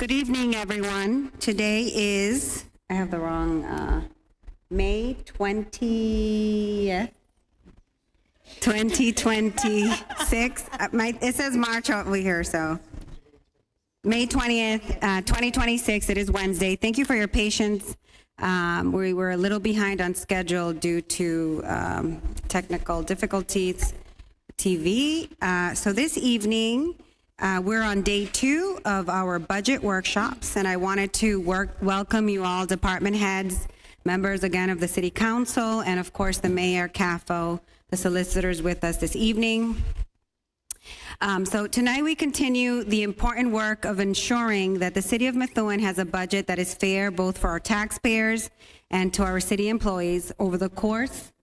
Good evening, everyone. Today is, I have the wrong, May 20th, 2026. It says March over here, so. May 20th, 2026, it is Wednesday. Thank you for your patience. We were a little behind on schedule due to technical difficulties, TV. So this evening, we're on day 2 of our budget workshops, and I wanted to welcome you all, department heads, members again of the City Council, and of course the Mayor, CAFO, the solicitors with us this evening. So tonight we continue the important work of ensuring that the City of Methuen has a budget that is fair both for our taxpayers and to our city employees. Over the course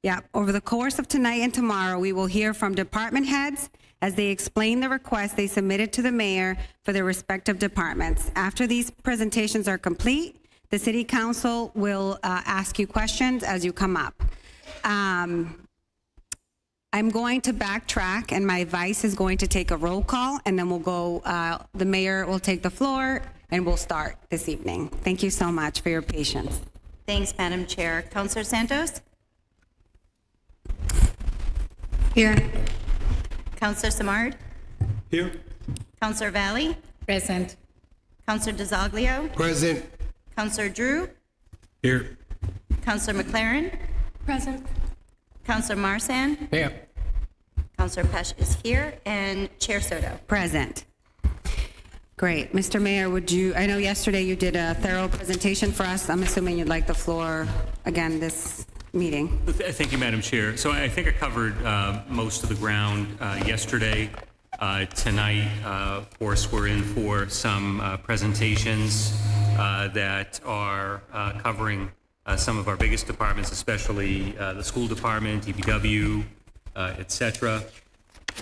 of tonight and tomorrow, we will hear from department heads as they explain the request they submitted to the mayor for their respective departments. After these presentations are complete, the City Council will ask you questions as you come up. I'm going to backtrack, and my vice is going to take a roll call, and then we'll go, the mayor will take the floor, and we'll start this evening. Thank you so much for your patience. Thanks, Madam Chair. Councilor Santos? Here. Councilor Samard? Here. Councilor Valley? Present. Councilor DeZoglio? Present. Councilor Drew? Here. Councilor McLaren? Present. Councilor Marsan? Here. Councilor Pesh is here, and Chair Soto. Present. Great. Mr. Mayor, I know yesterday you did a thorough presentation for us. I'm assuming you'd like the floor again this meeting. Thank you, Madam Chair. So I think I covered most of the ground yesterday. Tonight, of course, we're in for some presentations that are covering some of our biggest departments, especially the school department, DPW, et cetera.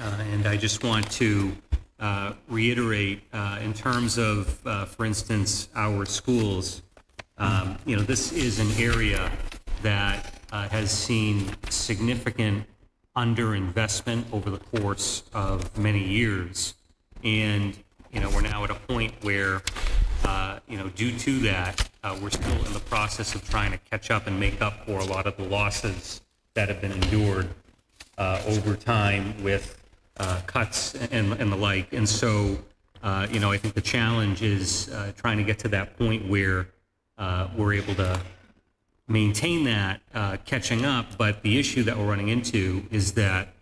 And I just want to reiterate in terms of, for instance, our schools, this is an area that has seen significant underinvestment over the course of many years. And, we're now at a point where, due to that, we're still in the process of trying to catch up and make up for a lot of the losses that have been endured over time with cuts and the like. And so, I think the challenge is trying to get to that point where we're able to maintain that catching up. But the issue that we're running into is that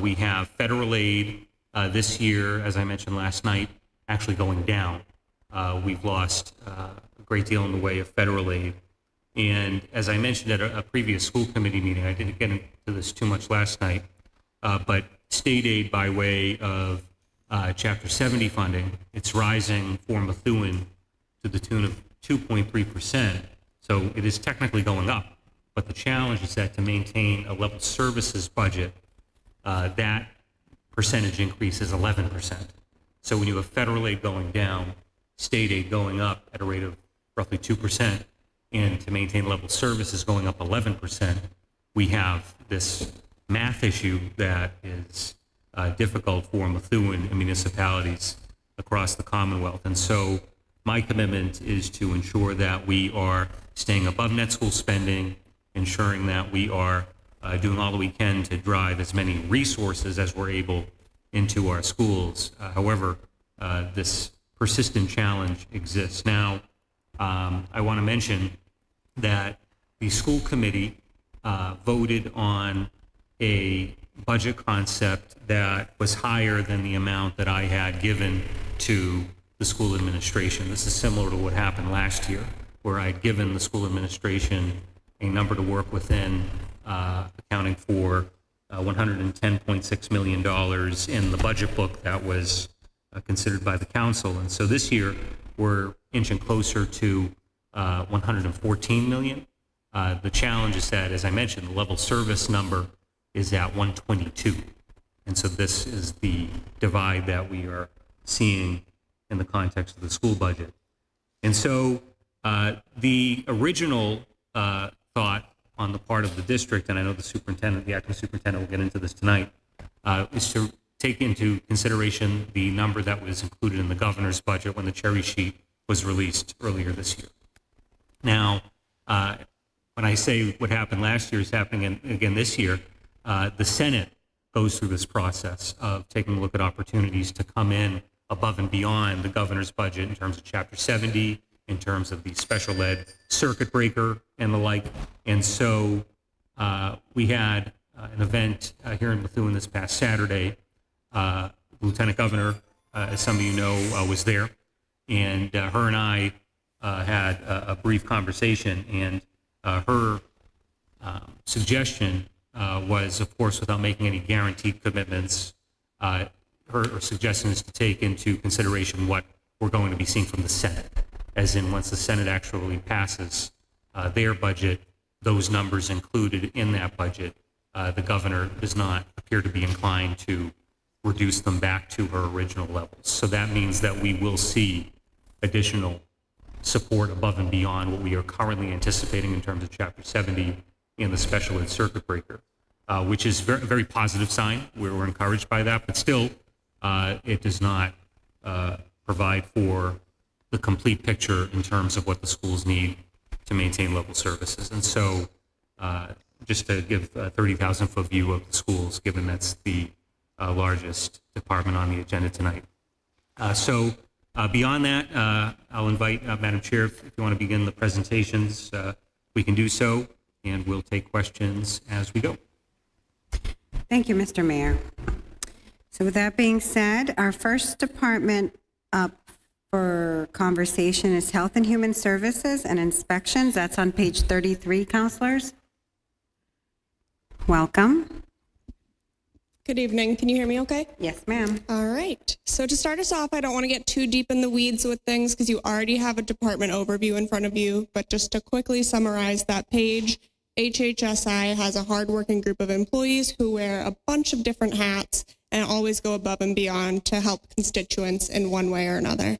we have federal aid this year, as I mentioned last night, actually going down. We've lost a great deal in the way of federal aid. And as I mentioned at a previous school committee meeting, I didn't get into this too much last night, but state aid by way of Chapter 70 funding, it's rising for Methuen to the tune of 2.3%. So it is technically going up, but the challenge is that to maintain a level services budget, that percentage increase is 11%. So when you have federal aid going down, state aid going up at a rate of roughly 2%, and to maintain level services going up 11%, we have this math issue that is difficult for Methuen and municipalities across the Commonwealth. And so my commitment is to ensure that we are staying above net school spending, ensuring that we are doing all that we can to drive as many resources as we're able into our schools. However, this persistent challenge exists. Now, I want to mention that the school committee voted on a budget concept that was higher than the amount that I had given to the school administration. This is similar to what happened last year, where I'd given the school administration a number to work within, accounting for $110.6 million in the budget book that was considered by the council. And so this year, we're inching closer to 114 million. The challenge is that, as I mentioned, the level service number is at 122. And so this is the divide that we are seeing in the context of the school budget. And so the original thought on the part of the district, and I know the superintendent, the acting superintendent will get into this tonight, is to take into consideration the number that was included in the governor's budget when the cherry sheet was released earlier this year. Now, when I say what happened last year is happening again this year, the Senate goes through this process of taking a look at opportunities to come in above and beyond the governor's budget in terms of Chapter 70, in terms of the special ed circuit breaker and the like. And so we had an event here in Methuen this past Saturday. Lieutenant Governor, as some of you know, was there, and her and I had a brief conversation, and her suggestion was, of course, without making any guaranteed commitments, her suggestion is to take into consideration what we're going to be seeing from the Senate, as in once the Senate actually passes their budget, those numbers included in that budget, the governor does not appear to be inclined to reduce them back to her original levels. So that means that we will see additional support above and beyond what we are currently anticipating in terms of Chapter 70 and the special ed circuit breaker, which is a very positive sign. We're encouraged by that, but still it does not provide for the complete picture in terms of what the schools need to maintain local services. And so just to give a 30,000-foot view of the schools, given that's the largest department on the agenda tonight. So beyond that, I'll invite Madam Chair, if you want to begin the presentations, we can do so, and we'll take questions as we go. Thank you, Mr. Mayor. So with that being said, our first department up for conversation is Health and Human Services and Inspections. That's on page 33, counselors. Welcome. Good evening. Can you hear me okay? Yes, ma'am. All right. So to start us off, I don't want to get too deep in the weeds with things because you already have a department overview in front of you, but just to quickly summarize that page, HHSI has a hardworking group of employees who wear a bunch of different hats and always go above and beyond to help constituents in one way or another.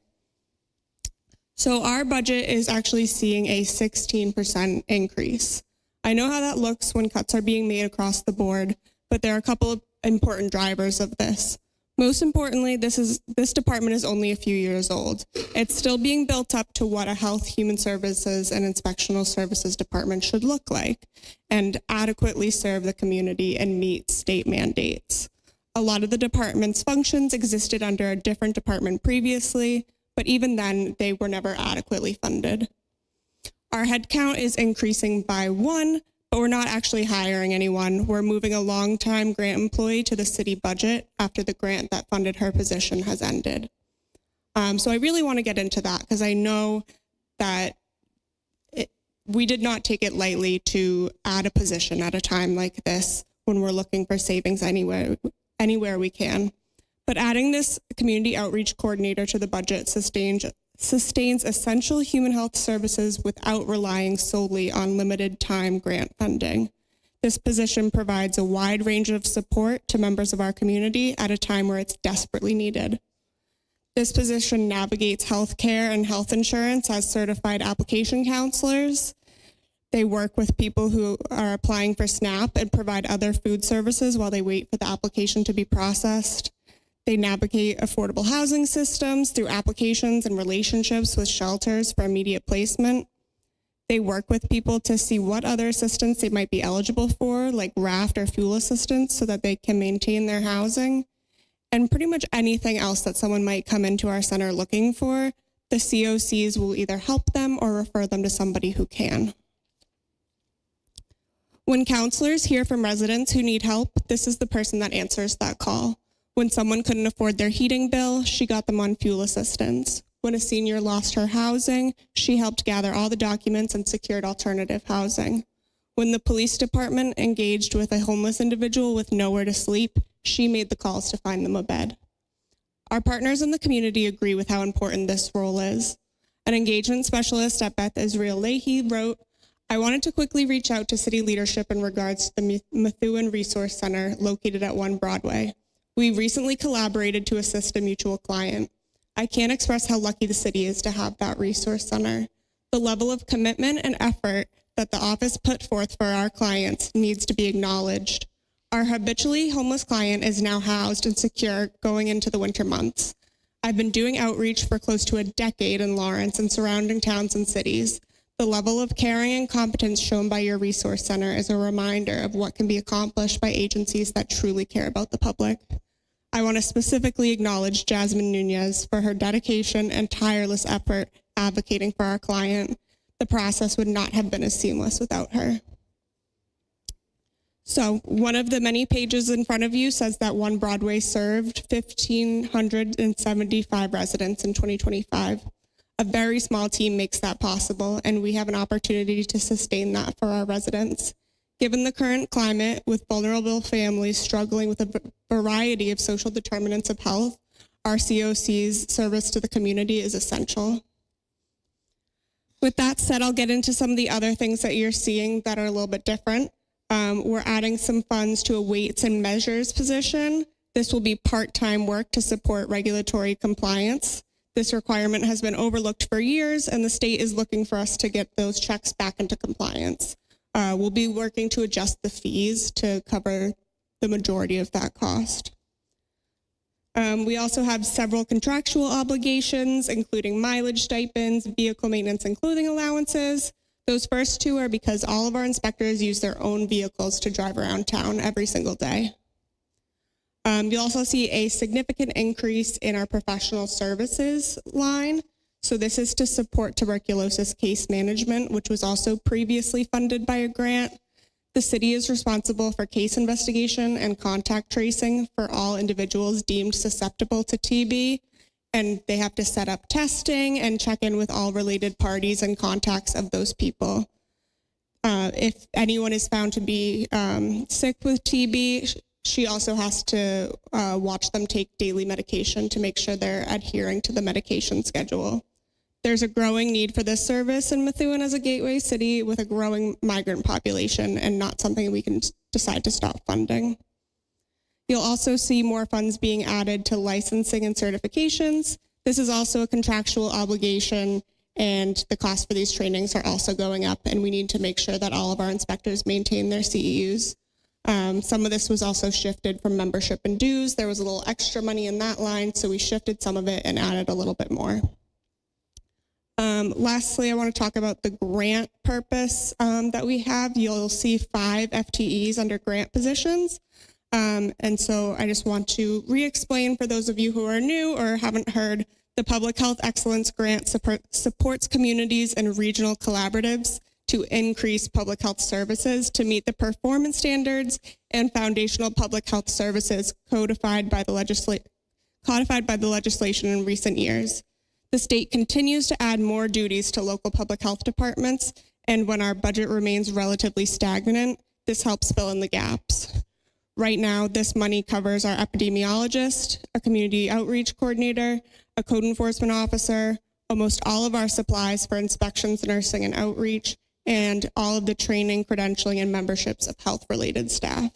So our budget is actually seeing a 16% increase. I know how that looks when cuts are being made across the board, but there are a couple of important drivers of this. Most importantly, this department is only a few years old. It's still being built up to what a Health, Human Services, and Inspectional Services department should look like and adequately serve the community and meet state mandates. A lot of the department's functions existed under a different department previously, but even then, they were never adequately funded. Our headcount is increasing by 1, but we're not actually hiring anyone. We're moving a long-time grant employee to the city budget after the grant that funded her position has ended. So I really want to get into that because I know that we did not take it lightly to add a position at a time like this when we're looking for savings anywhere we can. But adding this community outreach coordinator to the budget sustains essential human health services without relying solely on limited time grant funding. This position provides a wide range of support to members of our community at a time where it's desperately needed. This position navigates healthcare and health insurance as certified application counselors. They work with people who are applying for SNAP and provide other food services while they wait for the application to be processed. They navigate affordable housing systems through applications and relationships with shelters for immediate placement. They work with people to see what other assistance they might be eligible for, like raft or fuel assistance, so that they can maintain their housing. And pretty much anything else that someone might come into our center looking for, the COCs will either help them or refer them to somebody who can. When counselors hear from residents who need help, this is the person that answers that call. When someone couldn't afford their heating bill, she got them on fuel assistance. When a senior lost her housing, she helped gather all the documents and secured alternative housing. When the police department engaged with a homeless individual with nowhere to sleep, she made the calls to find them a bed. Our partners in the community agree with how important this role is. An engagement specialist at Beth Israel Leahy wrote, "I wanted to quickly reach out to city leadership in regards to the Methuen Resource Center located at 1 Broadway. We recently collaborated to assist a mutual client. I can't express how lucky the city is to have that resource center. The level of commitment and effort that the office put forth for our clients needs to be acknowledged. Our habitually homeless client is now housed and secure going into the winter months. I've been doing outreach for close to a decade in Lawrence and surrounding towns and cities. The level of caring and competence shown by your resource center is a reminder of what can be accomplished by agencies that truly care about the public. I want to specifically acknowledge Jasmine Nunez for her dedication and tireless effort advocating for our client. The process would not have been as seamless without her. So one of the many pages in front of you says that One Broadway served 1,575 residents in 2025. A very small team makes that possible, and we have an opportunity to sustain that for our residents. Given the current climate, with vulnerable families struggling with a variety of social determinants of health, our COC's service to the community is essential. With that said, I'll get into some of the other things that you're seeing that are a little bit different. We're adding some funds to a weights and measures position. This will be part-time work to support regulatory compliance. This requirement has been overlooked for years, and the state is looking for us to get those checks back into compliance. We'll be working to adjust the fees to cover the majority of that cost. We also have several contractual obligations, including mileage stipends, vehicle maintenance, and clothing allowances. Those first two are because all of our inspectors use their own vehicles to drive around town every single day. You'll also see a significant increase in our professional services line. So this is to support tuberculosis case management, which was also previously funded by a grant. The city is responsible for case investigation and contact tracing for all individuals deemed susceptible to TB, and they have to set up testing and check in with all related parties and contacts of those people. If anyone is found to be sick with TB, she also has to watch them take daily medication to make sure they're adhering to the medication schedule. There's a growing need for this service in Methuen as a gateway city with a growing migrant population, and not something we can decide to stop funding. You'll also see more funds being added to licensing and certifications. This is also a contractual obligation, and the cost for these trainings are also going up, and we need to make sure that all of our inspectors maintain their CEUs. Some of this was also shifted from membership and dues. There was a little extra money in that line, so we shifted some of it and added a little bit more. Lastly, I want to talk about the grant purpose that we have. You'll see 5 FTEs under grant positions. And so I just want to re-explain for those of you who are new or haven't heard, the Public Health Excellence Grant supports communities and regional collaboratives to increase public health services to meet the performance standards and foundational public health services codified by the legislation in recent years. The state continues to add more duties to local public health departments, and when our budget remains relatively stagnant, this helps fill in the gaps. Right now, this money covers our epidemiologist, a community outreach coordinator, a code enforcement officer, almost all of our supplies for inspections, nursing, and outreach, and all of the training, credentialing, and memberships of health-related staff.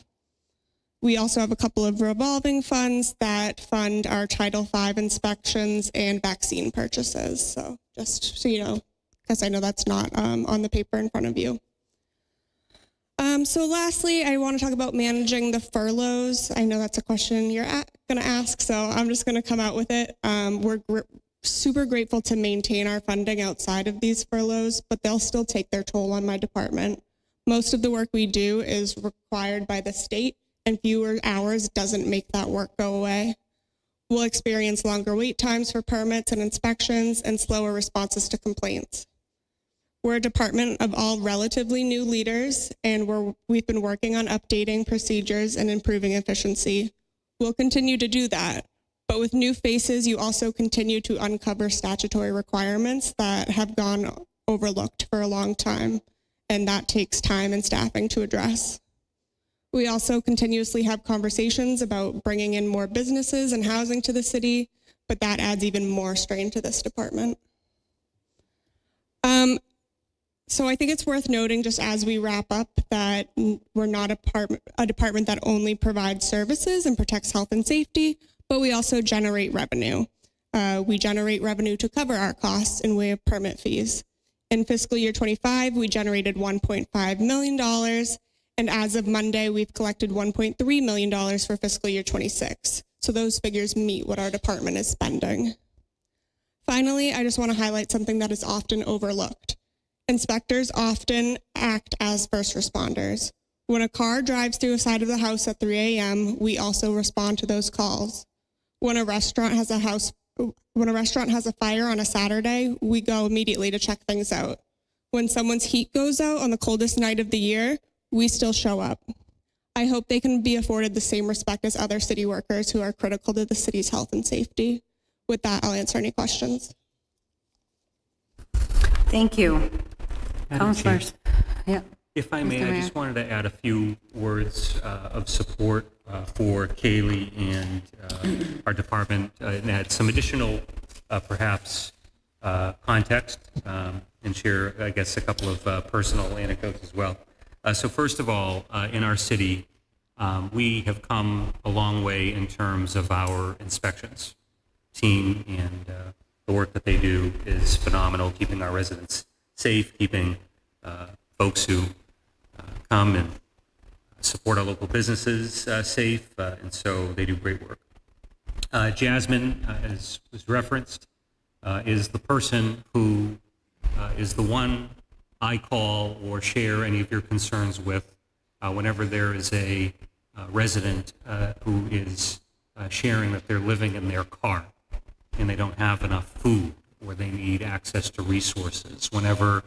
We also have a couple of revolving funds that fund our Title V inspections and vaccine purchases. So just so you know, because I know that's not on the paper in front of you. So lastly, I want to talk about managing the furloughs. I know that's a question you're going to ask, so I'm just going to come out with it. We're super grateful to maintain our funding outside of these furloughs, but they'll still take their toll on my department. Most of the work we do is required by the state, and fewer hours doesn't make that work go away. We'll experience longer wait times for permits and inspections and slower responses to complaints. We're a department of all relatively new leaders, and we've been working on updating procedures and improving efficiency. We'll continue to do that, but with new faces, you also continue to uncover statutory requirements that have gone overlooked for a long time, and that takes time and staffing to address. We also continuously have conversations about bringing in more businesses and housing to the city, but that adds even more strain to this department. So I think it's worth noting, just as we wrap up, that we're not a department that only provides services and protects health and safety, but we also generate revenue. We generate revenue to cover our costs in way of permit fees. In fiscal year 25, we generated $1.5 million, And as of Monday, we've collected $1.3 million for fiscal year 26. So those figures meet what our department is spending. Finally, I just want to highlight something that is often overlooked. Inspectors often act as first responders. When a car drives through a side of the house at 3 a.m., we also respond to those calls. When a restaurant has a fire on a Saturday, we go immediately to check things out. When someone's heat goes out on the coldest night of the year, we still show up. I hope they can be afforded the same respect as other city workers who are critical to the city's health and safety. With that, I'll answer any questions. Thank you. Madam Chair, Councilors. Yeah. if I may, Mr. I Mayor. just wanted to add a few words of support for Kaylee and our department, and add some additional, perhaps, context, and share, I guess, a couple of personal anecdotes as well. So first of all, in our city, we have come a long way in terms of our inspections team, and the work that they do is phenomenal, keeping our residents safe, keeping folks who come and support our local businesses safe, and so they do great work. Jasmine, as was referenced, is the person who is the one I call or share any of your concerns with whenever there is a resident who is sharing that they're living in their car and they don't have enough food or they need access to resources. Whenever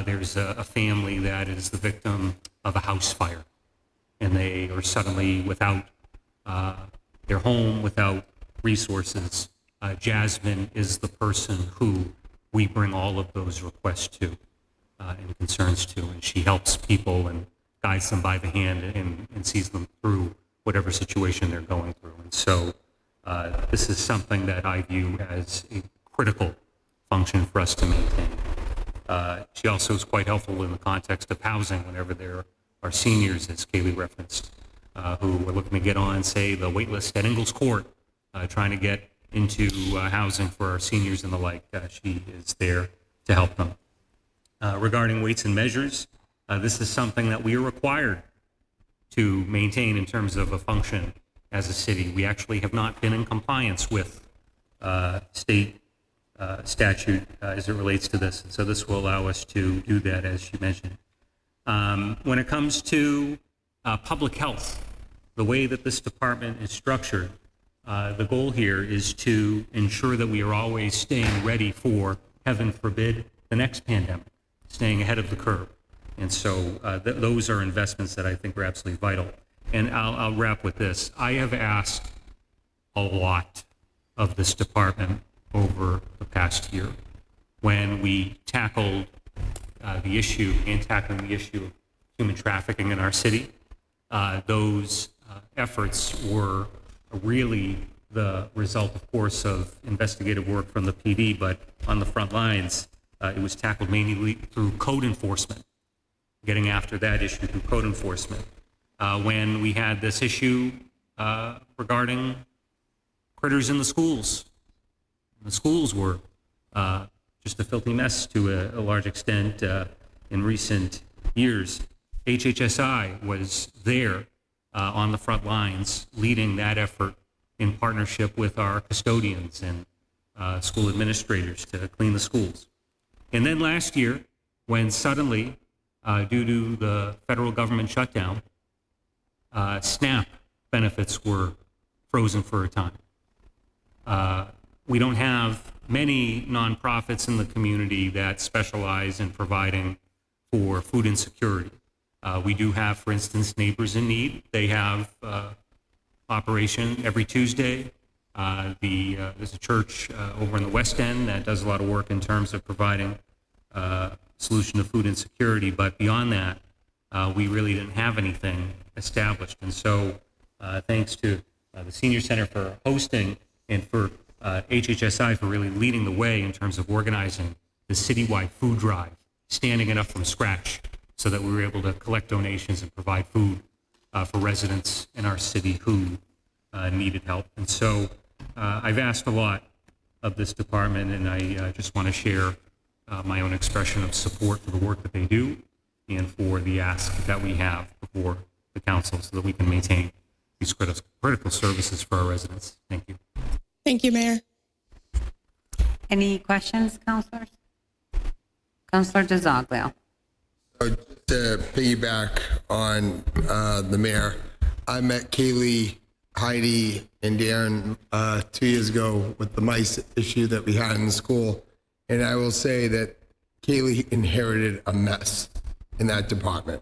there's a family that is the victim of a house fire and they are suddenly without their home, without resources, Jasmine is the person who we bring all of those requests to and concerns to, and she helps people and guides them by the hand and sees them through whatever situation they're going through. And so this is something that I view as a critical function for us to maintain. She also is quite helpful in the context of housing whenever there are seniors, as Kaylee referenced, who are looking to get on, say, the wait list at Ingalls Court, trying to get into housing for our seniors and the like. She is there to help them. Regarding weights and measures, this is something that we are required to maintain in terms of a function as a city. We actually have not been in compliance with state statute as it relates to this, and so this will allow us to do that, as she mentioned. When it comes to public health, the way that this department is structured, the goal here is to ensure that we are always staying ready for, heaven forbid, the next pandemic, staying ahead of the curve. And so those are investments that I think are absolutely vital. And I'll wrap with this. I have asked a lot of this department over the past year. When we tackled the issue and tackling the issue of human trafficking in our city, those efforts were really the result, of course, of investigative work from the PD, but on the front lines, it was tackled mainly through code enforcement, getting after that issue through code enforcement. When we had this issue regarding critters in the schools were just a filthy mess to a large extent in recent years. HHSI was there on the front lines, leading that effort in partnership with our custodians and school administrators to clean the schools. And then last year, when suddenly, due to the federal government shutdown, SNAP benefits were frozen for a time. We don't have many nonprofits in the community that specialize in providing for food insecurity. We do have, for instance, Neighbors in Need. They have operation every Tuesday. There's a church over in the West End that does a lot of work in terms of providing solution to food insecurity. But beyond that, we really didn't have anything established. And so thanks to the Senior Center for hosting and for HHSI for really leading the way in terms of organizing the citywide food drive, standing it up from scratch so that we were able to collect donations and provide food for residents in our city who needed help. And so I've asked a lot of this department, and I just want to share my own expression of support for the work that they do and for the ask that we have before the council so that we can maintain these critical services for our residents. Thank you. Thank you, Mayor. Any questions, councilors? Councilor DeZoglio. Just to piggyback on the mayor, I met Kaylee, Heidi, and Darren 2 years ago with the mice issue that we had in the school. And I will say that Kaylee inherited a mess in that department,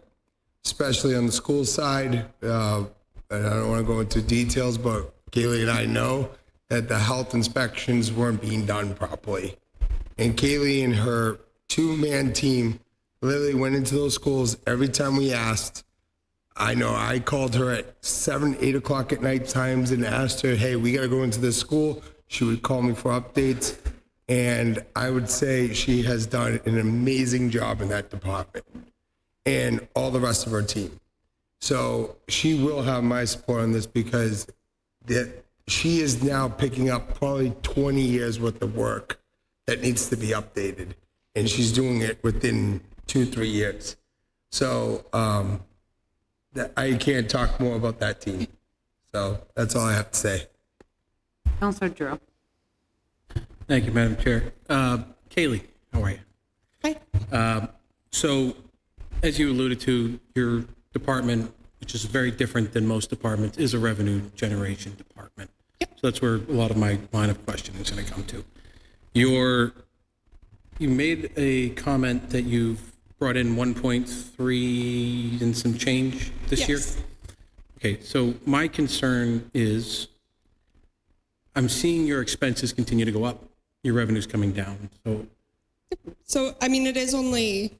especially on the school side. And I don't want to go into details, but Kaylee and I know that the health inspections weren't being done properly. And Kaylee and her two-man team literally went into those schools every time we asked. I know I called her at 7, 8 o'clock at night times and asked her, hey, we got to go into this school. She would call me for updates. And I would say she has done an amazing job in that department and all the rest of her team. So she will have my support on this because she is now picking up probably 20 years worth of work that needs to be updated. And she's doing it within 2-3 years. So I can't talk more about that team. So that's all I have to say. Councilor Drew. Thank you, Madam Chair. Kaylee, how are you? Hi. So, as you alluded to, your department, which is very different than most departments, is a revenue generation department. Yep. So that's where a lot of my line of questioning is going to come to. You made a comment that you've brought in 1.3 and some change this year? Yes. Okay, so my concern is I'm seeing your expenses continue to go up, your revenue's coming down. So, I mean, it is only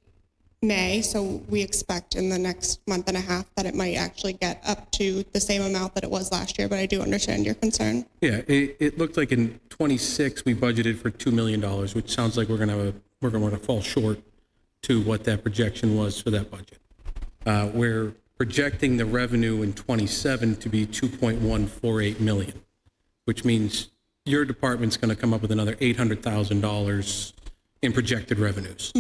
May, so we expect in the next month and a half that it might actually get up to the same amount that it was last year, but I do understand your concern. Yeah, it looked like in 26 we budgeted for $2 million, which sounds like we're going to fall short to what that projection was for that budget. We're projecting the revenue in 27 to be 2.148 million, which means your department's going to come up with another $800,000 in projected revenues.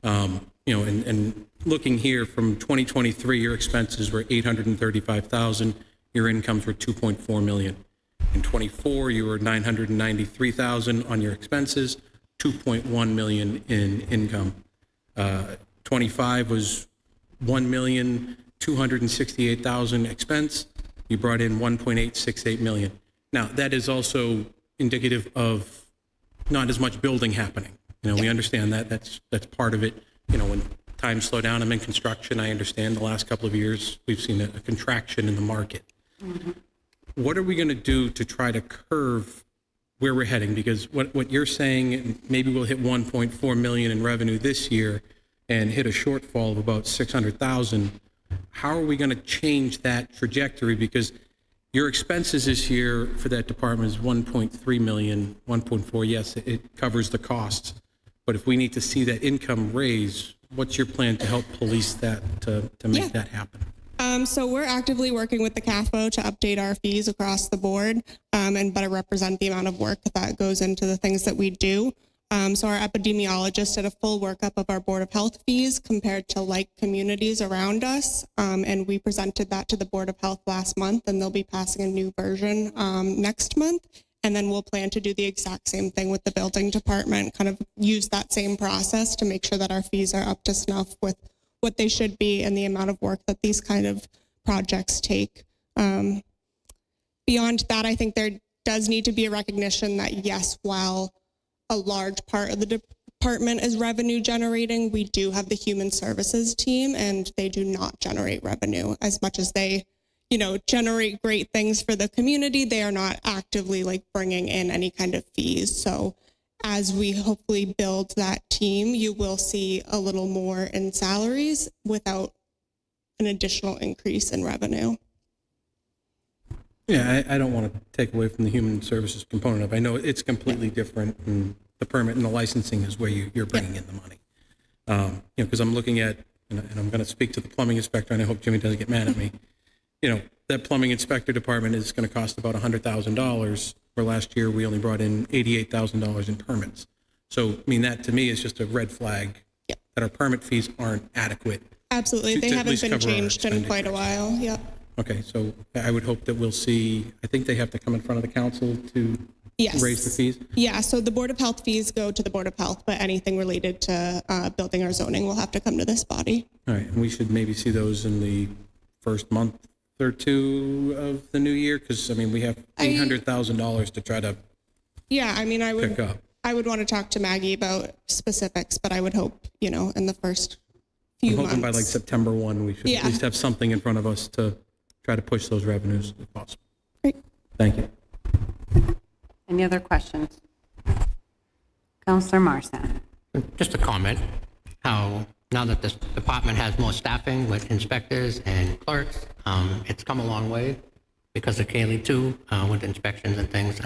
And looking here from 2023, your expenses were 835,000. Your incomes were 2.4 million. In 24, you were 993,000 on your expenses, 2.1 million in income. 25 was 1,268,000 expense. You brought in 1.868 million. Now that is also indicative of not as much building happening. We understand that. That's part of it. When times slow down, I'm in construction. I understand the last couple of years we've seen a contraction in the market. Mm-hmm. What are we going to do to try to curve where we're heading? Because what you're saying, maybe we'll hit 1.4 million in revenue this year and hit a shortfall of about 600,000. How are we going to change that trajectory? Because your expenses this year for that department is 1.3 million, 1.4. Yes, it covers the costs. But if we need to see that income raise, what's your plan to help police that, to make that happen? So we're actively working with the CAFO to update our fees across the board and better represent the amount of work that goes into the things that we do. So our epidemiologist did a full workup of our Board of Health fees compared to like communities around us. And we presented that to the Board of Health last month, and they'll be passing a new version next month. And then we'll plan to do the exact same thing with the building department, kind of use that same process to make sure that our fees are up to snuff with what they should be and the amount of work that these kind of projects take. Beyond that, I think there does need to be a recognition that, yes, while a large part of the department is revenue generating, we do have the human services team, and they do not generate revenue as much as they generate great things for the community. They are not actively bringing in any kind of fees. So as we hopefully build that team, you will see a little more in salaries without an additional increase in revenue. Yeah, I don't want to take away from the human services component of it. I know it's completely different, and the permit and the licensing is where you're bringing in the money. Because I'm looking at, and I'm going to speak to the plumbing inspector, and I hope Jimmy doesn't get mad at me. That plumbing inspector department is going to cost about $100,000, where last year we only brought in $88,000 in permits. So, that to me is just a red flag that our permit fees aren't adequate Absolutely. They at haven't least been cover our changed in quite a expenditures. while. Yep. Okay, so I would hope that we'll see, I think they have to come in front of the council to Yes. raise the fees? Yeah, so the Board of Health fees go to the Board of Health, but anything related to building or zoning will have to come to this body. All right, and we should maybe see those in the first month or two of the new year, because, I mean, we have $800,000 to try to Yeah, I mean, pick up. I would want to talk to Maggie about specifics, but I would hope, in the first few I'm hoping by months. like September 1, we should Yeah. at least have something in front of us to try to push those revenues if possible. Great. Thank you. Any other questions? Counselor Marsan. Just a comment, how now that this department has more staffing with inspectors and clerks, it's come a long way because of Kaylee too, with inspections and things.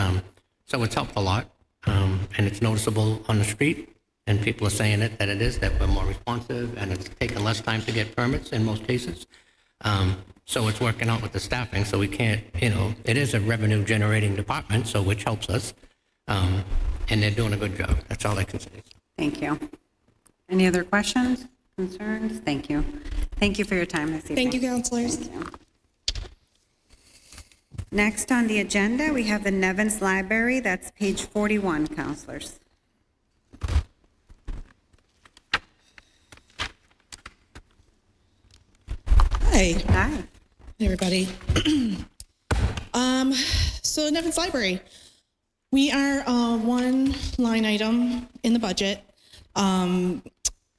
So it's helped a lot, and it's noticeable on the street, and people are saying that it is, that we're more responsive, and it's taken less time to get permits in most cases. So it's working out with the staffing, so we can't, it is a revenue generating department, so which helps us. And they're doing a good job. That's all I can say. Thank you. Any other questions, concerns? Thank you. Thank you for your time this evening. Thank you, counselors. Thank you. Next on the agenda, we have the Nevin's Library. That's page 41, counselors. Hi, Hi. everybody. So Nevin's Library, we are one line item in the budget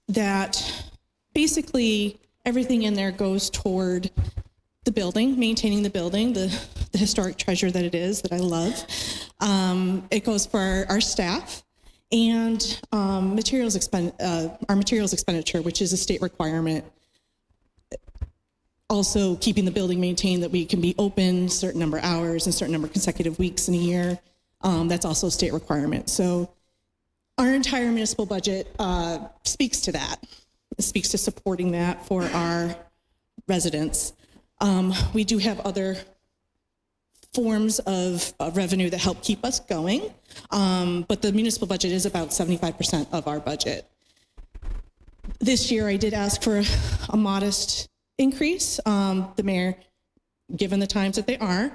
that basically everything in there goes toward the building, maintaining the building, the historic treasure that it is, that I love. It goes for our staff and our materials expenditure, which is a state requirement. Also keeping the building maintained, that we can be open a certain number of hours and a certain number of consecutive weeks in a year. That's also a state requirement. So our entire municipal budget speaks to that. It speaks to supporting that for our residents. We do have other forms of revenue that help keep us going, but the municipal budget is about 75% of our budget. This year, I did ask for a modest increase. The mayor, given the times that they are,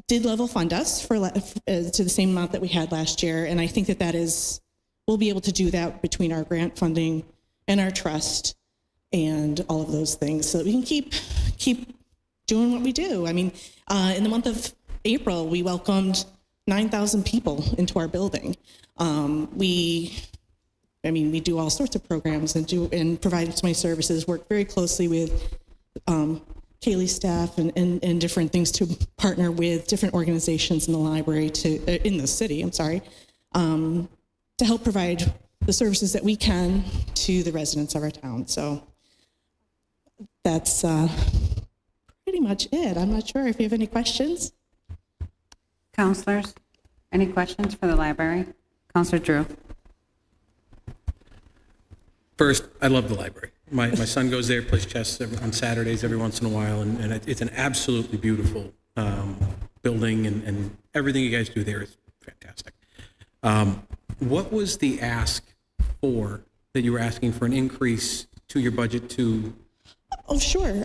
did level fund us to the same amount that we had last year, and I think that we'll be able to do that between our grant funding and our trust and all of those things, so that we can keep doing what we do. I mean, in the month of April, we welcomed 9,000 people into our building. We do all sorts of programs and provide so many services, work very closely with Kaylee's staff and different things to partner with different organizations in the library in the city, to help provide the services that we can to the residents of our town. So that's pretty much it. I'm not sure if you have any questions. Counselors, any questions for the library? Counselor Drew. First, I love the library. My son goes there, plays chess on Saturdays every once in a while, and it's an absolutely beautiful building, and everything you guys do there is fantastic. What was the ask for, that you were asking for an increase to your budget to? Oh, sure.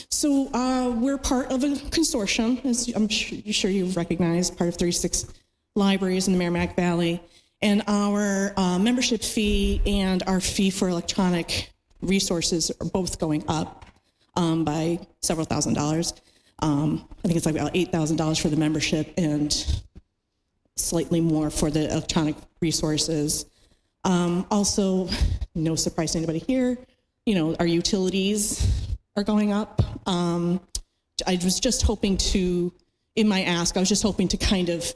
So we're part of a consortium, as I'm sure you've recognized, part of 36 libraries in the Merrimack Valley. And our membership fee and our fee for electronic resources are both going up by several $1,000s. I think it's like about $8,000 for the membership and slightly more for the electronic resources. Also, no surprise to anybody here, our utilities are going up. I was just hoping to, in my ask, I was just hoping to kind of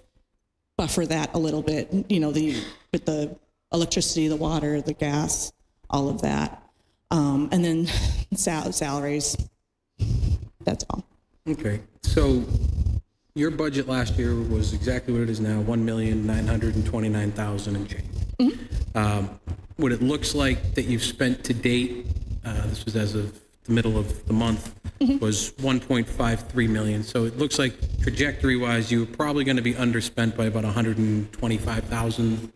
buffer that a little bit, with the electricity, the water, the gas, all of that. And then salaries, that's all. Okay. So your budget last year was exactly what it is now, $1,929,000 and change. Mm-hmm. What it looks like that you've spent to date, this was as of the middle of the month, mm-hmm. was $1.53 million. So it looks like trajectory-wise, you're probably going to be underspent by about $125,000.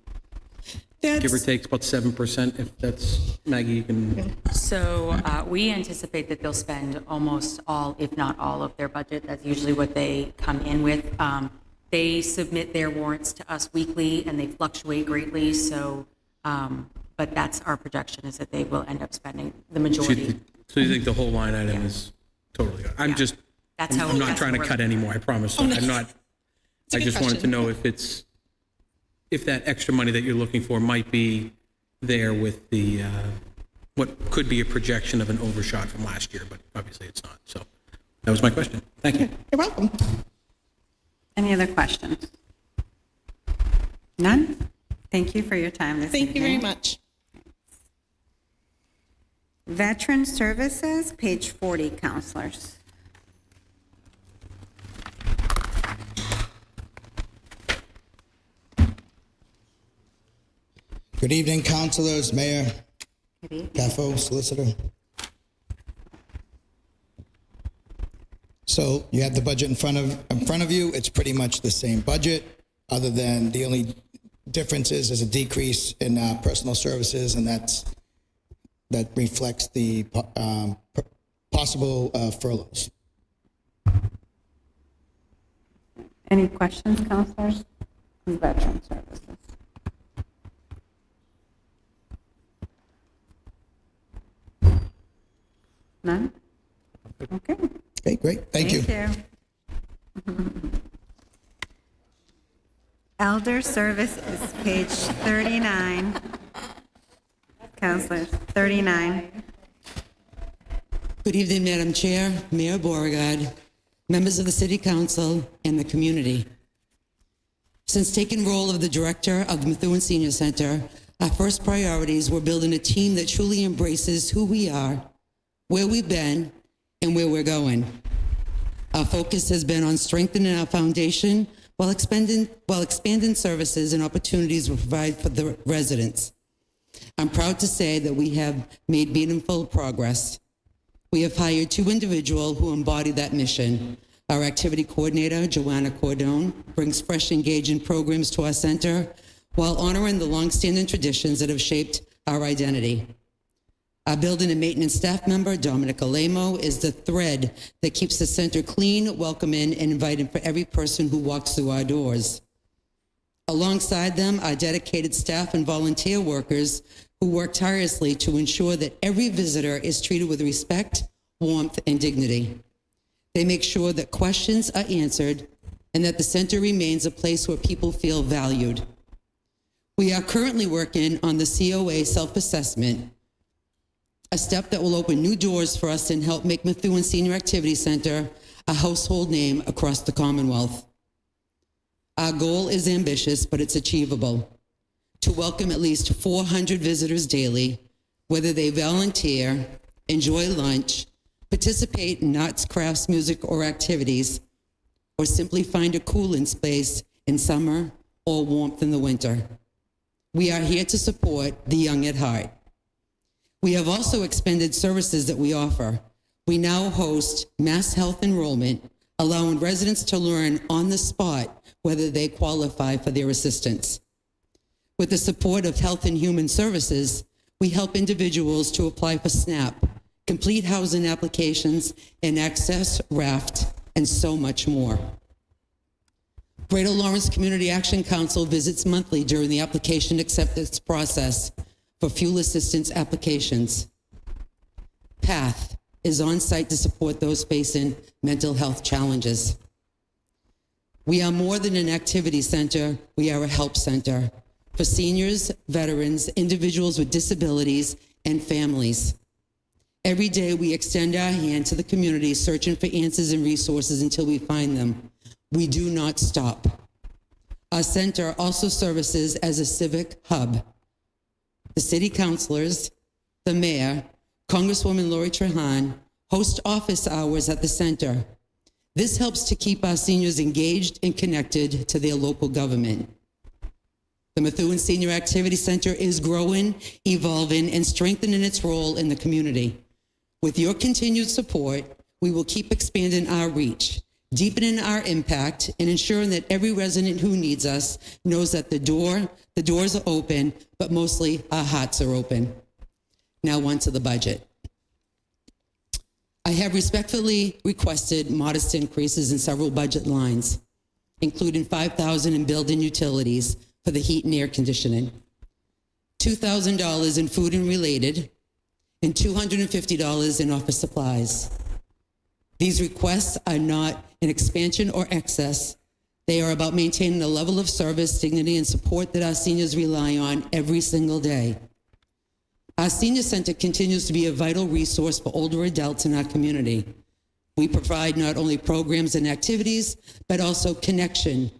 give or take, about 7%, if that's, Maggie, you can, So we anticipate that they'll spend almost all, if not all, of their budget. That's usually what they come in with. They submit their warrants to us weekly, and they fluctuate greatly. So, but that's our projection, is that they will end up spending the majority. so you think the whole line item is totally, I'm just, That's how I'm not that's trying to what cut we're- anymore, I promise. I'm not, a I good just wanted to question. know if that extra money that you're looking for might be there with the, what could be a projection of an overshot from last year, but obviously it's not. So that was my question. Thank you. You're welcome. Any other questions? None? Thank you for your time this evening. Thank you very much. Veteran Services, page 40, counselors. Good evening, councilors, mayor, CAFO, solicitor. So you have the budget in front of you. It's pretty much the same budget, other than the only difference is there's a decrease in personal services, and that reflects the possible furloughs. Any questions, counselors? On Veteran Services. None? Okay. Okay, great. Thank you. Elder Services, page 39. Counselors, 39. Good evening, Madam Chair, Mayor Beauregard, members of the City Council, and the community. Since taking role of the director of the Methuen Senior Center, our first priorities were building a team that truly embraces who we are, where we've been, and where we're going. Our focus has been on strengthening our foundation while expanding services and opportunities we provide for the residents. I'm proud to say that we have made meaningful progress. We have hired 2 individuals who embody that mission. Our activity coordinator, Joanna Cordone, brings fresh, engaging programs to our center while honoring the longstanding traditions that have shaped our identity. Our building and maintenance staff member, Dominic Alemo, is the thread that keeps the center clean, welcoming, and inviting for every person who walks through our doors. Alongside them are dedicated staff and volunteer workers who work tirelessly to ensure that every visitor is treated with respect, warmth, and dignity. They make sure that questions are answered and that the center remains a place where people feel valued. We are currently working on the COA self-assessment, a step that will open new doors for us and help make Methuen Senior Activity Center a household name across the Commonwealth. Our goal is ambitious, but it's achievable: to welcome at least 400 visitors daily, whether they volunteer, enjoy lunch, participate in arts, crafts, music, or activities, or simply find a cooling space in summer or warmth in the winter. We are here to support the young at heart. We have also expanded services that we offer. We now host mass health enrollment, allowing residents to learn on the spot whether they qualify for their assistance. With the support of Health and Human Services, we help individuals to apply for SNAP, complete housing applications, and access RAFT, and so much more. Greater Lawrence Community Action Council visits monthly during the application acceptance process for fuel assistance applications. PATH is on site to support those facing mental health challenges. We are more than an activity center, we are a help center for seniors, veterans, individuals with disabilities, and families. Every day we extend our hand to the community, searching for answers and resources until we find them. We do not stop. Our center also services as a civic hub. The city councilors, the mayor, Congresswoman Lori Trahan host office hours at the center. This helps to keep our seniors engaged and connected to their local government. The Methuen Senior Activity Center is growing, evolving, and strengthening its role in the community. With your continued support, we will keep expanding our reach, deepening our impact and ensuring that every resident who needs us knows that the doors are open, but mostly our hearts are open. Now on to the budget. I have respectfully requested modest increases in several budget lines, including $5,000 in building utilities for the heat and air conditioning, $2,000 in food and related, and $250 in office supplies. These requests are not an expansion or excess. They are about maintaining the level of service, dignity, and support that our seniors rely on every single day. Our senior center continues to be a vital resource for older adults in our community. We provide not only programs and activities, but also connection,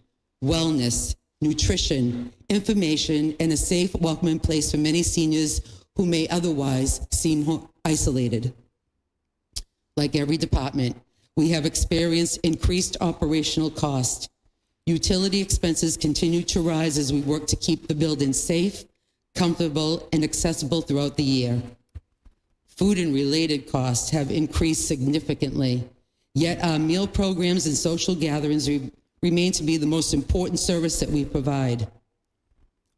wellness, nutrition, information, and a safe, welcoming place for many seniors who may otherwise seem isolated. Like every department, we have experienced increased operational cost. Utility expenses continue to rise as we work to keep the building safe, comfortable, and accessible throughout the year. Food and related costs have increased significantly, yet our meal programs and social gatherings remain to be the most important service that we provide.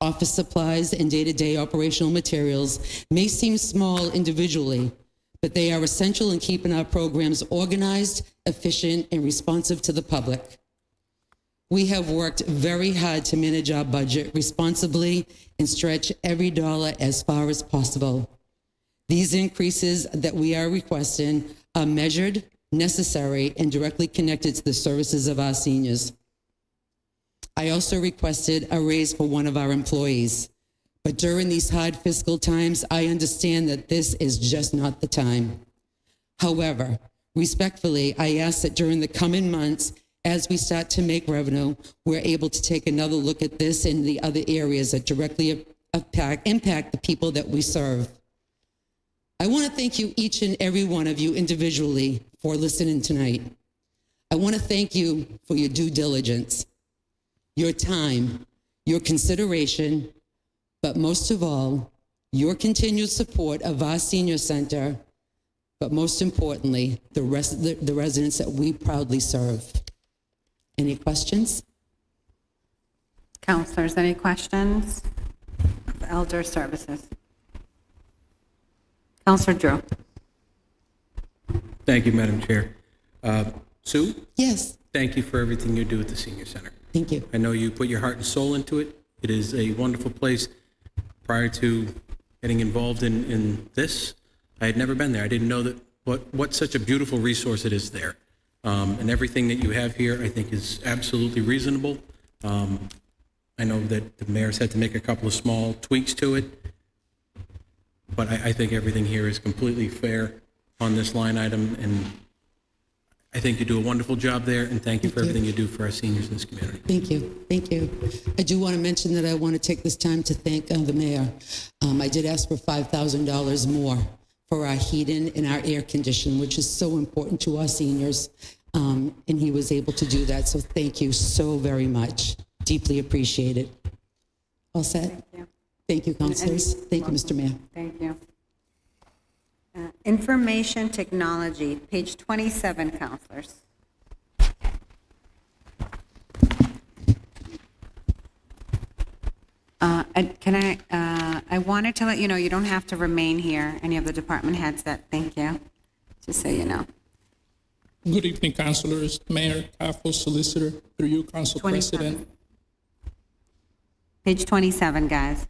Office supplies and day-to-day operational materials may seem small individually, but they are essential in keeping our programs organized, efficient, and responsive to the public. We have worked very hard to manage our budget responsibly and stretch every dollar as far as possible. These increases that we are requesting are measured, necessary, and directly connected to the services of our seniors. I also requested a raise for one of our employees, but during these hard fiscal times, I understand that this is just not the time. However, respectfully, I ask that during the coming months, as we start to make revenue, we're able to take another look at this and the other areas that directly impact the people that we serve. I want to thank you, each and every one of you individually, for listening tonight. I want to thank you for your due diligence, your time, your consideration, but most of all, your continued support of our senior center, but most importantly, the residents that we proudly serve. Any questions? Counselors, any questions? Elder Services. Counselor Drew. Thank you, Madam Chair. Sue? Yes. Thank you for everything you do at the Senior Center. Thank you. I know you put your heart and soul into it. It is a wonderful place. Prior to getting involved in this, I had never been there. I didn't know that what such a beautiful resource it is there. And everything that you have here, I think, is absolutely reasonable. I know that the mayor's had to make a couple of small tweaks to it, but I think everything here is completely fair on this line item, and I think you do a wonderful job there, and thank you for everything you do for our seniors in this community. Thank you. Thank you. I do want to mention that I want to take this time to thank the mayor. I did ask for $5,000 more for our heating and our air conditioning, which is so important to our seniors, and he was able to do that. So thank you so very much. Deeply appreciated. All set? Thank you. Thank you, councilors. Thank you, Mr. Mayor. Thank you. Information technology, page 27, counselors. I wanted to let you know you don't have to remain here. Any of the department heads that, thank you, just so you know. Good evening, councilors, mayor, CAFO, solicitor, through you, council 27. president. Page 27, guys.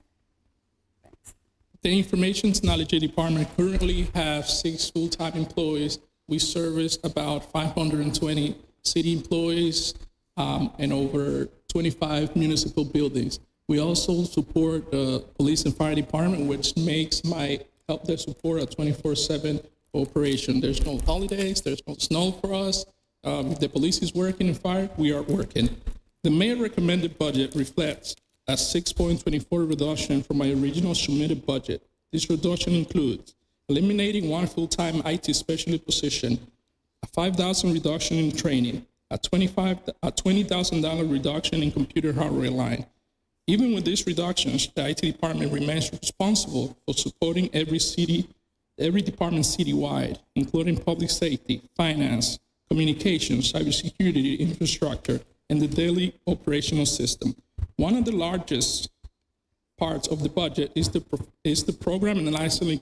The Information Technology Department currently have 6 full-time employees. We service about 520 city employees and over 25 municipal buildings. We also support the police and fire department, which makes my help desk support a 24/7 operation. There's no holidays, there's no snow for us. If the police is working and fire, we are working. The mayor recommended budget reflects a 6.24 reduction from my original submitted budget. This reduction includes eliminating 1 full-time IT specialist position, a $5,000 reduction in training, a $20,000 reduction in computer hardware line. Even with these reductions, the IT department remains responsible for supporting every department citywide, including public safety, finance, communications, cybersecurity, infrastructure, and the daily operational system. One of the largest parts of the budget is the program and licensing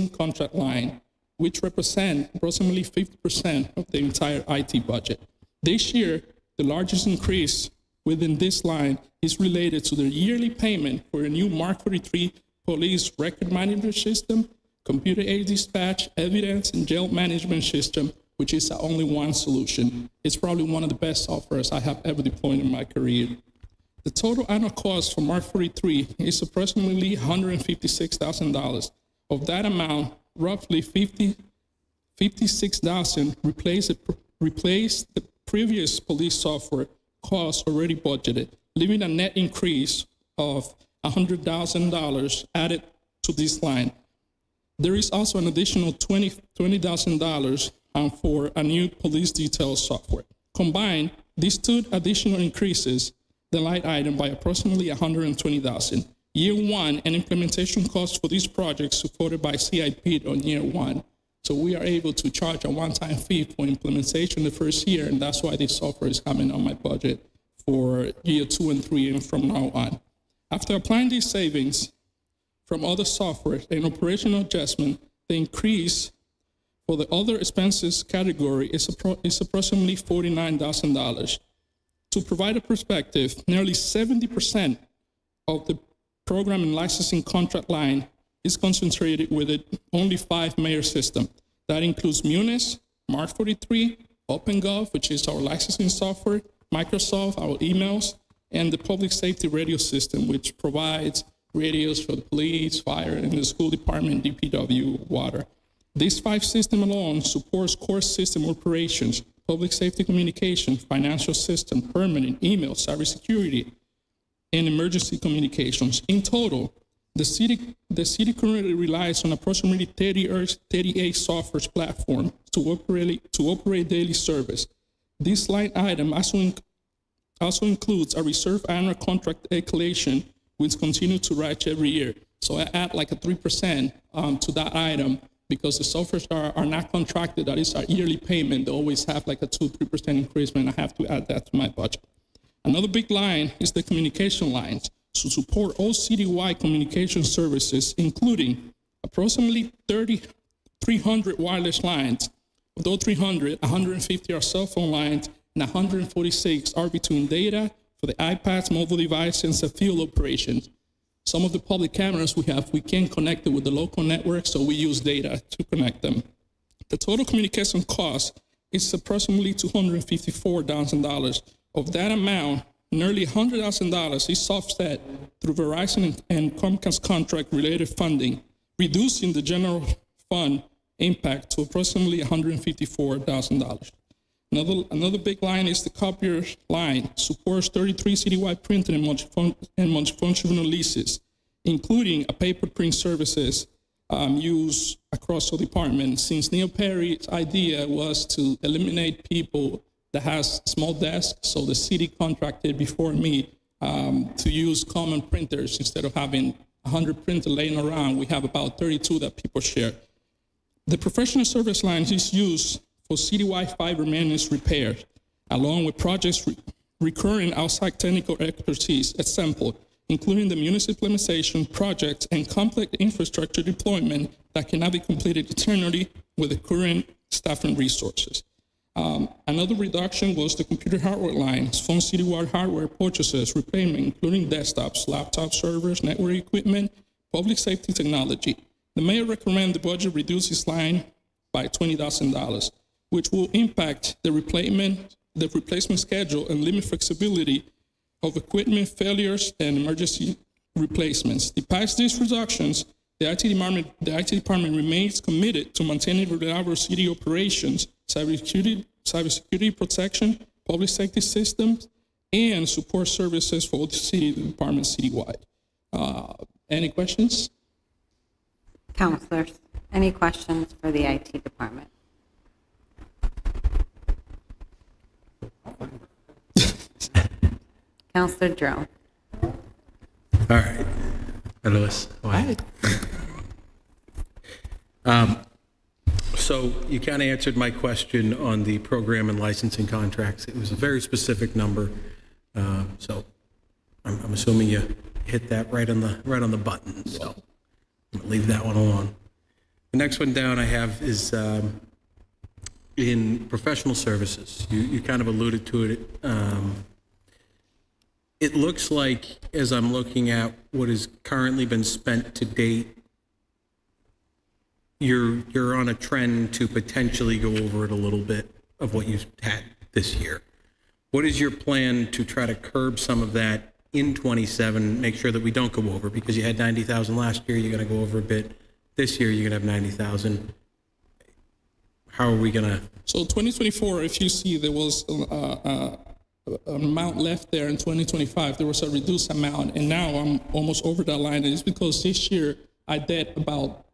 contract line, which represent approximately 50% of the entire IT budget. This year, the largest increase within this line is related to the yearly payment for a new Mark 43 police record management system, computer aid dispatch, evidence, and jail management system, which is our only one solution. It's probably one of the best softwares I have ever deployed in my career. The total annual cost for Mark 43 is approximately $156,000. Of that amount, roughly $56,000 replaced the previous police software costs already budgeted, leaving a net increase of $100,000 added to this line. There is also an additional $20,000 for a new police detail software. Combined, these two additional increases the line item by approximately $120,000. Year one and implementation costs for these projects supported by CIP on year one. So we are able to charge a one-time fee for implementation the first year, and that's why this software is coming on my budget for year 2 and 3 and from now on. After applying these savings from other software and operational adjustment, the increase for the other expenses category is approximately $49,000. To provide a perspective, nearly 70% of the program and licensing contract line is concentrated with only 5 major systems. That includes Munis, Mark 43, OpenGov, which is our licensing software, Microsoft, our emails, and the public safety radio system, which provides radios for the police, fire, and the school department, DPW, water. These 5 systems alone supports core system operations, public safety communication, financial system, permanent, email, cybersecurity, and emergency communications. In total, the city currently relies on approximately 38 software platforms to operate daily service. This line item also includes a reserve annual contract escalation, which continues to rise every year. So I add like a 3% to that item because the softwares are not contracted. That is our yearly payment. They always have like a 2-3% increase, and I have to add that to my budget. Another big line is the communication lines to support all citywide communication services, including approximately 300 wireless lines. Of those 300, 150 are cell phone lines, and 146 are between data for the iPads, mobile devices, and field operations. Some of the public cameras we can't connect it with the local network, so we use data to connect them. The total communication cost is approximately $254,000. Of that amount, nearly $100,000 is offset through Verizon and Comcast contract-related funding, reducing the general fund impact to approximately $154,000. Another big line is the copier line, supports 33 citywide printing and multifunctional leases, including a paper print services used across the department. Since Neil Perry's idea was to eliminate people that has small desks, so the city contracted before me to use common printers instead of having 100 printers laying around. We have about 32 that people share. The professional service line is used for citywide fiber maintenance repairs, along with projects recurring outside technical expertise, example, including the municipal implementation projects and complex infrastructure deployment that cannot be completed eternally with the current staffing resources. Another reduction was the computer hardware lines, fund citywide hardware purchases, replacement, including desktops, laptop servers, network equipment, public safety technology. The mayor recommended the budget reduce this line by $20,000, which will impact the replacement schedule and limit flexibility of equipment failures and emergency replacements. Despite these reductions, the IT department remains committed to maintaining reliable city operations, cybersecurity protection, public safety systems, and support services for the city department citywide. Any questions? Counselors, any questions for the IT department? Counselor Drone. All right. Louis, go ahead. So So you kind of answered my question on the program and licensing contracts. It was a very specific number. So I'm assuming you hit that right on the button. So I'm gonna leave that one alone. The next one down I have is in professional services. You kind of alluded to it. It looks like, as I'm looking at what has currently been spent to date, you're on a trend to potentially go over it a little bit of what you had this year. What is your plan to try to curb some of that in 27, make sure that we don't go over? Because you had 90,000 last year, you're going to go over a bit. This year, you're going to have 90,000. How are we going to? So 2024, if you see, there was an amount left there in 2025. There was a reduced amount, and now I'm almost over that line. And it's because this year I did about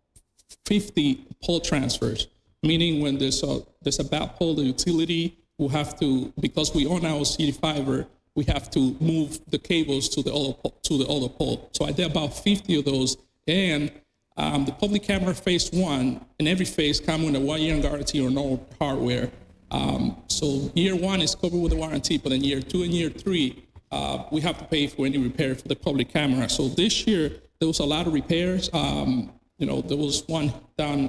50 pole transfers, meaning when there's a bad pole, the utility will have to, because we own our city fiber, we have to move the cables to the other pole. So I did about 50 of those, and the public camera phase 1, in every phase come with a 1-year guarantee or no hardware. So year 1 is covered with a warranty, but in year 2 and year 3, we have to pay for any repair for the public camera. So this year, there was a lot of repairs. There was one down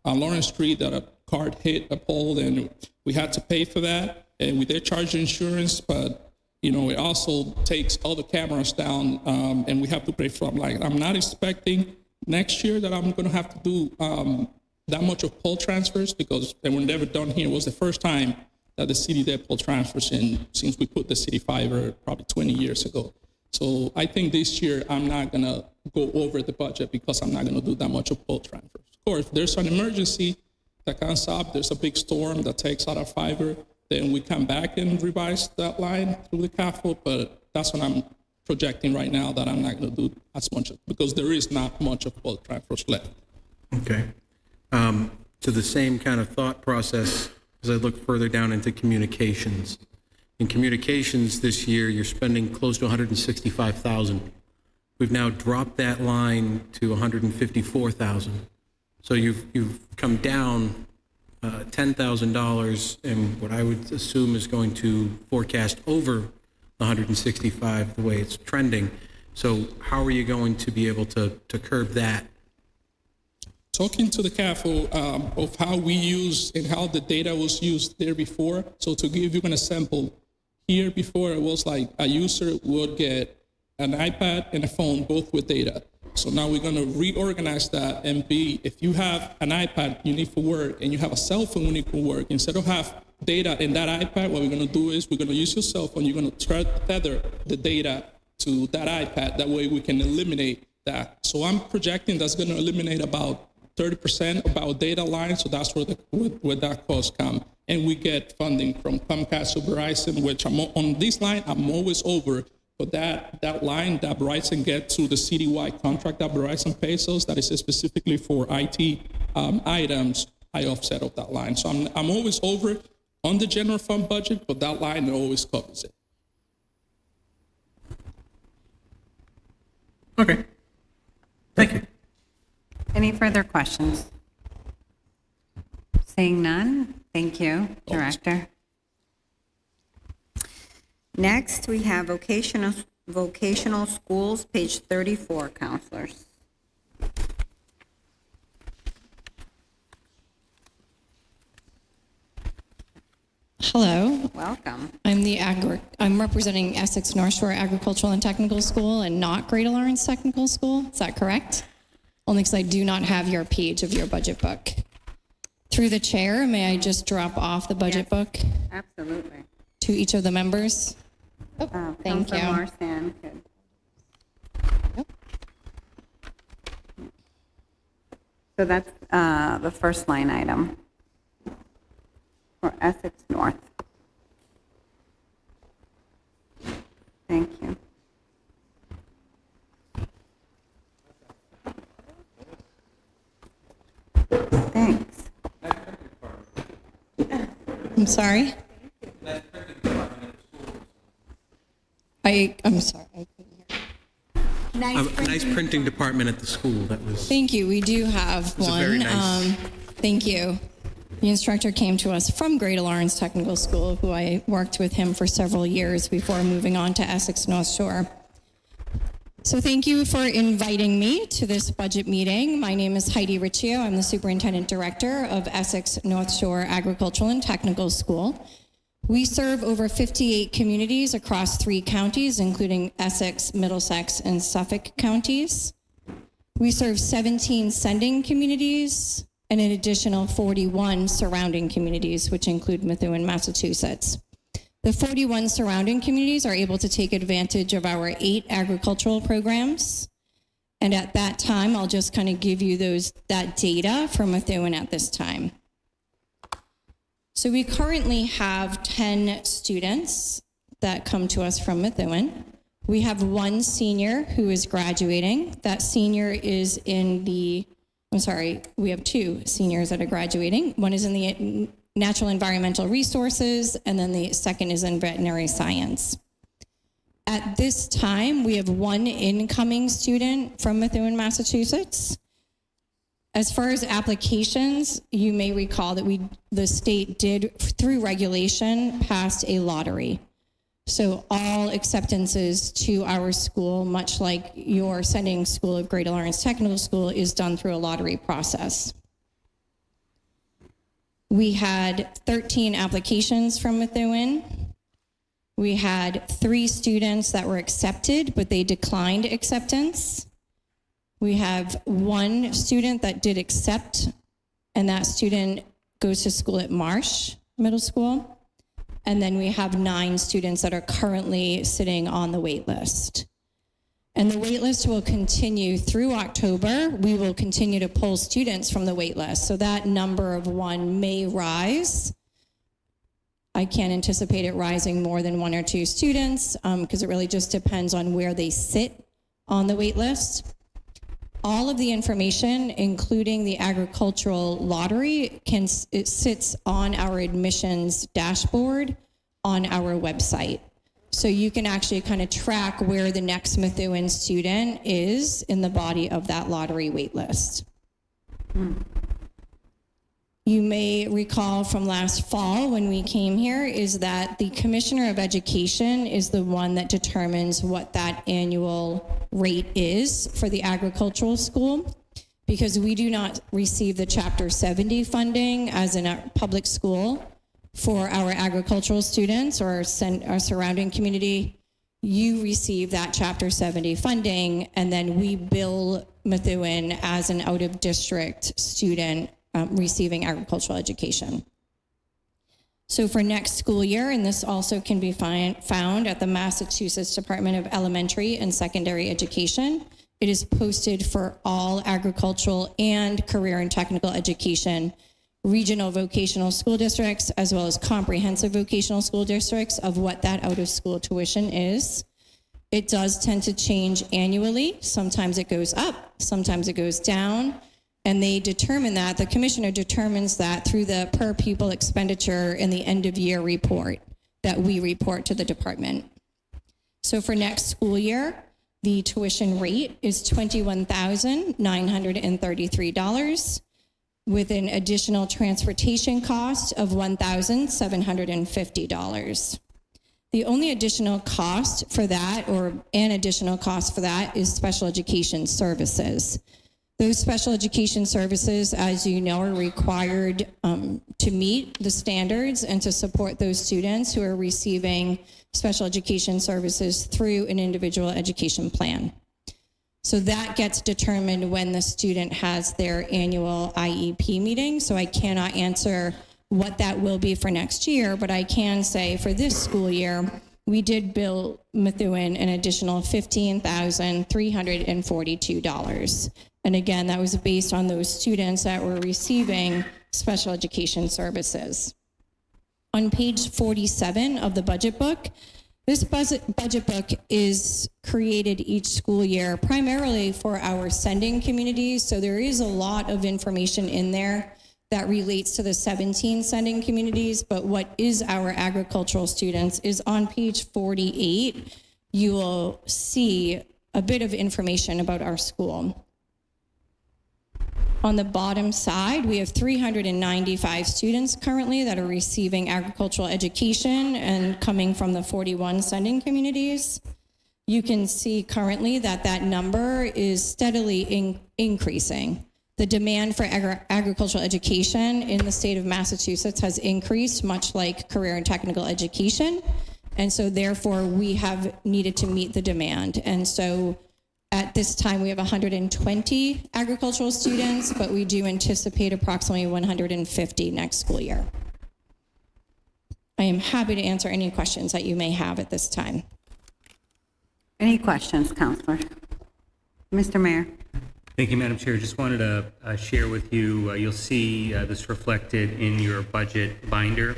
on Lawrence Street that a car hit a pole, and we had to pay for that. And we did charge insurance, but it also takes all the cameras down, and we have to pay for them. Like, I'm not expecting next year that I'm going to have to do that much of pole transfers, because they were never done here. It was the first time that the city did pole transfers since we put the city fiber probably 20 years ago. So I think this year I'm not going to go over the budget because I'm not going to do that much of pole transfers. Of course, if there's an emergency that comes up, there's a big storm that takes out our fiber, then we come back and revise that line through the CAFO, but that's what I'm projecting right now, that I'm not going to do as much, because there is not much of pole transfers left. Okay. To the same kind of thought process, as I look further down into communications. In communications this year, you're spending close to $165,000. We've now dropped that line to $154,000. So you've come down $10,000, and what I would assume is going to forecast over the 165 the way it's trending. So how are you going to be able to curb that? Talking to the CAFO of how we use and how the data was used there before. So to give you an example, here before it was like a user would get an iPad and a phone, both with data. So now we're going to reorganize that and if you have an iPad you need for work and you have a cell phone you need for work, instead of have data in that iPad, what we're going to do is we're going to use your cell phone, you're going to tether the data to that iPad. That way we can eliminate that. So I'm projecting that's going to eliminate about 30% of our data line, so that's where that cost come. And we get funding from Comcast or Verizon, which on this line, I'm always over. But that line that Verizon gets through the citywide contract that Verizon pays us, that is specifically for IT items, I offset of that line. So I'm always over on the general fund budget, but that line always covers it. Okay. Thank you. Any further questions? Seeing none, thank you, Director. Next, we have vocational schools, page 34, counselors. Hello. Welcome. I'm representing Essex North Shore Agricultural and Technical School and not Greater Lawrence Technical School. Is that correct? Only because I do not have your page of your budget book. Through the chair, may I just drop off the budget book Absolutely. to each of the members? Oh, thank you. Counselor Marsan could. Yep. So that's the first line item for Essex North. Thank you. Thanks. I'm sorry? I'm sorry. I couldn't hear. A nice printing department at the school. That was. Thank you. We do have was a one. very nice Thank you. The instructor came to us from Greater Lawrence Technical School, who I worked with him for several years before moving on to Essex North Shore. So thank you for inviting me to this budget meeting. My name is Heidi Riccio. I'm the Superintendent Director of Essex North Shore Agricultural and Technical School. We serve over 58 communities across 3 counties, including Essex, Middlesex, and Suffolk counties. We serve 17 sending communities and an additional 41 surrounding communities, which include Methuen, Massachusetts. The 41 surrounding communities are able to take advantage of our 8 agricultural programs. And at that time, I'll just kind of give you that data for Methuen at this time. So we currently have 10 students that come to us from Methuen. We have 1 senior who is graduating. That senior is in the, we have 2 seniors that are graduating. One is in the natural environmental resources, and then the second is in veterinary science. At this time, we have 1 incoming student from Methuen, Massachusetts. As far as applications, you may recall that the state did, through regulation, passed a lottery. So all acceptances to our school, much like your sending school of Greater Lawrence Technical School, is done through a lottery process. We had 13 applications from Methuen. We had 3 students that were accepted, but they declined acceptance. We have 1 student that did accept, and that student goes to school at Marsh Middle School. And then we have 9 students that are currently sitting on the wait list. And the wait list will continue through October. We will continue to pull students from the wait list. So that number of 1 may rise. I can't anticipate it rising more than 1 or 2 students because it really just depends on where they sit on the wait list. All of the information, including the agricultural lottery, it sits on our admissions dashboard on our website. So you can actually kind of track where the next Methuen student is in the body of that lottery wait list. You may recall from last fall when we came here is that the Commissioner of Education is the one that determines what that annual rate is for the agricultural school, because we do not receive the Chapter 70 funding as in a public school for our agricultural students or our surrounding community. You receive that Chapter 70 funding, and then we bill Methuen as an out-of-district student receiving agricultural education. So for next school year, and this also can be found at the Massachusetts Department of Elementary and Secondary Education, it is posted for all agricultural and career and technical education, regional vocational school districts, as well as comprehensive vocational school districts, of what that out-of-school tuition is. It does tend to change annually. Sometimes it goes up, sometimes it goes down. And they determine that, the commissioner determines that through the per pupil expenditure in the end of year report that we report to the department. So for next school year, the tuition rate is $21,933 with an additional transportation cost of $1,750. The only additional cost for that, or an additional cost for that, is special education services. Those special education services, as you know, are required to meet the standards and to support those students who are receiving special education services through an individual education plan. So that gets determined when the student has their annual IEP meeting. So I cannot answer what that will be for next year, but I can say for this school year, we did bill Methuen an additional $15,342. And again, that was based on those students that were receiving special education services. On page 47 of the budget book, this budget book is created each school year primarily for our sending communities. So there is a lot of information in there that relates to the 17 sending communities, but what is our agricultural students is on page 48. You will see a bit of information about our school. On the bottom side, we have 395 students currently that are receiving agricultural education and coming from the 41 sending communities. You can see currently that that number is steadily increasing. The demand for agricultural education in the state of Massachusetts has increased, much like career and technical education. And so therefore, we have needed to meet the demand. And so at this time, we have 120 agricultural students, but we do anticipate approximately 150 next school year. I am happy to answer any questions that you may have at this time. Any questions, Counselor? Mr. Mayor. Thank you, Madam Chair. Just wanted to share with you, you'll see this reflected in your budget binder.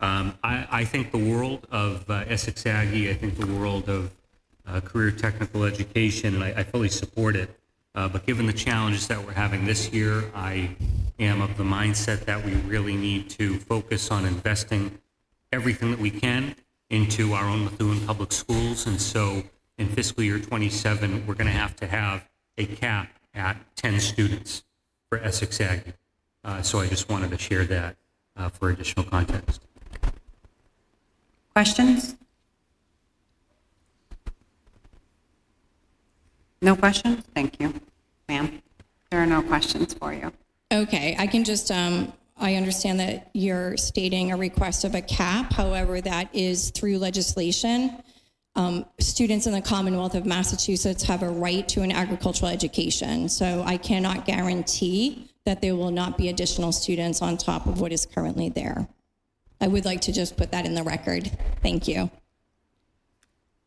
I think the world of Essex Aggie, I think the world of career technical education, and I fully support it. But given the challenges that we're having this year, I am of the mindset that we really need to focus on investing everything that we can into our own Methuen public schools. And so in fiscal year 27, we're going to have a cap at 10 students for Essex Aggie. So I just wanted to share that for additional context. Questions? No questions? Thank you, ma'am. There are no questions for you. Okay, I can just, I understand that you're stating a request of a cap. However, that is through legislation. Students in the Commonwealth of Massachusetts have a right to an agricultural education. So I cannot guarantee that there will not be additional students on top of what is currently there. I would like to just put that in the record. Thank you.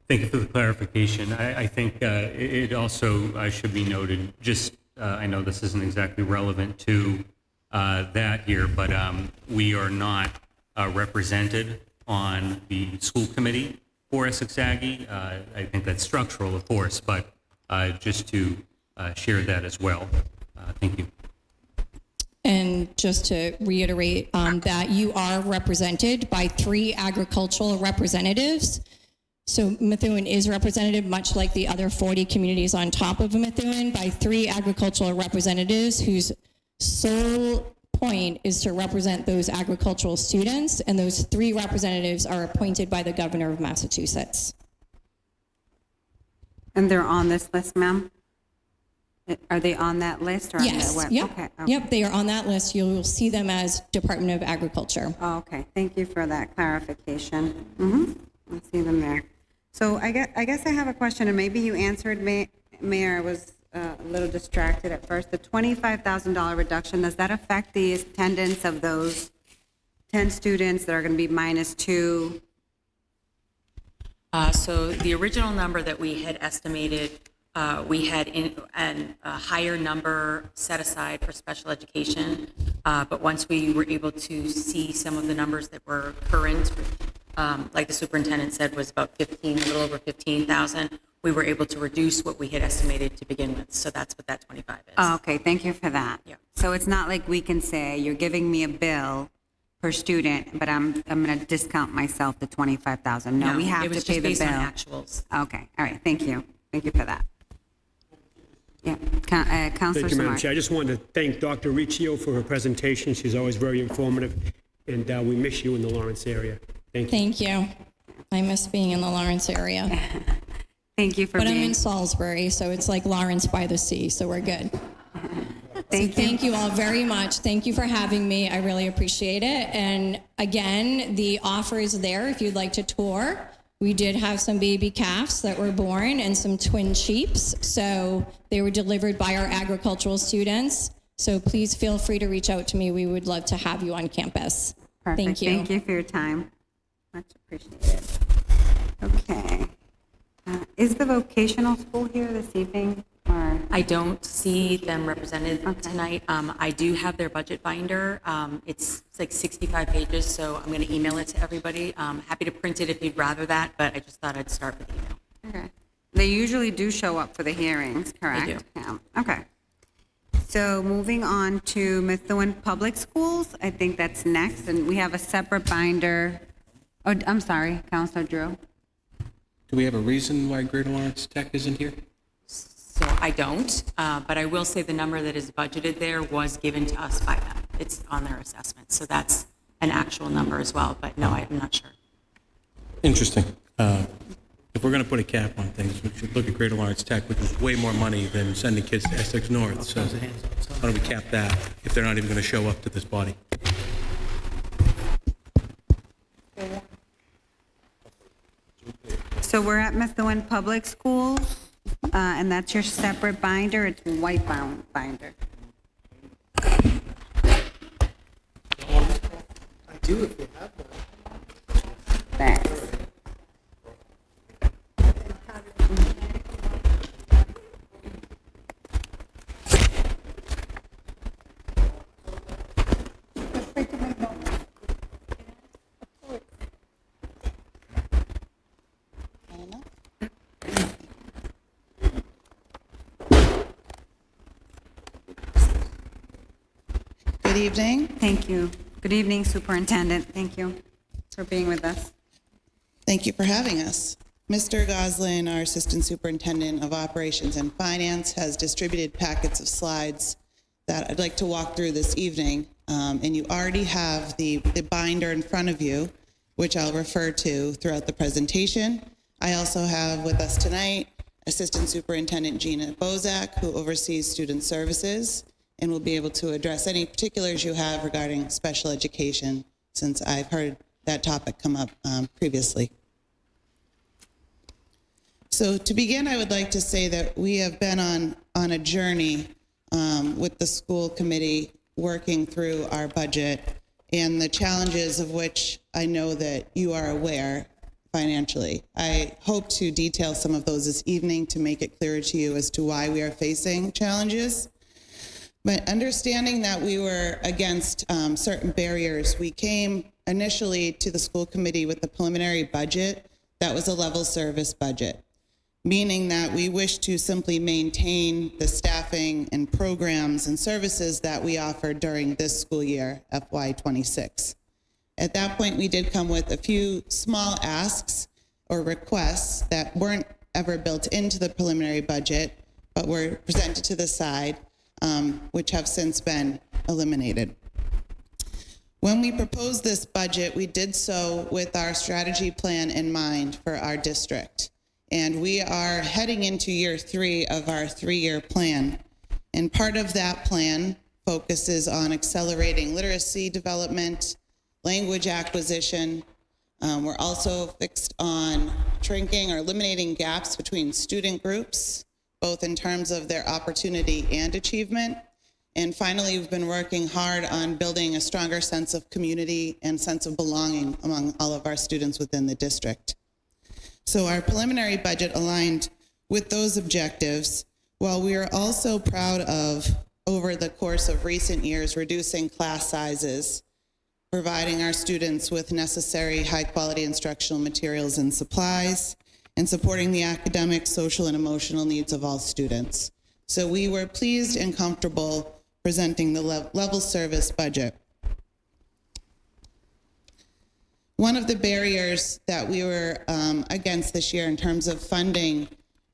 Thank you for the clarification. I think it also should be noted, just I know this isn't exactly relevant to that here, but we are not represented on the school committee for Essex Aggie. I think that's structural, of course, but just to share that as well. Thank you. And just to reiterate that you are represented by 3 agricultural representatives. So Methuen is represented, much like the other 40 communities on top of Methuen, by 3 agricultural representatives whose sole point is to represent those agricultural students, and those 3 representatives are appointed by the governor of Massachusetts. And they're on this list, ma'am? Are they on that list? Or Yes, on the web? yep, Okay. Yep, they are on that list. You'll see them as Department of Agriculture. Oh, okay, thank you for that clarification. I see them there. So I guess I have a question, and maybe you answered, Mayor. I was a little distracted at first. The $25,000 reduction, does that affect the attendance of those 10 students that are going to be -2? So the original number that we had estimated, we had a higher number set aside for special education. But once we were able to see some of the numbers that were current, like the superintendent said, was about a little over 15,000. We were able to reduce what we had estimated to begin with. So that's what that 25 is. Oh, okay, thank you for that. Yeah. So it's not like we can say, you're giving me a bill per student, but I'm going to discount myself the 25,000. No, we have to pay the bill. It was just based on actuals. Okay, all right, thank you. Thank you for that. Yeah, Councilor Thank you, Madam Samard. Chair. I just wanted to thank Dr. Riccio for her presentation. She's always very informative, and we miss you in the Lawrence area. Thank you. Thank you. I miss being in the Lawrence area. Thank you for But I'm being. in Salisbury, so it's like Lawrence by the sea, so we're good. Thank you all very much. Thank you for having me. I really appreciate it. And again, the offer is there if you'd like to tour. We did have some baby calves that were born and some twin sheeps. So they were delivered by our agricultural students. So please feel free to reach out to me. We would love to have you on campus. Perfect. Thank you. Thank you for your time. Much appreciated. Okay. Is the vocational school here this evening? Or? I don't see them represented tonight. I do have their budget binder. It's like 65 pages, so I'm going to email it to everybody. Happy to print it if you'd rather that, but I just thought I'd start with email. Okay. They usually do show up for the hearings, correct? They do. Yeah. Okay. So moving on to Methuen Public Schools, I think that's next, and we have a separate binder. Oh, I'm sorry, Councilor Drew. Do we have a reason why Greater Lawrence Tech isn't here? So I don't, but I will say the number that is budgeted there was given to us by them. It's on their assessment, so that's an actual number as well, but no, I'm not sure. Interesting. If we're going to put a cap on things, we should look at Greater Lawrence Tech, which is way more money than sending kids to Essex North. So why don't we cap that if they're not even going to show up to this body? So we're at Methuen Public Schools, and that's your separate binder. It's white binder. I do if you have one. Thanks. Good evening. Thank you. Good evening, Superintendent. Thank you for being with us. Thank you for having us. Mr. Goslin, our Assistant Superintendent of Operations and Finance, has distributed packets of slides that I'd like to walk through this evening. And you already have the binder in front of you, which I'll refer to throughout the presentation. I also have with us tonight Assistant Superintendent Gina Bozak, who oversees student services, and will be able to address any particulars you have regarding special education, since I've heard that topic come up previously. So to begin, I would like to say that we have been on a journey with the school committee working through our budget and the challenges of which I know that you are aware financially. I hope to detail some of those this evening to make it clearer to you as to why we are facing challenges. But understanding that we were against certain barriers, we came initially to the school committee with the preliminary budget that was a level service budget, meaning that we wish to simply maintain the staffing and programs and services that we offered during this school year, FY26. At that point, we did come with a few small asks or requests that weren't ever built into the preliminary budget, but were presented to the side, which have since been eliminated. When we proposed this budget, we did so with our strategy plan in mind for our district. And we are heading into year 3 of our 3-year plan. And part of that plan focuses on accelerating literacy development, language acquisition. We're also fixed on shrinking or eliminating gaps between student groups, both in terms of their opportunity and achievement. And finally, we've been working hard on building a stronger sense of community and sense of belonging among all of our students within the district. So our preliminary budget aligned with those objectives, while we are also proud of, over the course of recent years, reducing class sizes, providing our students with necessary high-quality instructional materials and supplies, and supporting the academic, social, and emotional needs of all students. So we were pleased and comfortable presenting the level service budget. One of the barriers that we were against this year in terms of funding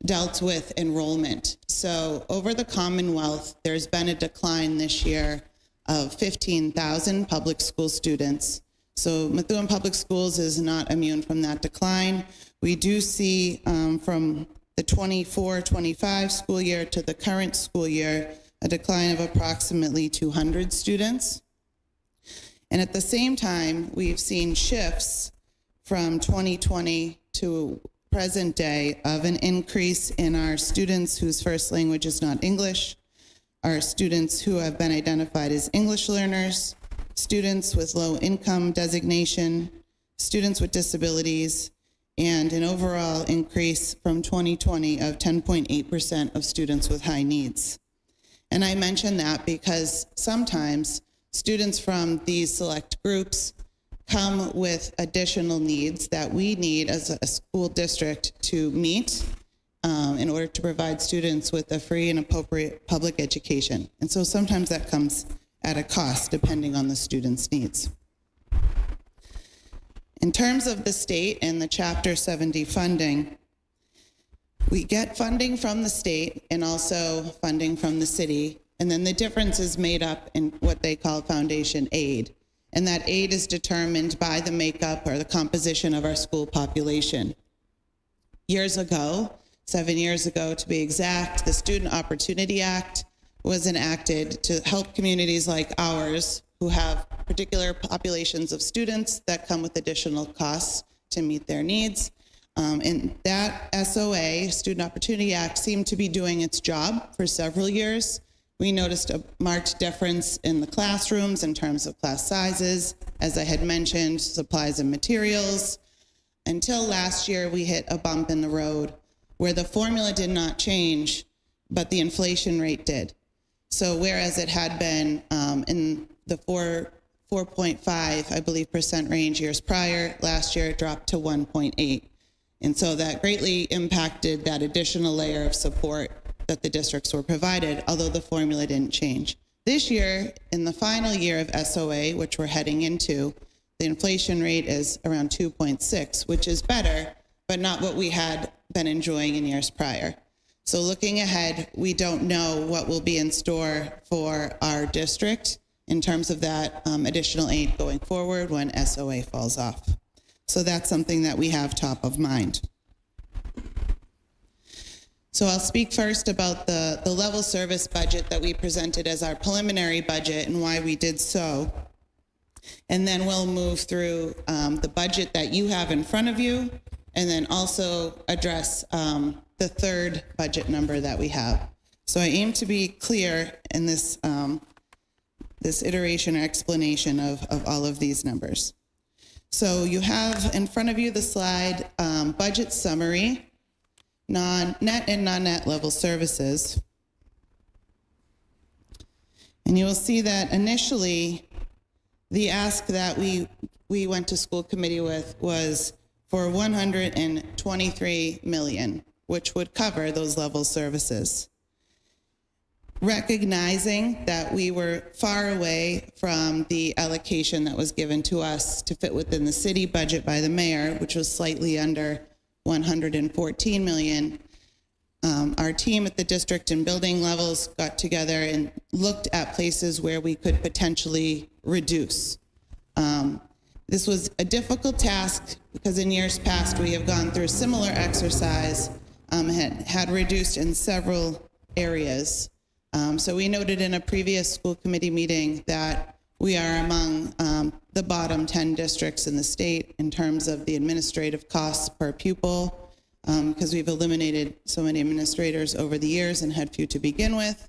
dealt with enrollment. So over the Commonwealth, there's been a decline this year of 15,000 public school students. So Methuen Public Schools is not immune from that decline. We do see from the 24-25 school year to the current school year, a decline of approximately 200 students. And at the same time, we've seen shifts from 2020 to present day of an increase in our students whose first language is not English, our students who have been identified as English learners, students with low income designation, students with disabilities, and an overall increase from 2020 of 10.8% of students with high needs. And I mention that because sometimes students from these select groups come with additional needs that we need as a school district to meet in order to provide students with a free and appropriate public education. And so sometimes that comes at a cost depending on the student's needs. In terms of the state and the Chapter 70 funding, We get funding from the state and also funding from the city, and then the difference is made up in what they call foundation aid. And that aid is determined by the makeup or the composition of our school population. Years ago, 7 years ago to be exact, the Student Opportunity Act was enacted to help communities like ours who have particular populations of students that come with additional costs to meet their needs. And that SOA, Student Opportunity Act, seemed to be doing its job for several years. We noticed a marked difference in the classrooms in terms of class sizes, as I had mentioned, supplies and materials. Until last year, we hit a bump in the road where the formula did not change, but the inflation rate did. So whereas it had been in the 4.5, I believe, % range years prior, last year it dropped to 1.8. And so that greatly impacted that additional layer of support that the districts were provided, although the formula didn't change. This year, in the final year of SOA, which we're heading into, the inflation rate is around 2.6, which is better, but not what we had been enjoying in years prior. So looking ahead, we don't know what will be in store for our district in terms of that additional aid going forward when SOA falls off. So that's something that we have top of mind. So I'll speak first about the level service budget that we presented as our preliminary budget and why we did so. And then we'll move through the budget that you have in front of you, and then also address the third budget number that we have. So I aim to be clear in this, this iteration or explanation of all of these numbers. So you have in front of you the slide budget summary, net and non-net level services. And you will see that initially the ask that we went to school committee with was for $123 million, which would cover those level services. Recognizing that we were far away from the allocation that was given to us to fit within the city budget by the mayor, which was slightly under $114 million, our team at the district and building levels got together and looked at places where we could potentially reduce. This was a difficult task because in years past we have gone through a similar exercise, had reduced in several areas. So we noted in a previous school committee meeting that we are among the bottom 10 districts in the state in terms of the administrative costs per pupil, because we've eliminated so many administrators over the years and had few to begin with.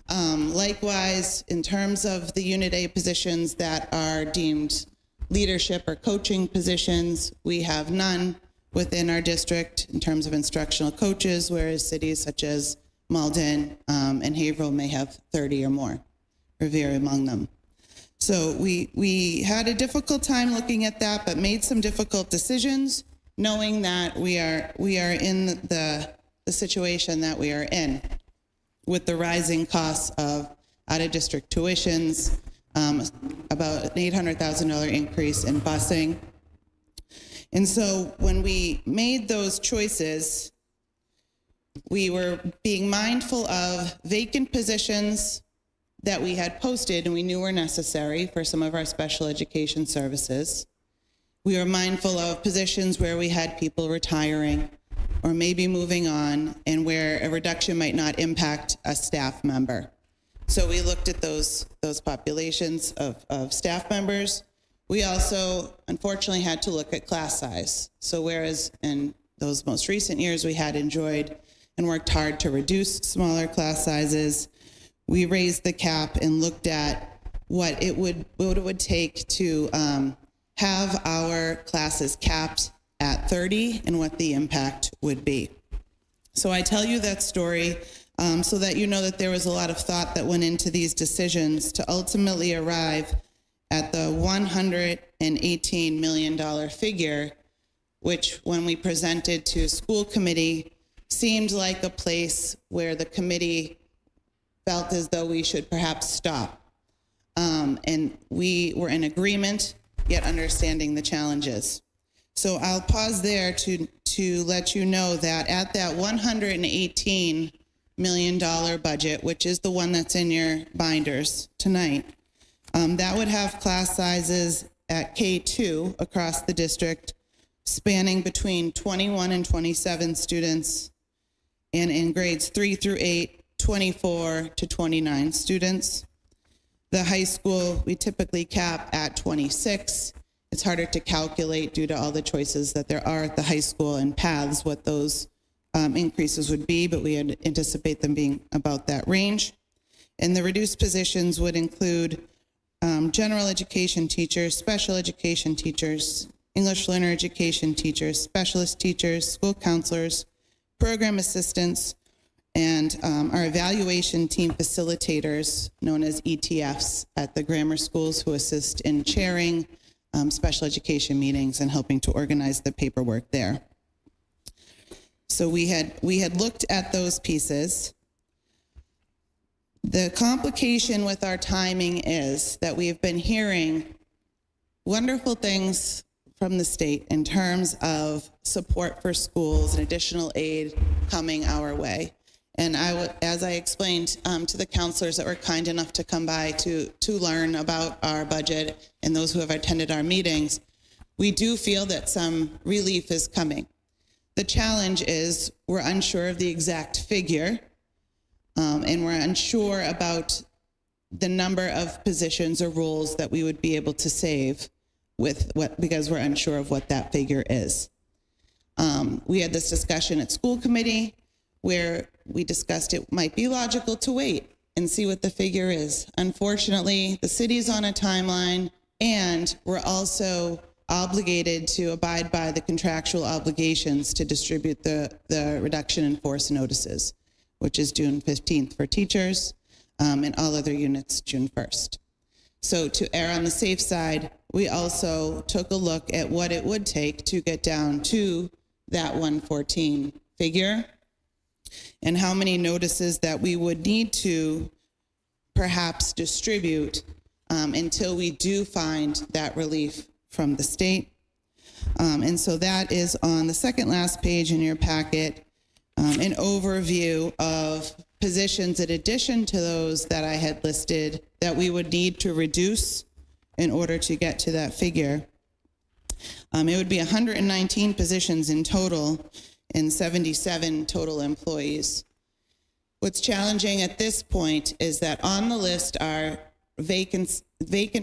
Likewise, in terms of the Unit A positions that are deemed leadership or coaching positions, we have none within our district in terms of instructional coaches, whereas cities such as Malden and Haverhill may have 30 or more, Revere among them. So we had a difficult time looking at that, but made some difficult decisions, knowing that we are in the situation that we are in with the rising costs of out-of-district tuitions, about an $800,000 increase in busing. And so when we made those choices, we were being mindful of vacant positions that we had posted and we knew were necessary for some of our special education services. We were mindful of positions where we had people retiring or maybe moving on and where a reduction might not impact a staff member. So we looked at those populations of staff members. We also, unfortunately, had to look at class size. So whereas in those most recent years we had enjoyed and worked hard to reduce smaller class sizes, we raised the cap and looked at what it would take to have our classes capped at 30 and what the impact would be. So I tell you that story so that you know that there was a lot of thought that went into these decisions to ultimately arrive at the $118 million figure, which when we presented to school committee seemed like a place where the committee felt as though we should perhaps stop. And we were in agreement, yet understanding the challenges. So I'll pause there to to let you know that at that $118 million budget, which is the one that's in your binders tonight, that would have class sizes at K2 across the district spanning between 21 and 27 students, and in grades 3 through 8, 24 to 29 students. The high school, we typically cap at 26. It's harder to calculate due to all the choices that there are at the high school and paths, what those increases would be, but we anticipate them being about that range. And the reduced positions would include general education teachers, special education teachers, English learner education teachers, specialist teachers, school counselors, program assistants, and our evaluation team facilitators, known as ETFs, at the grammar schools, who assist in chairing special education meetings and helping to organize the paperwork there. So we had looked at those pieces. The complication with our timing is that we've been hearing wonderful things from the state in terms of support for schools and additional aid coming our way. And as I explained to the counselors that were kind enough to come by to learn about our budget and those who have attended our meetings, we do feel that some relief is coming. The challenge is we're unsure of the exact figure, and we're unsure about the number of positions or roles that we would be able to save because we're unsure of what that figure is. We had this discussion at school committee where we discussed it might be logical to wait and see what the figure is. Unfortunately, the city's on a timeline, and we're also obligated to abide by the contractual obligations to distribute the reduction in force notices, which is June 15th for teachers, and all other units June 1st. So to err on the safe side, we also took a look at what it would take to get down to that 114 figure, and how many notices that we would need to perhaps distribute until we do find that relief from the state. And so that is on the second last page in your packet, an overview of positions in addition to those that I had listed that we would need to reduce in order to get to that figure. It would be 119 positions in total and 77 total employees. What's challenging at this point is that on the list are vacant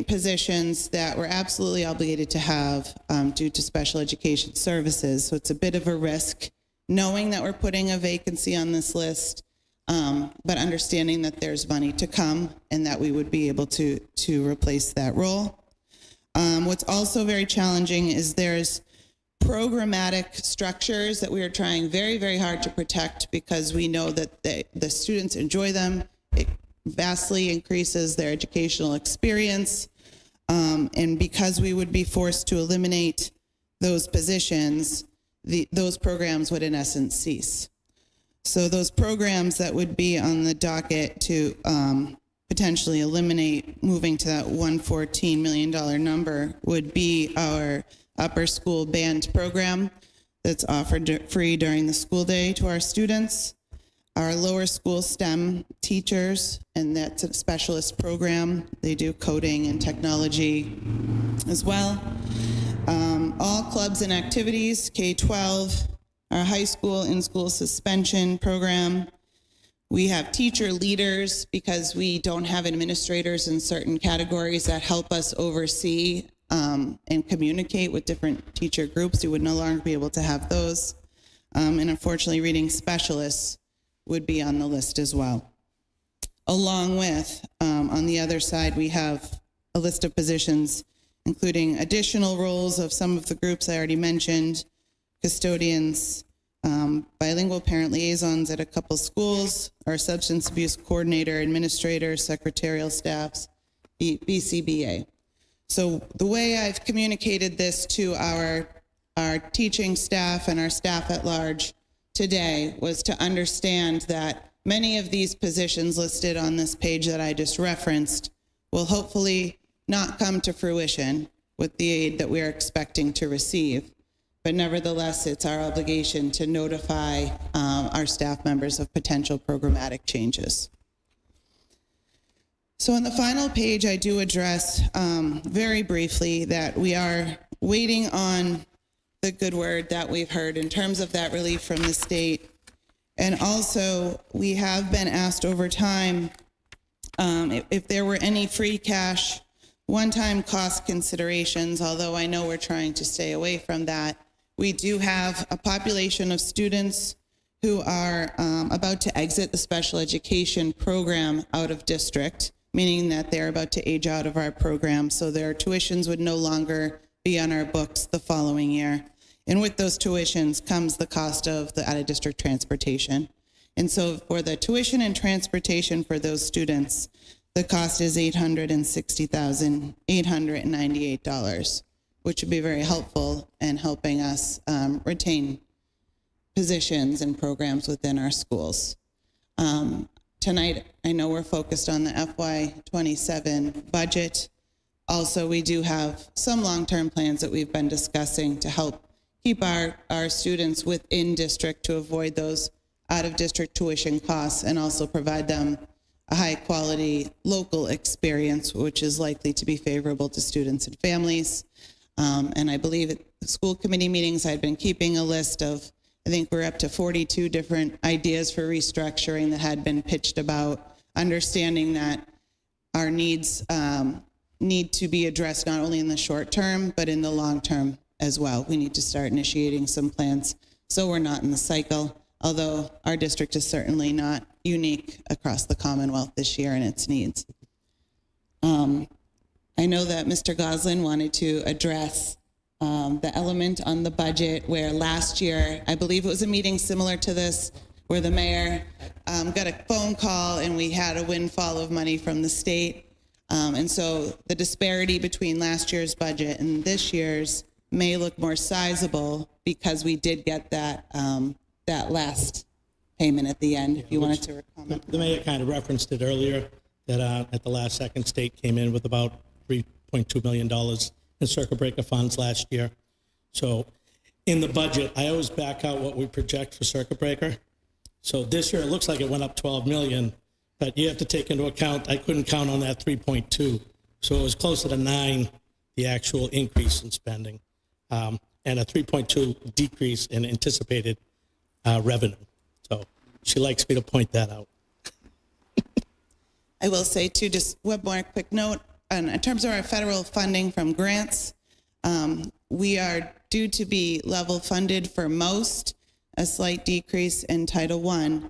positions that we're absolutely obligated to have due to special education services. So it's a bit of a risk knowing that we're putting a vacancy on this list, but understanding that there's money to come and that we would be able to replace that role. What's also very challenging is there's programmatic structures that we are trying very, very hard to protect because we know that the students enjoy them. It vastly increases their educational experience. And because we would be forced to eliminate those positions, those programs would in essence cease. So those programs that would be on the docket to potentially eliminate moving to that $114 million number would be our upper school band program that's offered free during the school day to our students, our lower school STEM teachers, and that's a specialist program. They do coding and technology as well. All clubs and activities, K-12, our high school in-school suspension program. We have teacher leaders because we don't have administrators in certain categories that help us oversee and communicate with different teacher groups. We would no longer be able to have those. And unfortunately, reading specialists would be on the list as well. Along with, on the other side, we have a list of positions, including additional roles of some of the groups I already mentioned, custodians, bilingual parent liaisons at a couple schools, our substance abuse coordinator, administrator, secretarial staffs, BCBA. So the way I've communicated this to our teaching staff and our staff at large today was to understand that many of these positions listed on this page that I just referenced will hopefully not come to fruition with the aid that we are expecting to receive. but nevertheless, it's our obligation to notify our staff members of potential programmatic changes. So on the final page, I do address very briefly that we are waiting on the good word that we've heard in terms of that relief from the state. And also, we have been asked over time if there were any free cash one-time cost considerations, although I know we're trying to stay away from that. We do have a population of students who are about to exit the special education program out of district, meaning that they're about to age out of our program, so their tuitions would no longer be on our books the following year. And with those tuitions comes the cost of the out-of-district transportation. And so for the tuition and transportation for those students, the cost is $860,898, which would be very helpful in helping us retain positions and programs within our schools. Tonight, I know we're focused on the FY27 budget. Also, we do have some long-term plans that we've been discussing to help keep our students within district to avoid those out-of-district tuition costs and also provide them a high-quality local experience, which is likely to be favorable to students and families. And I believe at the school committee meetings, I'd been keeping a list of, I think we're up to 42 different ideas for restructuring that had been pitched about, understanding that our needs need to be addressed not only in the short term, but in the long term as well. We need to start initiating some plans so we're not in the cycle, although our district is certainly not unique across the Commonwealth this year in its needs. I know that Mr. Goslin wanted to address the element on the budget where last year, I believe it was a meeting similar to this, where the mayor got a phone call and we had a windfall of money from the state. And so the disparity between last year's budget and this year's may look more sizable because we did get that that last payment at the end. If you wanted to comment. The mayor kind of referenced it earlier that at the last second, state came in with about $3.2 million in circuit breaker funds last year. So in the budget, I always back out what we project for circuit breaker. So this year, it looks like it went up 12 million, but you have to take into account, I couldn't count on that 3.2. So it was closer to 9, the actual increase in spending, and a 3.2 decrease in anticipated revenue. So she likes me to point that out. I will say too, just one more quick note, in terms of our federal funding from grants, we are due to be level funded for most, a slight decrease in Title I.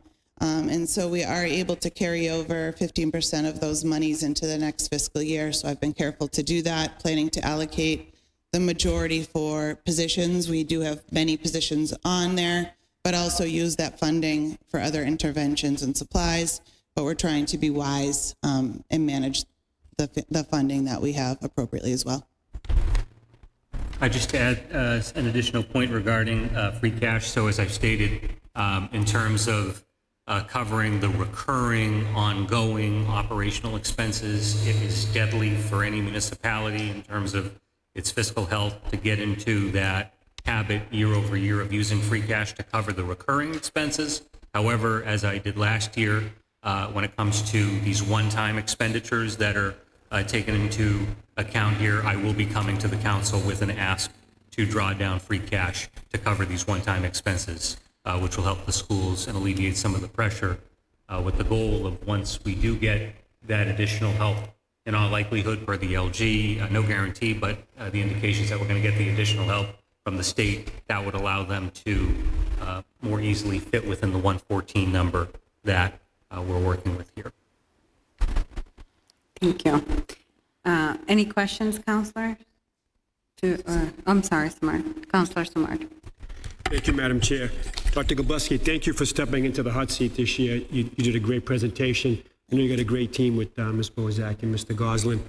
And so we are able to carry over 15% of those monies into the next fiscal year. So I've been careful to do that, planning to allocate the majority for positions. We do have many positions on there, but also use that funding for other interventions and supplies. But we're trying to be wise and manage the funding that we have appropriately as well. I just to add an additional point regarding free cash. So as I've stated, in terms of covering the recurring, ongoing operational expenses, it is deadly for any municipality in terms of its fiscal health to get into that habit year over year of using free cash to cover the recurring expenses. However, as I did last year, when it comes to these one-time expenditures that are taken into account here, I will be coming to the council with an ask to draw down free cash to cover these one-time expenses, which will help the schools and alleviate some of the pressure with the goal of once we do get that additional help, in all likelihood per the LG, no guarantee, but the indications that we're going to get the additional help from the state, that would allow them to more easily fit within the 114 number that we're working with here. Thank you. Any questions, Counselor? I'm sorry, Smart. Counselor Smart. Thank you, Madam Chair. Dr. Gableski, thank you for stepping into the hot seat this year. You did a great presentation. I know you got a great team with Ms. Bozak and Mr. Goslin.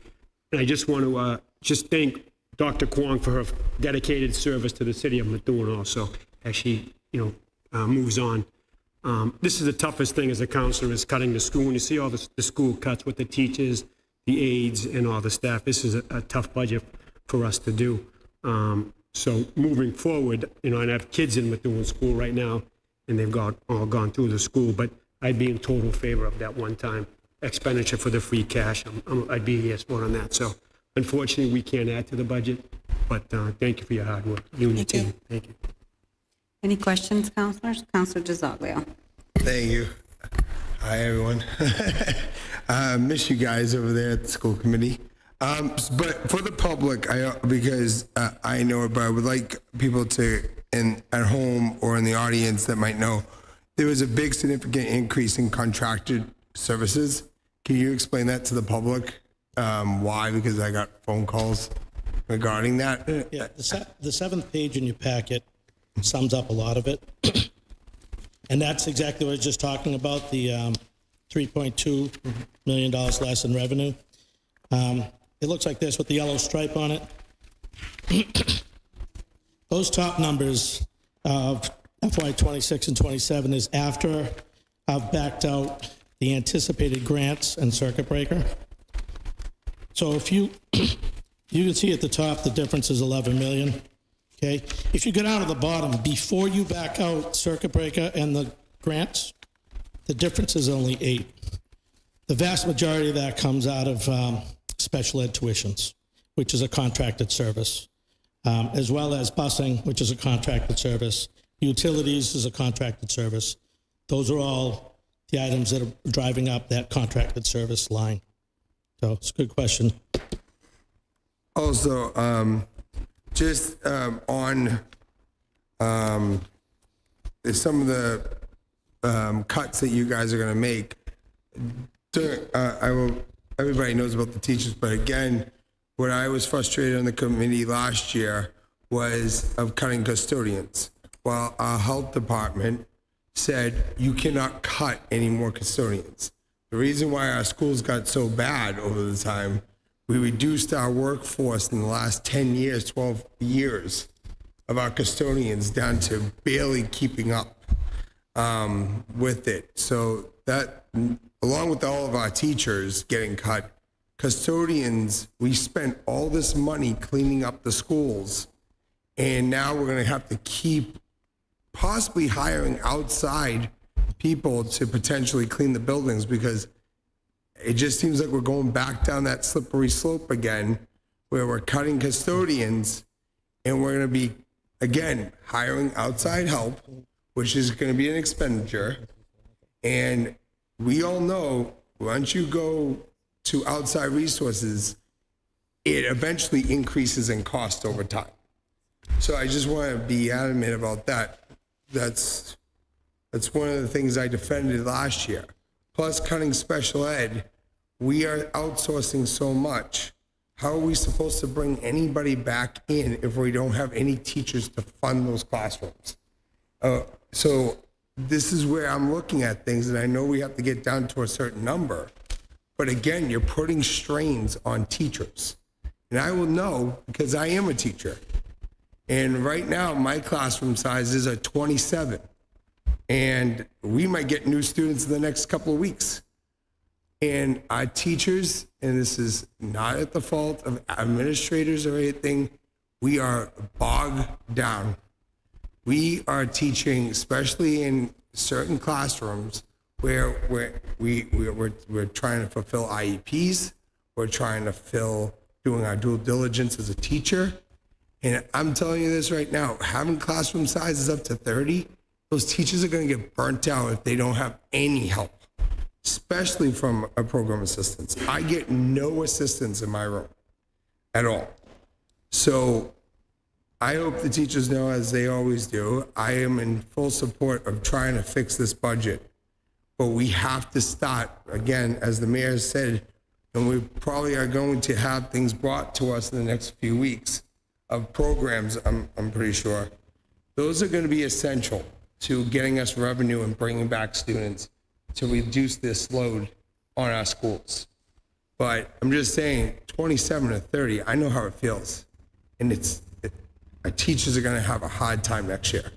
And I just want to just thank Dr. Kwong for her dedicated service to the city of Methuen also, as she, moves on. This is the toughest thing as a counselor, is cutting the school. When you see all the school cuts with the teachers, the aides, and all the staff, this is a tough budget for us to do. So moving forward, and I have kids in Methuen school right now, and they've all gone through the school, but I'd be in total favor of that one-time expenditure for the free cash. I'd be a yes vote on that. So unfortunately, we can't add to the budget, but thank you for your hard work, you and your team. Thank you. Any questions, councilors? Councilor DiZoglio. Thank you. Hi, everyone. Miss you guys over there at the school committee. But for the public, because I know it, but I would like people to, at home or in the audience that might know, there was a big significant increase in contracted services. Can you explain that to the public? Why? Because I got phone calls regarding that. Yeah, the seventh page in your packet sums up a lot of it. And that's exactly what I was just talking about, the $3.2 million less in revenue. It looks like this with the yellow stripe on it. Those top numbers of FY 26 and 27 is after I've backed out the anticipated grants and circuit breaker. So if you can see at the top, the difference is 11 million. Okay. If you go down to the bottom, before you back out circuit breaker and the grants, the difference is only 8. The vast majority of that comes out of special ed tuitions, which is a contracted service, as well as busing, which is a contracted service. Utilities is a contracted service. Those are all the items that are driving up that contracted service line. So it's a good question. Also, just on some of the cuts that you guys are going to make, everybody knows about the teachers, but again, what I was frustrated on the committee last year was of cutting custodians. While our health department said you cannot cut any more custodians. The reason why our schools got so bad over the time, we reduced our workforce in the last 10 years, 12 years of our custodians down to barely keeping up with it. So that, along with all of our teachers getting cut, custodians, we spent all this money cleaning up the schools, and now we're going to have to keep possibly hiring outside people to potentially clean the buildings, because it just seems like we're going back down that slippery slope again, where we're cutting custodians and we're going to be, again, hiring outside help, which is going to be an expenditure. And we all know once you go to outside resources, it eventually increases in cost over time. So I just want to be adamant about that. That's one of the things I defended last year. Plus cutting special ed, we are outsourcing so much. How are we supposed to bring anybody back in if we don't have any teachers to fund those classrooms? So this is where I'm looking at things, and I know we have to get down to a certain number. But again, you're putting strains on teachers. And I will know because I am a teacher. And right now, my classroom sizes are 27. And we might get new students in the next couple of weeks. And our teachers, and this is not at the fault of administrators or anything, we are bogged down. We are teaching, especially in certain classrooms, where we're trying to fulfill IEPs, we're trying to doing our due diligence as a teacher. And I'm telling you this right now, having classroom sizes up to 30, those teachers are going to get burnt out if they don't have any help, especially from a program assistants. I get no assistance in my room at all. So I hope the teachers know, as they always do, I am in full support of trying to fix this budget. But we have to start, again, as the mayor said, and we probably are going to have things brought to us in the next few weeks of programs, I'm pretty sure. Those are going to be essential to getting us revenue and bringing back students to reduce this load on our schools. But I'm just saying, 27 to 30, I know how it feels. And our teachers are going to have a hard time next year.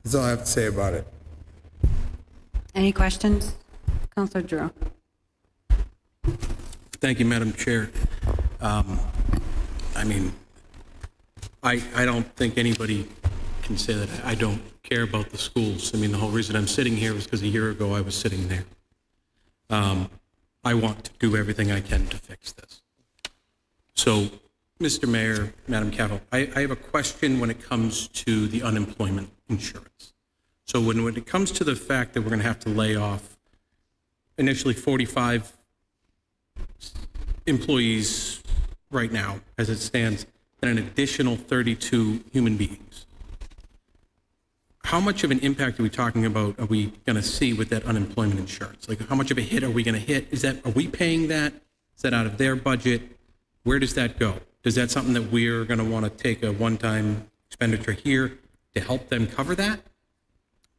That's all I have to say about it. Any questions? Councilor Drew. Thank you, Madam Chair. I mean, I don't think anybody can say that I don't care about the schools. I mean, the whole reason I'm sitting here is because a year ago I was sitting there. I want to do everything I can to fix this. So, Mr. Mayor, Madam Cavill, I have a question when it comes to the unemployment insurance. So when it comes to the fact that we're going to have to lay off initially 45 employees right now, as it stands, and an additional 32 human beings, how much of an impact are we talking about are we going to see with that unemployment insurance? Like, how much of a hit are we going to hit? Are we paying that? Is that out of their budget? Where does that go? Is that something that we're going to want to take a one-time expenditure here to help them cover that?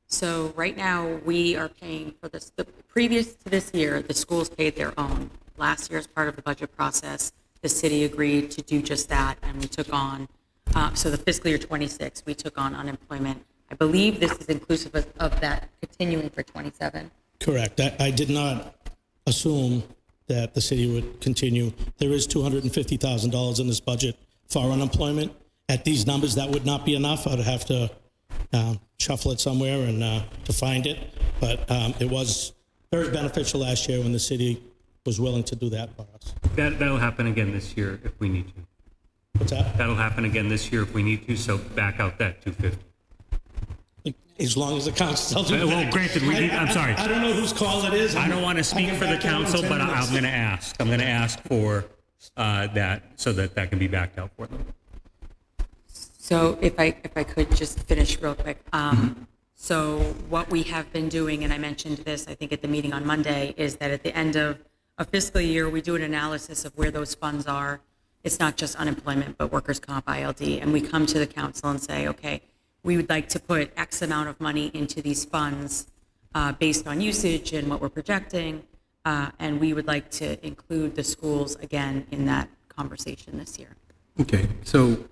So right now, we are paying for this. The previous to this year, the schools paid their own. Last year, as part of the budget process, the city agreed to do just that, and we took on, so the fiscal year 26, we took on unemployment. I believe this is inclusive of that continuing for 27. Correct. I did not assume that the city would continue. There is $250,000 in this budget for unemployment. At these numbers, that would not be enough. I'd have to shuffle it somewhere and to find it. But it was very beneficial last year when the city was willing to do that for us. That'll happen again this year if we need to. What's that? That'll happen again this year if we need to, so back out that 250. As long as the council tells me. Well, granted, I'm sorry. I don't know whose call it is. I don't want to speak for the council, but I'm going to ask. I'm going to ask for that so that can be backed out for them. So if I could just finish real quick. So what we have been doing, and I mentioned this, I think, at the meeting on Monday, is that at the end of a fiscal year, we do an analysis of where those funds are. It's not just unemployment, but workers' comp, ILD, and we come to the council and say, okay, we would like to put X amount of money into these funds based on usage and what we're projecting, and we would like to include the schools again in that conversation this year. Okay, so,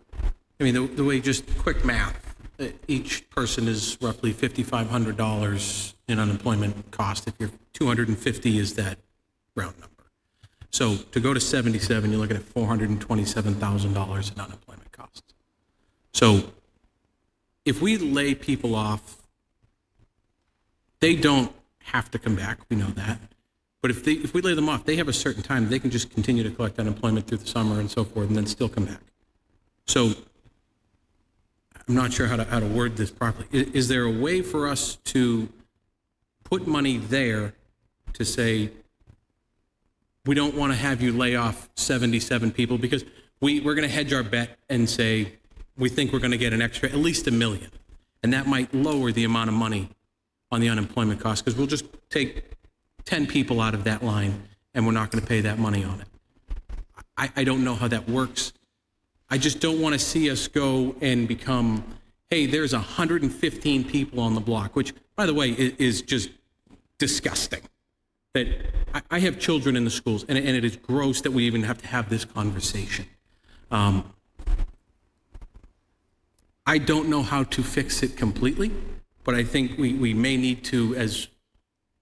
I mean, the way, just quick math, each person is roughly $5,500 in unemployment cost. If you're 250 is that round number. So to go to 77, you're looking at $427,000 in unemployment costs. So if we lay people off, they don't have to come back. We know that. But if we lay them off, they have a certain time. They can just continue to collect unemployment through the summer and so forth, and then still come back. So I'm not sure how to word this properly. Is there a way for us to put money there to say, we don't want to have you lay off 77 people, because we're going to hedge our bet and say, we think we're going to get an extra, at least $1 million. And that might lower the amount of money on the unemployment cost, because we'll just take 10 people out of that line and we're not going to pay that money on it. I don't know how that works. I just don't want to see us go and become, hey, there's 115 people on the block, which, by the way, is just disgusting. That I have children in the schools, and it is gross that we even have to have this conversation. I don't know how to fix it completely, but I think we may need to, as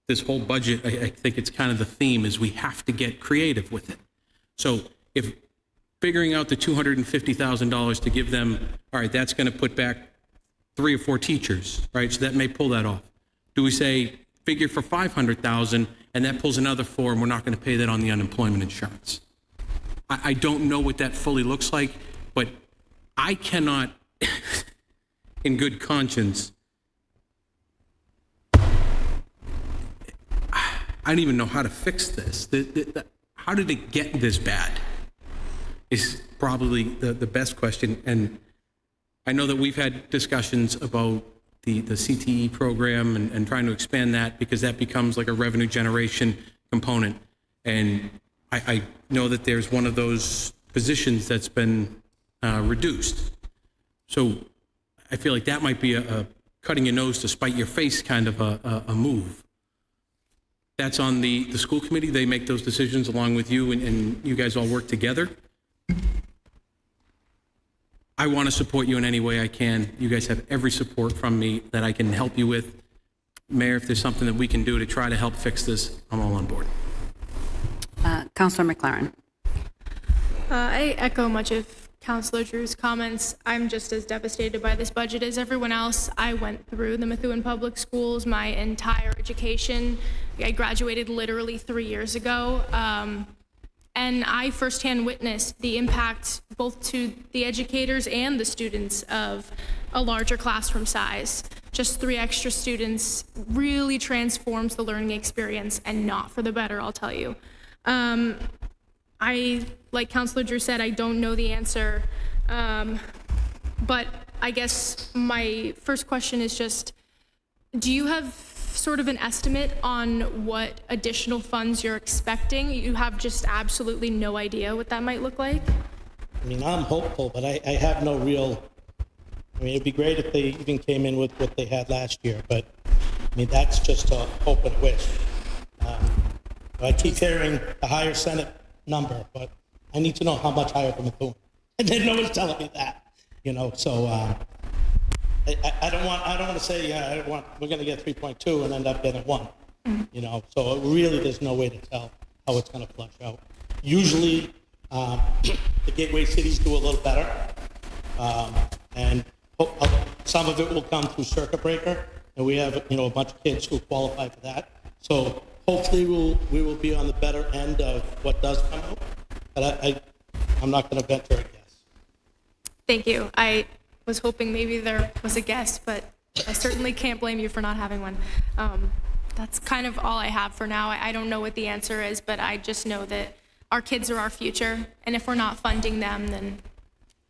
this whole budget, I think it's kind of the theme, is we have to get creative with it. So if figuring out the $250,000 to give them, all right, that's going to put back 3 or 4 teachers, right? So that may pull that off. Do we say figure for $500,000 and that pulls another 4 and we're not going to pay that on the unemployment insurance? I don't know what that fully looks like, but I cannot, in good conscience, I don't even know how to fix this. How did it get this bad is probably the best question. And I know that we've had discussions about the CTE program and trying to expand that, because that becomes like a revenue generation component. And I know that there's one of those positions that's been reduced. So I feel like that might be a cutting your nose to spite your face kind of a move. That's on the school committee. They make those decisions along with you, and you guys all work together. I want to support you in any way I can. You guys have every support from me that I can help you with. Mayor, if there's something that we can do to try to help fix this, I'm all on board. Councilor McLaren. I echo much of Councilor Drew's comments. I'm just as devastated by this budget as everyone else. I went through the Methuen Public Schools my entire education. I graduated literally 3 years ago. And I firsthand witnessed the impact both to the educators and the students of a larger classroom size. Just 3 extra students really transforms the learning experience, and not for the better, I'll tell you. Like Councilor Drew said, I don't know the answer, but I guess my first question is just, do you have sort of an estimate on what additional funds you're expecting? You have just absolutely no idea what that might look like? I mean, I'm hopeful, but I have no real, I mean, it'd be great if they even came in with what they had last year, but I mean, that's just a hope and a wish. I keep hearing a higher Senate number, but I need to know how much higher from Methuen. And then no one's telling me that, you know, so I don't want to say, we're going to get 3.2 and end up getting 1, you know, so really there's no way to tell how it's going to flush out. Usually the gateway cities do a little better, and some of it will come through circuit breaker, and we have, you know, a bunch of kids who qualify for that. So hopefully we will be on the better end of what does come out, but I'm not going to venture a guess. Thank you. I was hoping maybe there was a guess, but I certainly can't blame you for not having one. That's kind of all I have for now. I don't know what the answer is, but I just know that our kids are our future, and if we're not funding them, then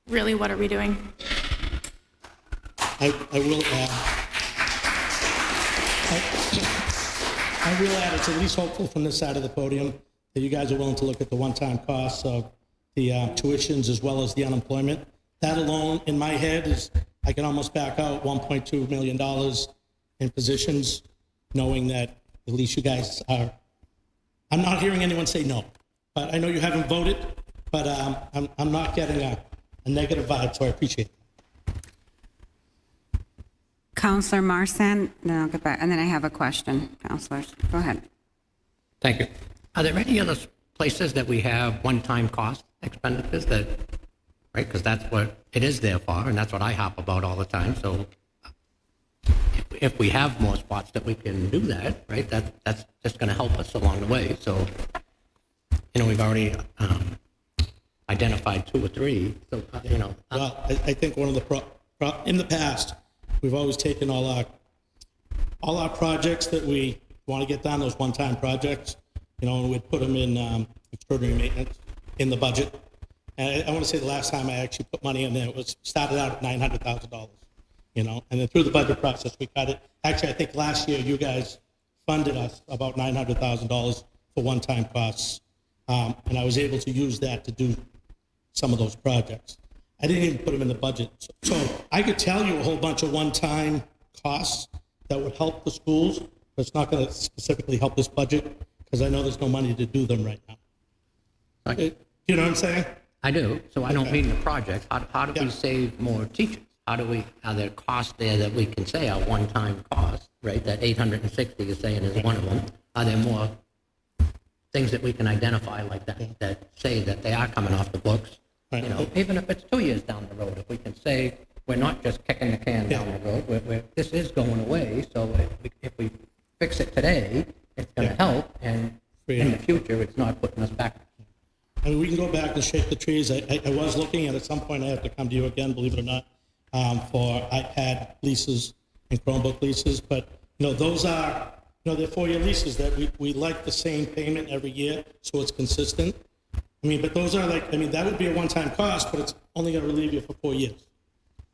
really what are we doing? I will add, it's at least hopeful from this side of the podium that you guys are willing to look at the one-time costs of the tuitions as well as the unemployment. That alone, in my head, is I can almost back out $1.2 million in positions, knowing that at least you guys are. I'm not hearing anyone say no, but I know you haven't voted, but I'm not getting a negative vibe, so I appreciate it. Councilor Marsan, then I'll get back, and then I have a question. Councilors, go ahead. Thank you. Are there any other places that we have one-time cost expenditures that, right, because that's what it is there for, and that's what I harp about all the time, so if we have more spots that we can do that, right, that's just going to help us along the way. So, you know, we've already identified 2 or 3, so, you know. Well, I think one of the, in the past, we've always taken all our projects that we want to get done, those one-time projects, you know, and we'd put them in extraordinary maintenance in the budget. And I want to say the last time I actually put money in there, it was started out at $900,000, you know, and then through the budget process, we cut it. Actually, I think last year you guys funded us about $900,000 for one-time costs, and I was able to use that to do some of those projects. I didn't even put them in the budget. So I could tell you a whole bunch of one-time costs that would help the schools, but it's not going to specifically help this budget because I know there's no money to do them right now. Okay. You know what I'm saying? I do. So I don't mean the project. How do we save more teachers? Are there costs there that we can say are one-time costs, right? That 860 is saying is one of them. Are there more things that we can identify like that say that they are coming off the books? You know, even if it's 2 years down the road, if we can say we're not just kicking the can down the road, this is going away. So if we fix it today, it's going to help, and in the future, it's not putting us back. I mean, we can go back and shake the trees. I was looking at some point I have to come to you again, believe it or not, for iPad leases and Chromebook leases. But, you know, those are, you know, they're 4-year leases that we like the same payment every year, so it's consistent. I mean, but those are like, I mean, that would be a one-time cost, but it's only going to relieve you for 4 years.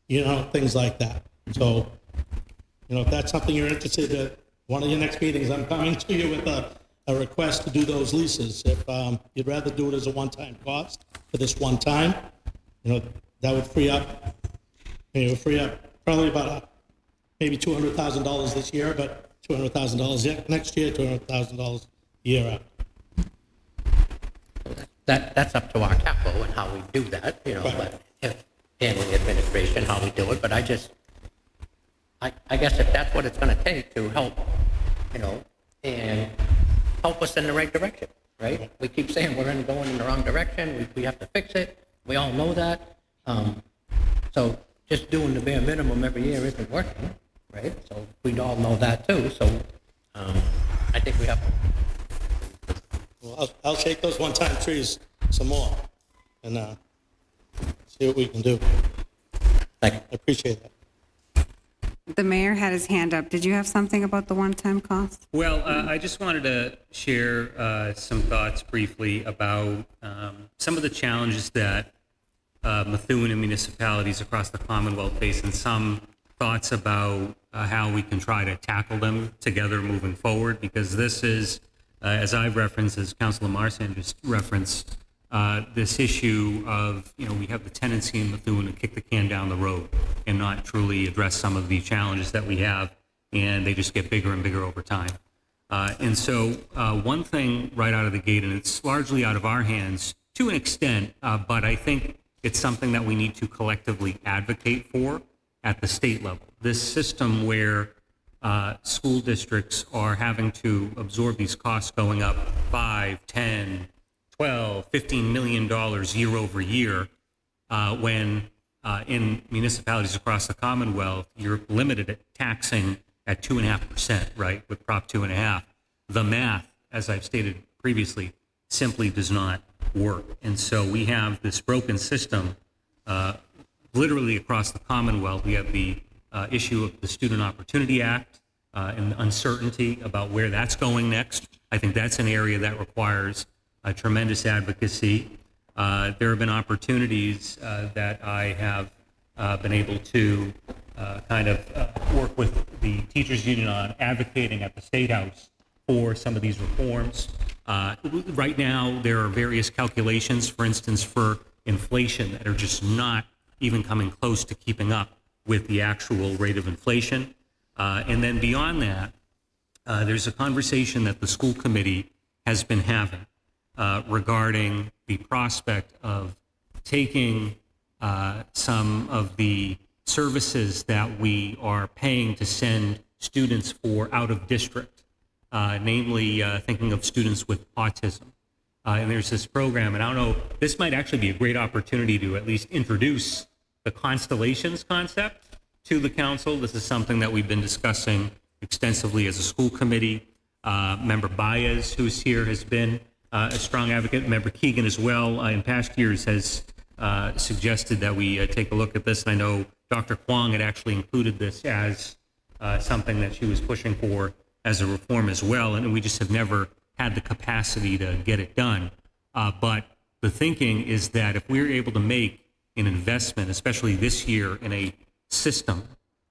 You know, things like that. So, you know, if that's something you're interested in, one of your next meetings, I'm coming to you with a request to do those leases. If you'd rather do it as a one-time cost for this one time, you know, that would free up, probably about maybe $200,000 this year, but $200,000 next year, $200,000 a year out. That's up to our capital and how we do that, you know, but and the administration, how we do it. But I guess if that's what it's going to take to help, you know, and help us in the right direction, right? We keep saying we're going in the wrong direction. We have to fix it. We all know that. So just doing the bare minimum every year isn't working, right? So we all know that too. So I think we have to. Well, I'll shake those one-time trees some more and see what we can do. Thank you. I appreciate that. The mayor had his hand up. Did you have something about the one-time cost? Well, I just wanted to share some thoughts briefly about some of the challenges that Methuen and municipalities across the Commonwealth face, and some thoughts about how we can try to tackle them together moving forward, because this is, as I've referenced, as Councilor Marsan just referenced, this issue of, we have the tendency in Methuen to kick the can down the road and not truly address some of the challenges that we have, and they just get bigger and bigger over time. And so one thing right out of the gate, and it's largely out of our hands to an extent, but I think it's something that we need to collectively advocate for at the state level. This system where school districts are having to absorb these costs going up 5, 10, 12, $15 million year over year, when in municipalities across the Commonwealth, you're limited at taxing at 2.5%, right, with Prop 2.5. The math, as I've stated previously, simply does not work. And so we have this broken system literally across the Commonwealth. We have the issue of the Student Opportunity Act and the uncertainty about where that's going next. I think that's an area that requires tremendous advocacy. There have been opportunities that I have been able to kind of work with the teachers union on advocating at the State House for some of these reforms. Right now, there are various calculations, for instance, for inflation that are just not even coming close to keeping up with the actual rate of inflation. And then beyond that, there's a conversation that the school committee has been having regarding the prospect of taking some of the services that we are paying to send students for out of district, namely thinking of students with autism. And there's this program, and I don't know, this might actually be a great opportunity to at least introduce the constellations concept to the council. This is something that we've been discussing extensively as a school committee. Member Baez, who's here, has been a strong advocate. Member Keegan as well, in past years, has suggested that we take a look at this. And I know Dr. Kwong had actually included this as something that she was pushing for as a reform as well. And we just have never had the capacity to get it done. But the thinking is that if we're able to make an investment, especially this year, in a system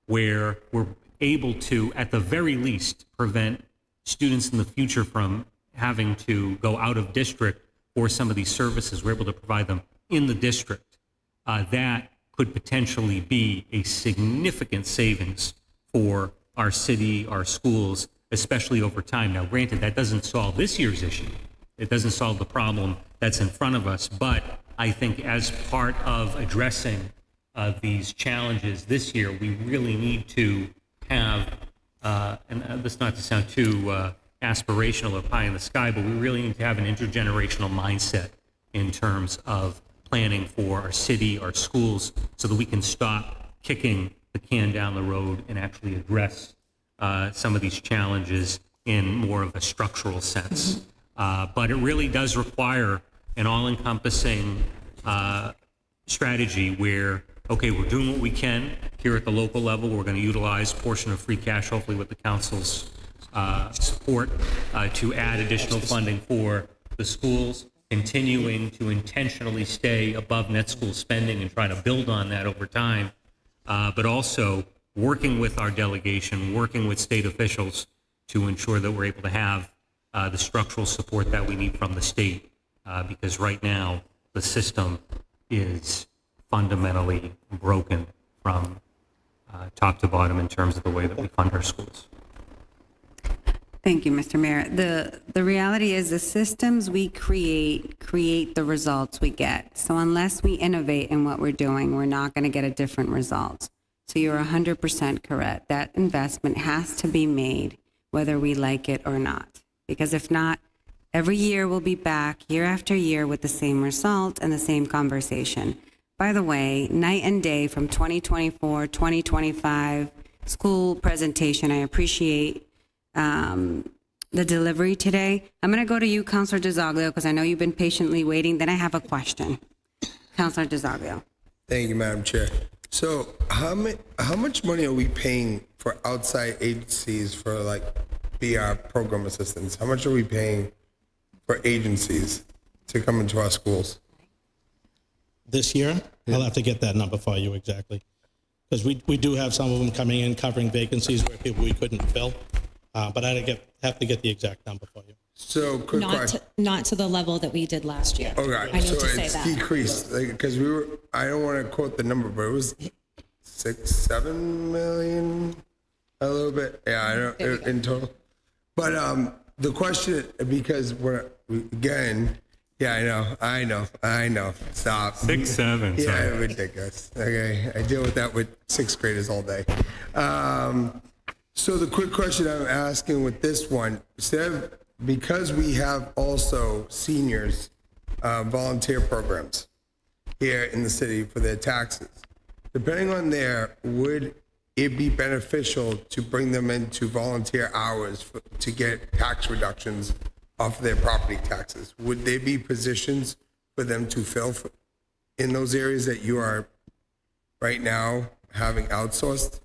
where we're able to, at the very least, prevent students in the future from having to go out of district for some of these services, we're able to provide them in the district, that could potentially be a significant savings for our city, our schools, especially over time. Now, granted, that doesn't solve this year's issue. It doesn't solve the problem that's in front of us, but I think as part of addressing these challenges this year, we really need to have, and this not to sound too aspirational or pie in the sky, but we really need to have an intergenerational mindset in terms of planning for our city, our schools, so that we can stop kicking the can down the road and actually address some of these challenges in more of a structural sense. But it really does require an all-encompassing strategy where, okay, we're doing what we can here at the local level. We're going to utilize a portion of free cash, hopefully with the council's support, to add additional funding for the schools, continuing to intentionally stay above net school spending and try to build on that over time, but also working with our delegation, working with state officials to ensure that we're able to have the structural support that we need from the state, because right now the system is fundamentally broken from top to bottom in terms of the way that we fund our schools. Thank you, Mr. Mayor. The reality is the systems we create the results we get. So unless we innovate in what we're doing, we're not going to get a different result. So you're 100% correct. That investment has to be made whether we like it or not. Because if not, every year we'll be back year after year with the same result and the same conversation. by the way, night and day from 2024, 2025 school presentation. I appreciate the delivery today. I'm going to go to you, Councilor DeZoglio, because I know you've been patiently waiting. Then I have a question. Councilor DeZoglio. Thank you, Madam Chair. So how much money are we paying for outside agencies for like BR program assistants? How much are we paying for agencies to come into our schools? This year, I'll have to get that number for you exactly. Because we do have some of them coming in covering vacancies where people we couldn't fill. But I'd have to get the exact number for you. So quick question. Not to the level that we did last year. Okay, I need so to say it's that. decreased because we were. I don't want to quote the number, but it was 6-7 million, a little bit. Yeah, I don't in total. But the question, because again, yeah, I know. Stop. 6, 7. Yeah, Sorry. ridiculous. Okay, I deal with that with sixth graders all day. So the quick question I'm asking with this one, because we have also seniors volunteer programs here in the city for their taxes, depending on would it be beneficial to bring them into volunteer hours to get tax reductions off their property taxes? Would there be positions for them to fill in those areas that you are right now having outsourced?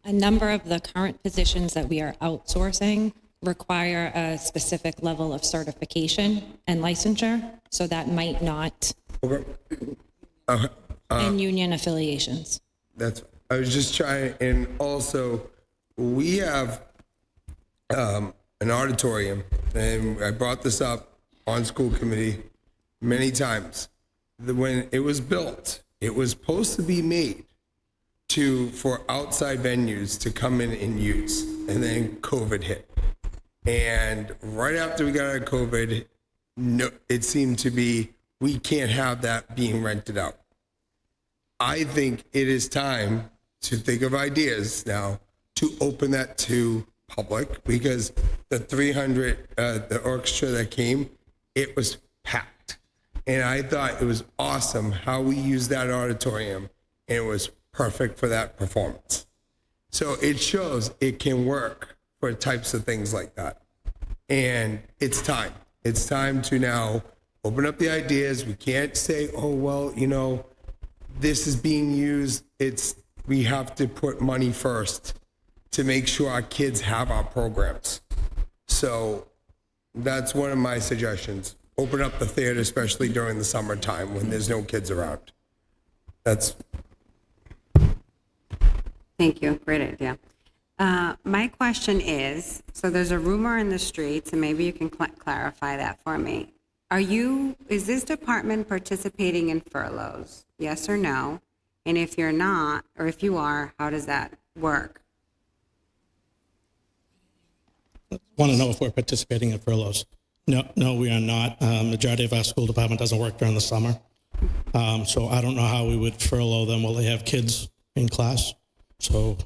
A number of the current positions that we are outsourcing require a specific level of certification and licensure, so that might not, and union affiliations. I was just trying, and also we have an auditorium, and I brought this up on school committee many times. When it was built, it was supposed to be made for outside venues to come in and use, and then COVID hit. And right after we got out of COVID, it seemed to be, we can't have that being rented out. I think it is time to think of ideas now to open that to public, because the 300, the orchestra that came, it was packed. And I thought it was awesome how we used that auditorium, and it was perfect for that performance. So it shows it can work for types of things like that. And it's time. It's time to now open up the ideas. We can't say, oh, well, this is being used. We have to put money first to make sure our kids have our programs. So that's one of my suggestions. Open up the theater, especially during the summertime when there's no kids around. Thank you. Great idea. My question is, so there's a rumor in the streets, and maybe you can clarify that for me. Is this department participating in furloughs? Yes or no? And if you're not, or if you are, how does that work? Want to know if we're participating in furloughs? No, we are not. Majority of our school department doesn't work during the summer. So I don't know how we would furlough them while they have kids in class. So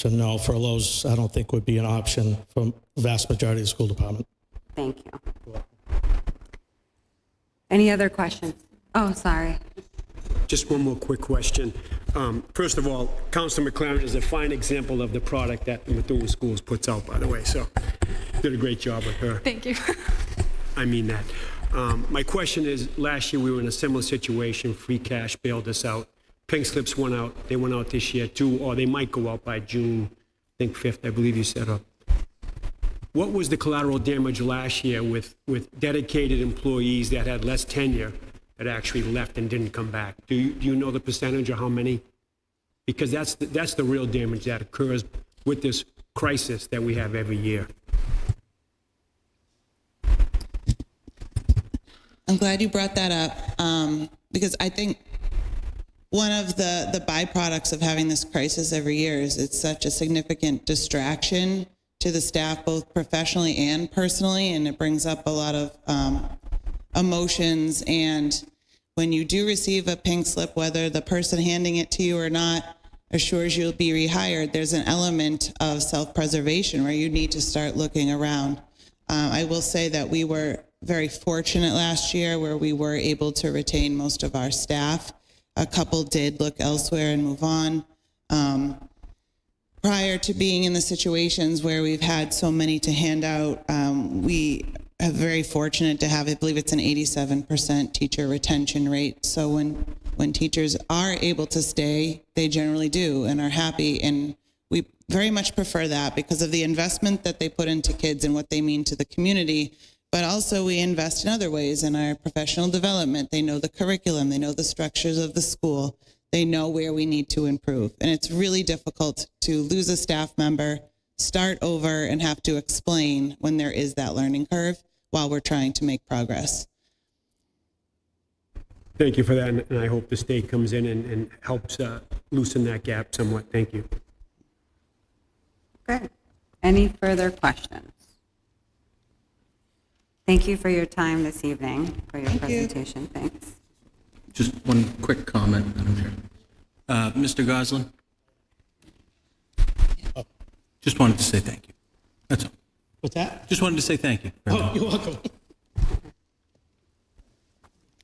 no, furloughs I don't think would be an option for the vast majority of the school department. Thank you. Any other questions? Oh, sorry. Just one more quick question. First of all, Councilor McLaren is a fine example of the product that the Methuen Schools puts out, by the way, so did a great job with her. Thank you. I mean that. My question is, last year we were in a similar situation. Free cash bailed us out. Pink slips went out. They went out this year too, or they might go out by June, I think 5th, I believe you said. What was the collateral damage last year with dedicated employees that had less tenure that actually left and didn't come back? Do you know the percentage or how many? Because that's the real damage that occurs with this crisis that we have every year. I'm glad you brought that up, because I think one of the byproducts of having this crisis every year is it's such a significant distraction to the staff, both professionally and personally, and it brings up a lot of emotions. And when you do receive a pink slip, whether the person handing it to you or not assures you'll be rehired, there's an element of self-preservation where you need to start looking around. I will say that we were very fortunate last year where we were able to retain most of our staff. A couple did look elsewhere and move on. Prior to being in the situations where we've had so many to hand out, we are very fortunate to have, I believe it's an 87% teacher retention rate. So when teachers are able to stay, they generally do and are happy. And we very much prefer that because of the investment that they put into kids and what they mean to the community. But also we invest in other ways in our professional development. They know the curriculum, they know the structures of the school. They know where we need to improve. And it's really difficult to lose a staff member, start over, and have to explain when there is that learning curve while we're trying to make progress. Thank you for that, and I hope the state comes in and helps loosen that gap somewhat. Thank you. Okay. Any further questions? Thank you for your time this evening, for your presentation. Thanks. Just one quick comment, Madam Chair. Mr. Goslin? Just wanted to say thank you. That's all. What's that? Just wanted to say thank you. Oh, you're welcome.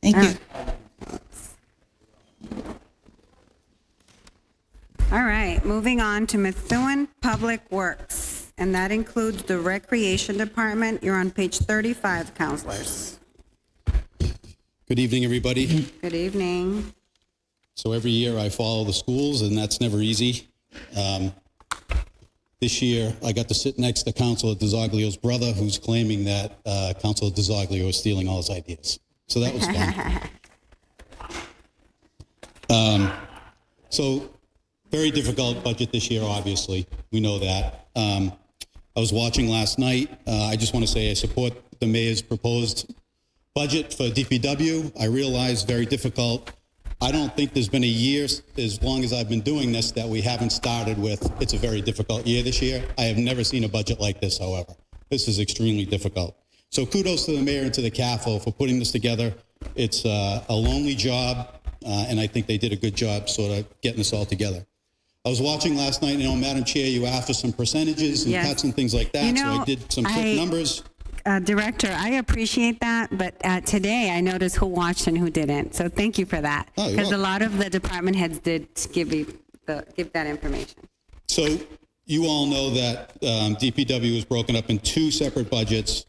Thank you. All right, moving on to Methuen Public Works, and that includes the Recreation Department. You're on page 35, counselors. Good evening, everybody. Good evening. So every year I follow the schools, and that's never easy. This year, I got to sit next to Councilor DiZoglio's brother, who's claiming that Councilor DiZoglio is stealing all his ideas. So that was fun. So very difficult budget this year, obviously. We know that. I was watching last night. I just want to say I support the mayor's proposed budget for DPW. I realize very difficult. I don't think there's been a year, as long as I've been doing this, that we haven't started with, it's a very difficult year this year. I have never seen a budget like this, however. This is extremely difficult. So kudos to the mayor and to the CAFO for putting this together. It's a lonely job, and I think they did a good job sort of getting this all together. I was watching last night, Madam Chair, you asked for some percentages and cuts and things like that, so I did some quick numbers. Director, I appreciate that, but today I noticed who watched and who didn't. So thank you for that, because a lot of the department heads did give that information. So you all know that DPW is broken up in two separate budgets.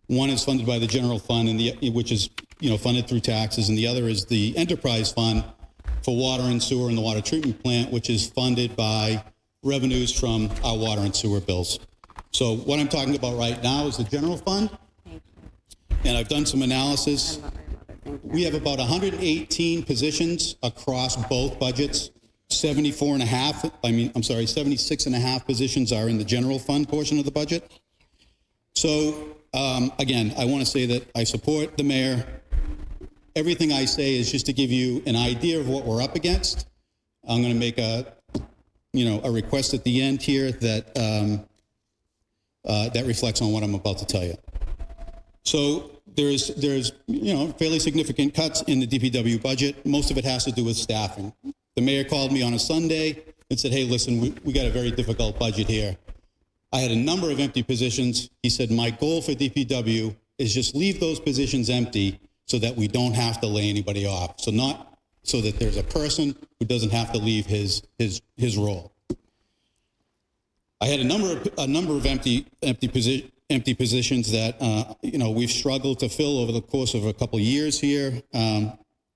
One is funded by the general fund, and which is funded through taxes, and the other is the enterprise fund for water and sewer and the water treatment plant, which is funded by revenues from our water and sewer bills. So what I'm talking about right now is the general fund, and I've done some analysis. We have about 118 positions across both budgets. 76 and a half positions are in the general fund portion of the budget. So again, I want to say that I support the mayor. Everything I say is just to give you an idea of what we're up against. I'm going to make a request at the end here that that reflects on what I'm about to tell you. So there's fairly significant cuts in the DPW budget. Most of it has to do with staffing. The mayor called me on a Sunday and said, hey, listen, we got a very difficult budget here. I had a number of empty positions. He said, my goal for DPW is just leave those positions empty so that we don't have to lay anybody off. So that there's a person who doesn't have to leave his role. I had a number of empty positions that we've struggled to fill over the course of a couple of years here.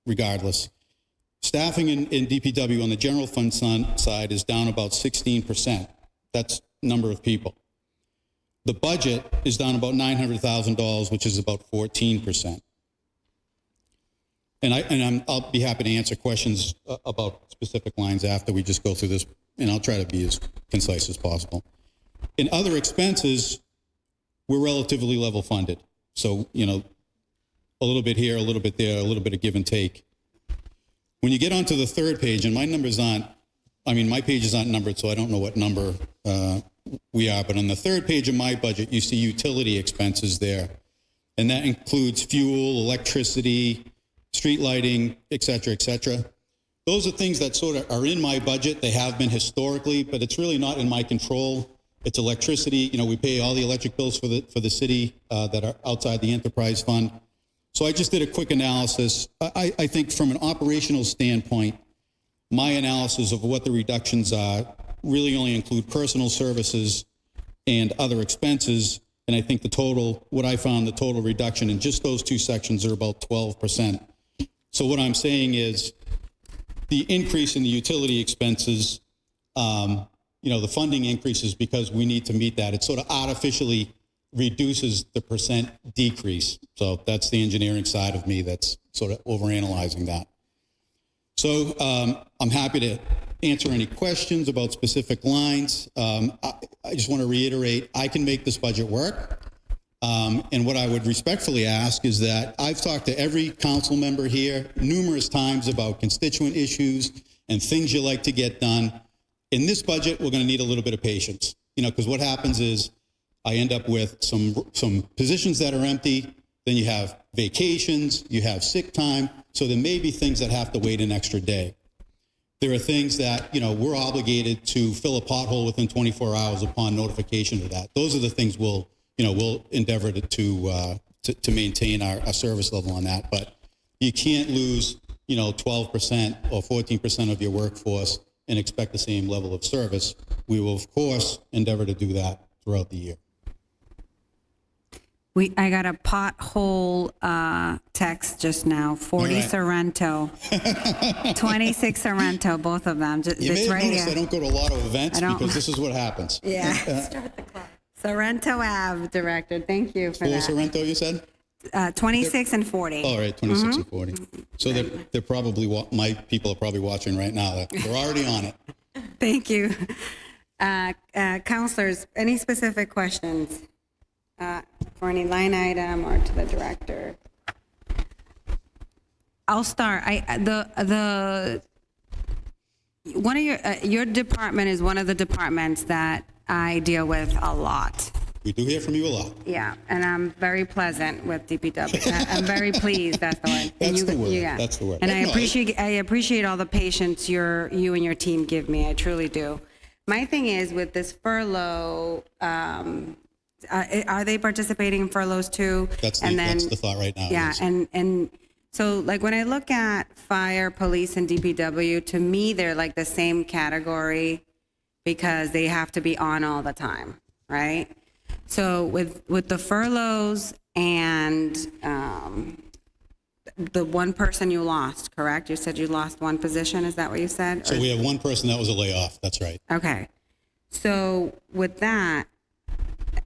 Regardless, staffing in DPW on the general fund side is down about 16%. That's number of people. The budget is down about $900,000, which is about 14%. And I'll be happy to answer questions about specific lines after we just go through this, and I'll try to be as concise as possible. In other expenses, we're relatively level funded. So, a little bit here, a little bit there, a little bit of give and take. When you get onto the third page, and my pages aren't numbered, so I don't know what number we are, but on the third page of my budget, you see utility expenses there. And that includes fuel, electricity, street lighting, et cetera, et cetera. Those are things that sort of are in my budget. They have been historically, but it's really not in my control. It's electricity. We pay all the electric bills for the city that are outside the enterprise fund. So I just did a quick analysis. I think from an operational standpoint, my analysis of what the reductions are really only include personal services and other expenses. And I think the total reduction in just those two sections are about 12%. So what I'm saying is the increase in the utility expenses, the funding increases because we need to meet that. It sort of artificially reduces the percent decrease. So that's the engineering side of me that's sort of overanalyzing that. So I'm happy to answer any questions about specific lines. I just want to reiterate, I can make this budget work. And what I would respectfully ask is that I've talked to every council member here numerous times about constituent issues and things you like to get done. In this budget, we're going to need a little bit of patience, because what happens is I end up with some positions that are empty. Then you have vacations, you have sick time. So there may be things that have to wait an extra day. There are things that, we're obligated to fill a pothole within 24 hours upon notification of that. Those are the things we'll endeavor to maintain our service level on that. But you can't lose, 12% or 14% of your workforce and expect the same level of service. We will, of course, endeavor to do that throughout the year. I got a pothole text just now. 40 right. Sorrento, 26 Sorrento, both of them. You may It's have right noticed here. I don't go to a lot of events because this is what happens. Yeah. Start the clock. Sorrento Ave, Director. Thank you for Full that. Sorrento, you said? 26 and 40. All right, 26 and 40. So they're probably, my people are probably watching right now. They're already on it. Thank you. Counselors, any specific questions for any line item or to the director? I'll start. One of your department is one of the departments that I deal with a lot. We do hear from you a lot. Yeah, and I'm very pleasant with DPW. I'm very pleased. That's the word. That's the word. Yeah. That's the word. And No, I appreciate all the patience you and your team give me. I truly do. My thing is with this furlough. Are they participating in furloughs too? That's the thought right now. Yeah, yes. and so like when I look at fire, police, and DPW, to me they're like the same category because they have to be on all the time, right? So with the furloughs and the one person you lost, correct? You said you lost one position. Is that what you said? So we have one person that was a layoff. That's right. Okay. So with that,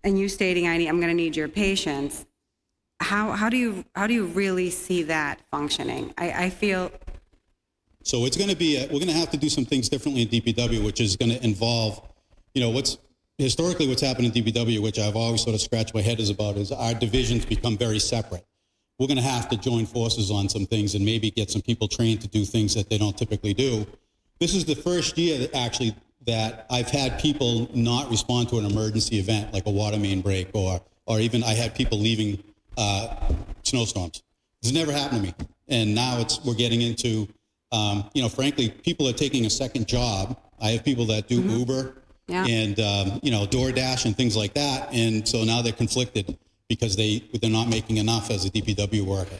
and you stating I'm going to need your patience, how do you really see that functioning? I feel. So it's going to be we're going to have to do some things differently in DPW, which is going to involve, what's happened in DPW, which I've always sort of scratched my head about, is our divisions become very separate. We're going to have to join forces on some things and maybe get some people trained to do things that they don't typically do. This is the first year that I've had people not respond to an emergency event like a water main break or even I had people leaving snowstorms. This never happened to me. And now we're getting into, frankly, people are taking a second job. I have people that do Uber and, DoorDash and things like that. And so now they're conflicted because they're not making enough as a DPW worker.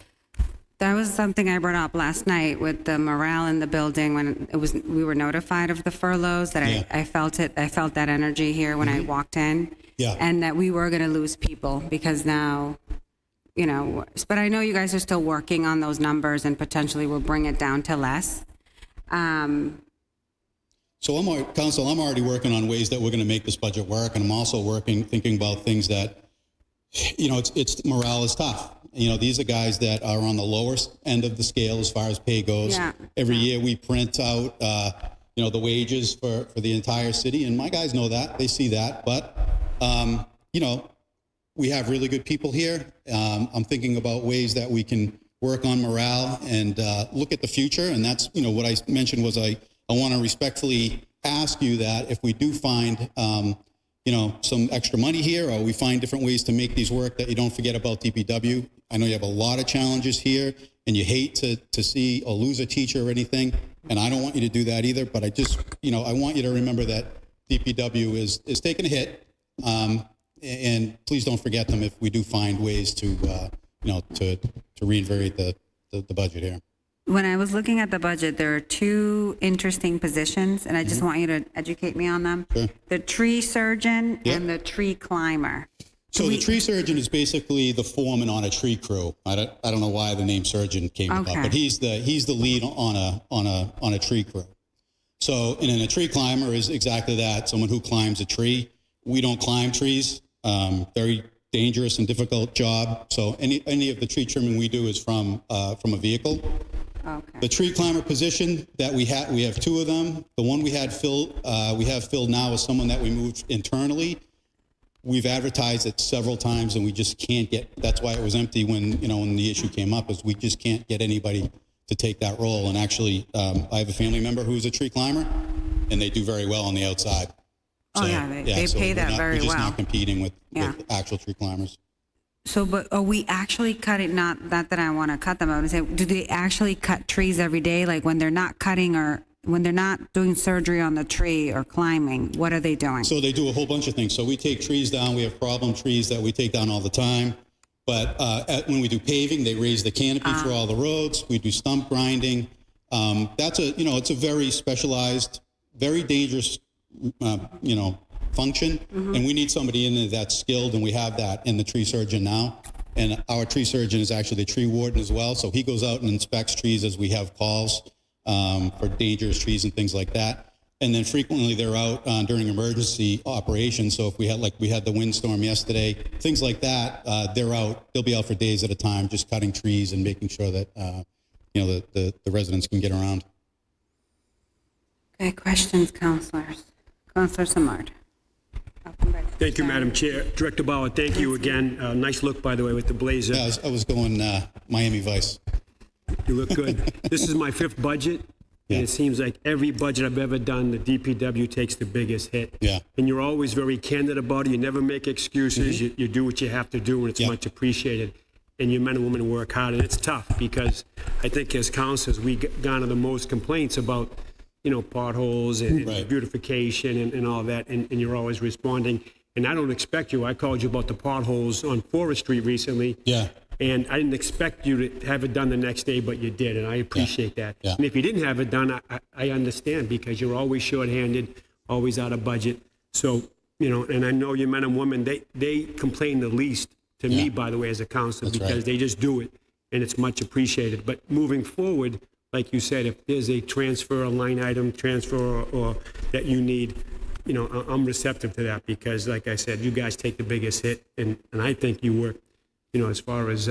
That was something I brought up last night with the morale in the building when we were notified of the furloughs. That I felt it. I felt that energy here when I walked in. Yeah. And that we were going to lose people because now, But I know you guys are still working on those numbers and potentially will bring it down to less. So I'm already working on ways that we're going to make this budget work, and I'm also thinking about things that, it's morale is tough. These are guys that are on the lowest end of the scale as far as pay goes. Yeah. Every year we print out, the wages for the entire city, and my guys know that. They see that. But, we have really good people here. I'm thinking about ways that we can work on morale and look at the future. And that's, what I mentioned was I want to respectfully ask you that if we do find some extra money here, or we find different ways to make these work, that you don't forget about DPW. I know you have a lot of challenges here, and you hate to see or lose a teacher or anything, and I don't want you to do that either, but I just, I want you to remember that DPW is taking a hit, And please don't forget them if we do find ways to, to reinvigorate the budget here. When I was looking at the budget, there are two interesting positions, and I just want you to educate me on them. Sure. The tree surgeon Yep. and the tree climber. So the tree surgeon is basically the foreman on a tree crew. I don't know why the name surgeon came about, Okay. but he's the lead on a tree crew. So, and then a tree climber is exactly that, someone who climbs a tree. We don't climb trees. Very dangerous and difficult job. So any of the tree trimming we do is from a vehicle. Okay. The tree climber position that we have two of them. The one we have filled now is someone that we moved internally. We've advertised it several times and we just can't get, that's why it was empty when the issue came up, is we just can't get anybody to take that role. And actually, I have a family member who's a tree climber and they do very well on the outside. Oh, yeah, they pay that very We're just well. not competing with Yeah. actual tree climbers. So, but are we actually cutting, not that I want to cut them, I would say, do they actually cut trees every day? Like when they're not cutting or when they're not doing surgery on the tree or climbing, what are they doing? So they do a whole bunch of things. So we take trees down. We have problem trees that we take down all the time. But when we do paving, they raise the canopy for all the roads. We do stump grinding. It's a very specialized, very dangerous, function. Mm-hmm. And we need somebody in there that's skilled, and we have that in the tree surgeon now. And our tree surgeon is actually the tree warden as well. So he goes out and inspects trees as we have calls for dangerous trees and things like that. And then frequently they're out during emergency operations. So if we had the windstorm yesterday, things like that, they're out. They'll be out for days at a time, just cutting trees and making sure that the residents can get around. Okay, questions, counselors? Counselor Samard. Thank you, Madam Chair. Director Bauer, thank you again. Nice look, by the way, with the blazer. Yeah, I was going Miami Vice. You look good. This is my fifth budget, and it seems like every budget I've ever done, the DPW takes the biggest hit. Yeah. And you're always very candid about it. You never make excuses. You do what you have to do, and it's much appreciated. And you men and women work hard, and it's tough because I think as counselors, we garner the most complaints about potholes and beautification and all that, and you're always responding. And I don't expect you. I called you about the potholes on Forest Street recently. Yeah. And I didn't expect you to have it done the next day, but you did, and I appreciate that. Yeah. And if you didn't have it done, I understand because you're always shorthanded, always out of budget. So, and I know you men and women, they complain the least to me, by the way, as a counselor, That's because right. they just do it, and it's much appreciated. But moving forward, like you said, if there's a transfer, a line item transfer, or that you need, I'm receptive to that because, like I said, you guys take the biggest hit, and I think you work, as far as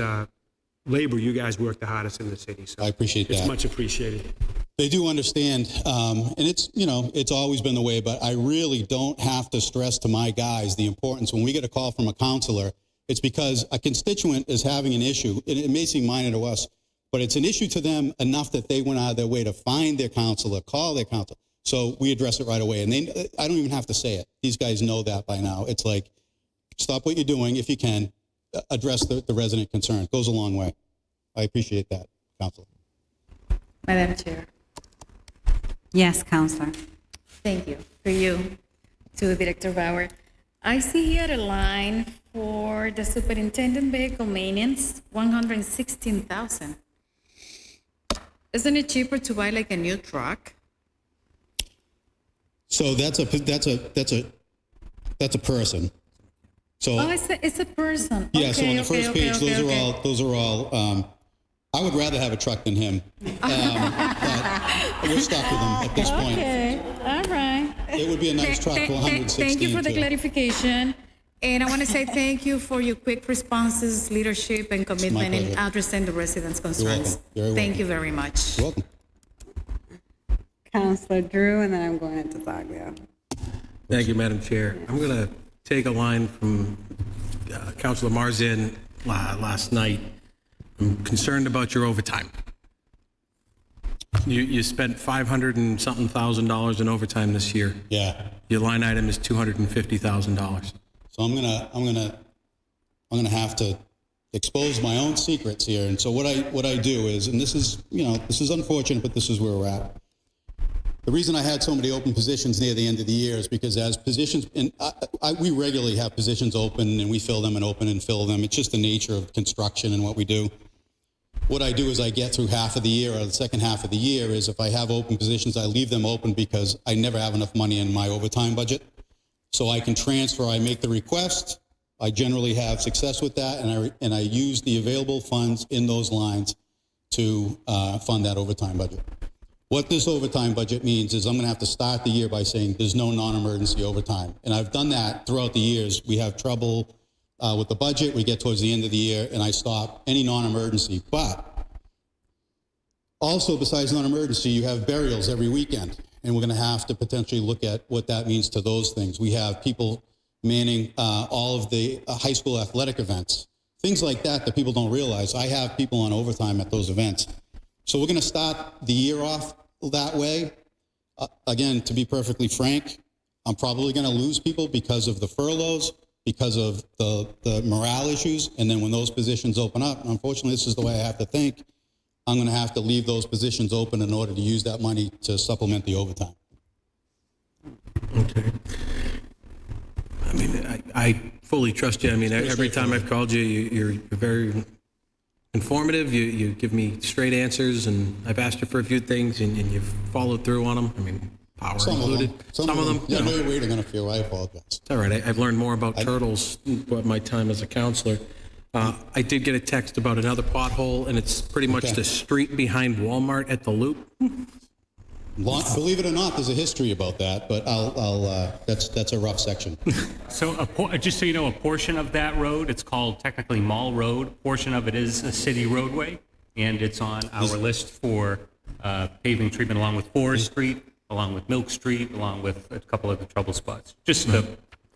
labor, you guys work the hardest in the city. So I appreciate that. It's much appreciated. They do understand, and it's always been the way, but I really don't have to stress to my guys the importance. When we get a call from a counselor, it's because a constituent is having an issue, and it may seem minor to us, but it's an issue to them enough that they went out of their way to find their counselor, call their counselor. So we address it right away, and I don't even have to say it. These guys know that by now. It's like, stop what you're doing if you can, address the resident concern. It goes a long way. I appreciate that, Counselor. Madam Chair. Yes, Counselor. Thank you. For you, to Director Bauer. I see here a line for the superintendent vehicle maintenance, $116,000. Isn't it cheaper to buy like a new truck? So that's a person. So Oh, it's a person. yeah. So on the Okay, first okay, page, okay, those are all. I would rather have a truck than him, but we're stuck with him at this point. Okay, all right. It would be a nice truck for 116. Thank you for the too. clarification. And I want to say thank you for your quick responses, leadership, and commitment in pleasure. addressing the residents' You're concerns. welcome. You're Thank welcome. you very much. You're welcome. Counselor Drew, and then I'm going into Zaglia. Thank you, Madam Chair. I'm going to take a line from Councilor Marzin last night. I'm concerned about your overtime. You spent $500 and something thousand in overtime this year. Yeah. Your line item is $250,000. So I'm gonna have to expose my own secrets here. And so what I do is, and this is unfortunate, but this is where we're at. The reason I had so many open positions near the end of the year is because as positions, and we regularly have positions open and we fill them and open and fill them. It's just the nature of construction and what we do. What I do is I get through half of the year, or the second half of the year, is if I have open positions, I leave them open because I never have enough money in my overtime budget. So I can transfer, I make the request, I generally have success with that, and I use the available funds in those lines to fund that overtime budget. What this overtime budget means is I'm going to have to start the year by saying there's no non-emergency overtime. And I've done that throughout the years. We have trouble with the budget. We get towards the end of the year, and I stop any non-emergency. But also, besides non-emergency, you have burials every weekend, and we're going to have to potentially look at what that means to those things. We have people manning all of the high school athletic events, things like that that people don't realize. I have people on overtime at those events. So we're going to start the year off that way. Again, to be perfectly frank, I'm probably going to lose people because of the furloughs, because of the morale issues. And then when those positions open up, and unfortunately, this is the way I have to think, I'm going to have to leave those positions open in order to use that money to supplement the overtime. Okay. I mean, I fully trust you. I mean, every time I've called you, you're very informative. You give me straight answers, and I've asked you for a few things, and you've followed through on them. I mean, power included. Some of them. Yeah, I know you're waiting on a few. I apologize. It's all right. I've learned more about turtles about my time as a counselor. I did get a text about another pothole, and it's pretty much the street behind Walmart at the Loop. Believe it or not, there's a history about that, but that's a rough section. So just so you know, a portion of that road, it's called technically Mall Road. A portion of it is a city roadway, and it's on our list for paving treatment along with Forest Street, along with Milk Street, along with a couple of the trouble spots. Just to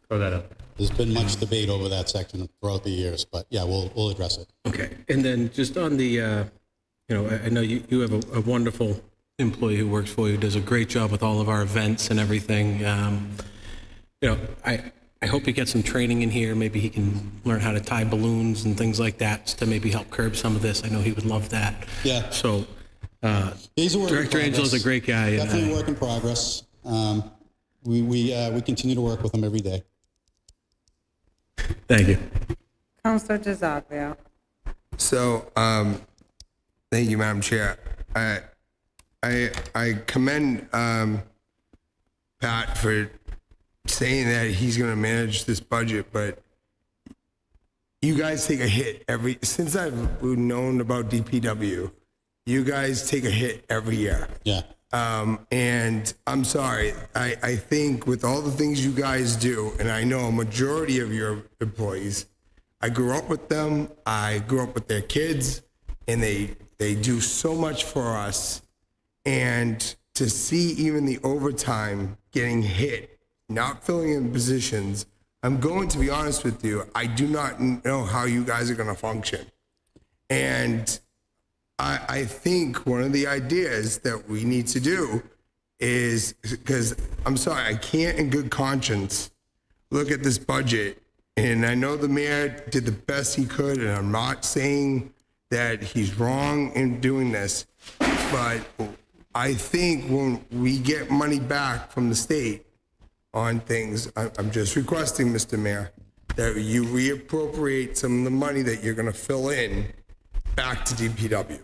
throw that up. There's been much debate over that section throughout the years, but yeah, we'll address it. Okay. And then just on the, I know you have a wonderful employee who works for you, does a great job with all of our events and everything. I hope he gets some training in here. Maybe he can learn how to tie balloons and things like that to maybe help curb some of this. I know he would love that. Yeah. So He's a work in Director Angelo's a great guy. Definitely a work in progress. We continue to work with him every day. Thank you. Councilor DeZoglio. So, thank you, Madam Chair. I commend Pat for saying that he's going to manage this budget, but you guys take a hit since I've known about DPW, you guys take a hit every year. Yeah. And I'm sorry, I think with all the things you guys do, and I know a majority of your employees, I grew up with them, I grew up with their kids, and they do so much for us. And to see even the overtime getting hit, not filling in positions, I'm going to be honest with you, I do not know how you guys are going to function. And I think one of the ideas that we need to do is, because I'm sorry, I can't in good conscience look at this budget, and I know the mayor did the best he could, and I'm not saying that he's wrong in doing this, but I think when we get money back from the state on things, I'm just requesting, Mr. Mayor, that you reappropriate some of the money that you're going to fill in back to DPW.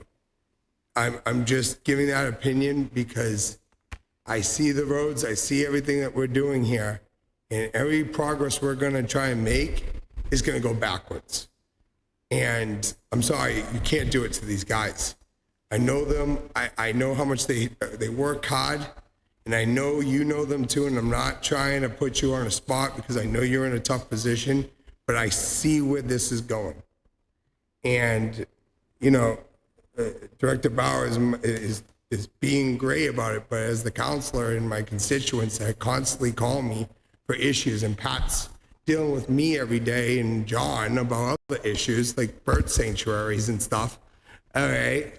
I'm just giving that opinion because I see the roads, I see everything that we're doing here, and every progress we're going to try and make is going to go backwards. And I'm sorry, you can't do it to these guys. I know them. I know how much they work hard, and I know you know them too. And I'm not trying to put you on a spot because I know you're in a tough position, but I see where this is going. And Director Bauer is being great about it, but as the counselor and my constituents that constantly call me for issues, and Pat's dealing with me every day and John about other issues like bird sanctuaries and stuff. All right,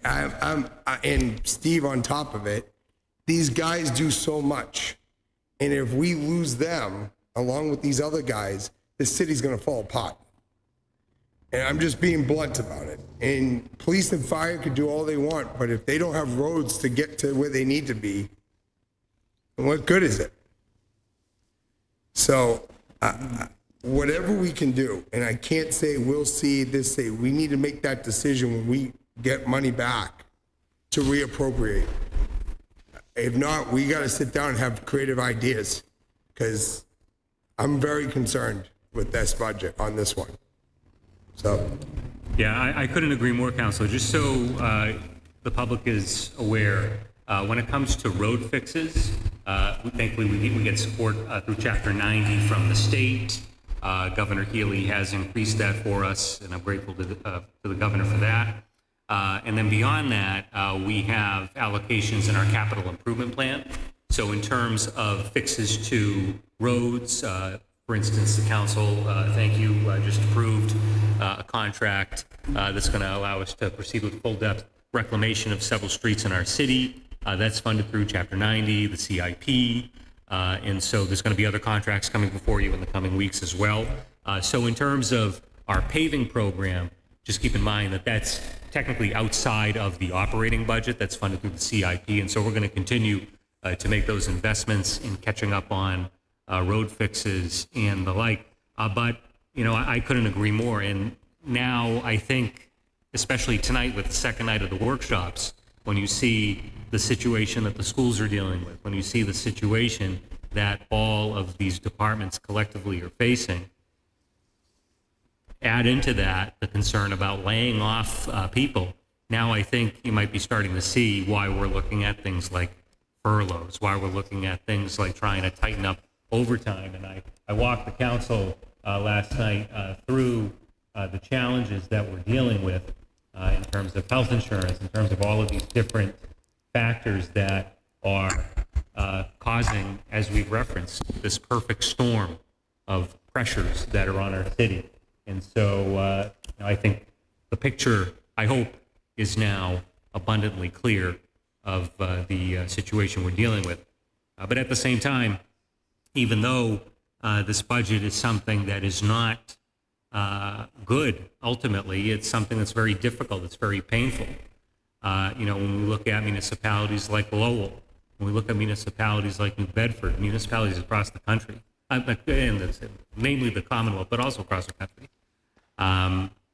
and Steve on top of it. These guys do so much, and if we lose them along with these other guys, the city's going to fall apart. And I'm just being blunt about it. And police and fire could do all they want, but if they don't have roads to get to where they need to be, And what good is it? So whatever we can do, and I can't say we'll see this, say we need to make that decision when we get money back to reappropriate. If not, we got to sit down and have creative ideas, because I'm very concerned with this budget on this one. So. Yeah, I couldn't agree more, Councilor. Just so the public is aware, when it comes to road fixes, thankfully we get support through Chapter 90 from the state. Governor Healy has increased that for us, and I'm grateful to the governor for that. And then beyond that, we have allocations in our capital improvement plan. So in terms of fixes to roads, for instance, the council, thank you, just approved a contract that's going to allow us to proceed with full depth reclamation of several streets in our city. That's funded through Chapter 90, the CIP. And so there's going to be other contracts coming before you in the coming weeks as well. So in terms of our paving program, just keep in mind that that's technically outside of the operating budget that's funded through the CIP. And so we're going to continue to make those investments in catching up on road fixes and the like. But, you know, I couldn't agree more. And now I think, especially tonight with the second night of the workshops, when you see the situation that the schools are dealing with, when you see the situation that all of these departments collectively are facing, add into that the concern about laying off people. Now I think you might be starting to see why we're looking at things like furloughs, why we're looking at things like trying to tighten up overtime. And I walked the council last night through the challenges that we're dealing with in terms of health insurance, in terms of all of these different factors that are causing, as we've referenced, this perfect storm of pressures that are on our city. And so I think the picture, I hope, is now abundantly clear of the situation we're dealing with. But at the same time, even though this budget is something that is not good, ultimately, it's something that's very difficult, it's very painful. When we look at municipalities like Lowell, when we look at municipalities like New Bedford, municipalities across the country, namely the Commonwealth, but also across the country,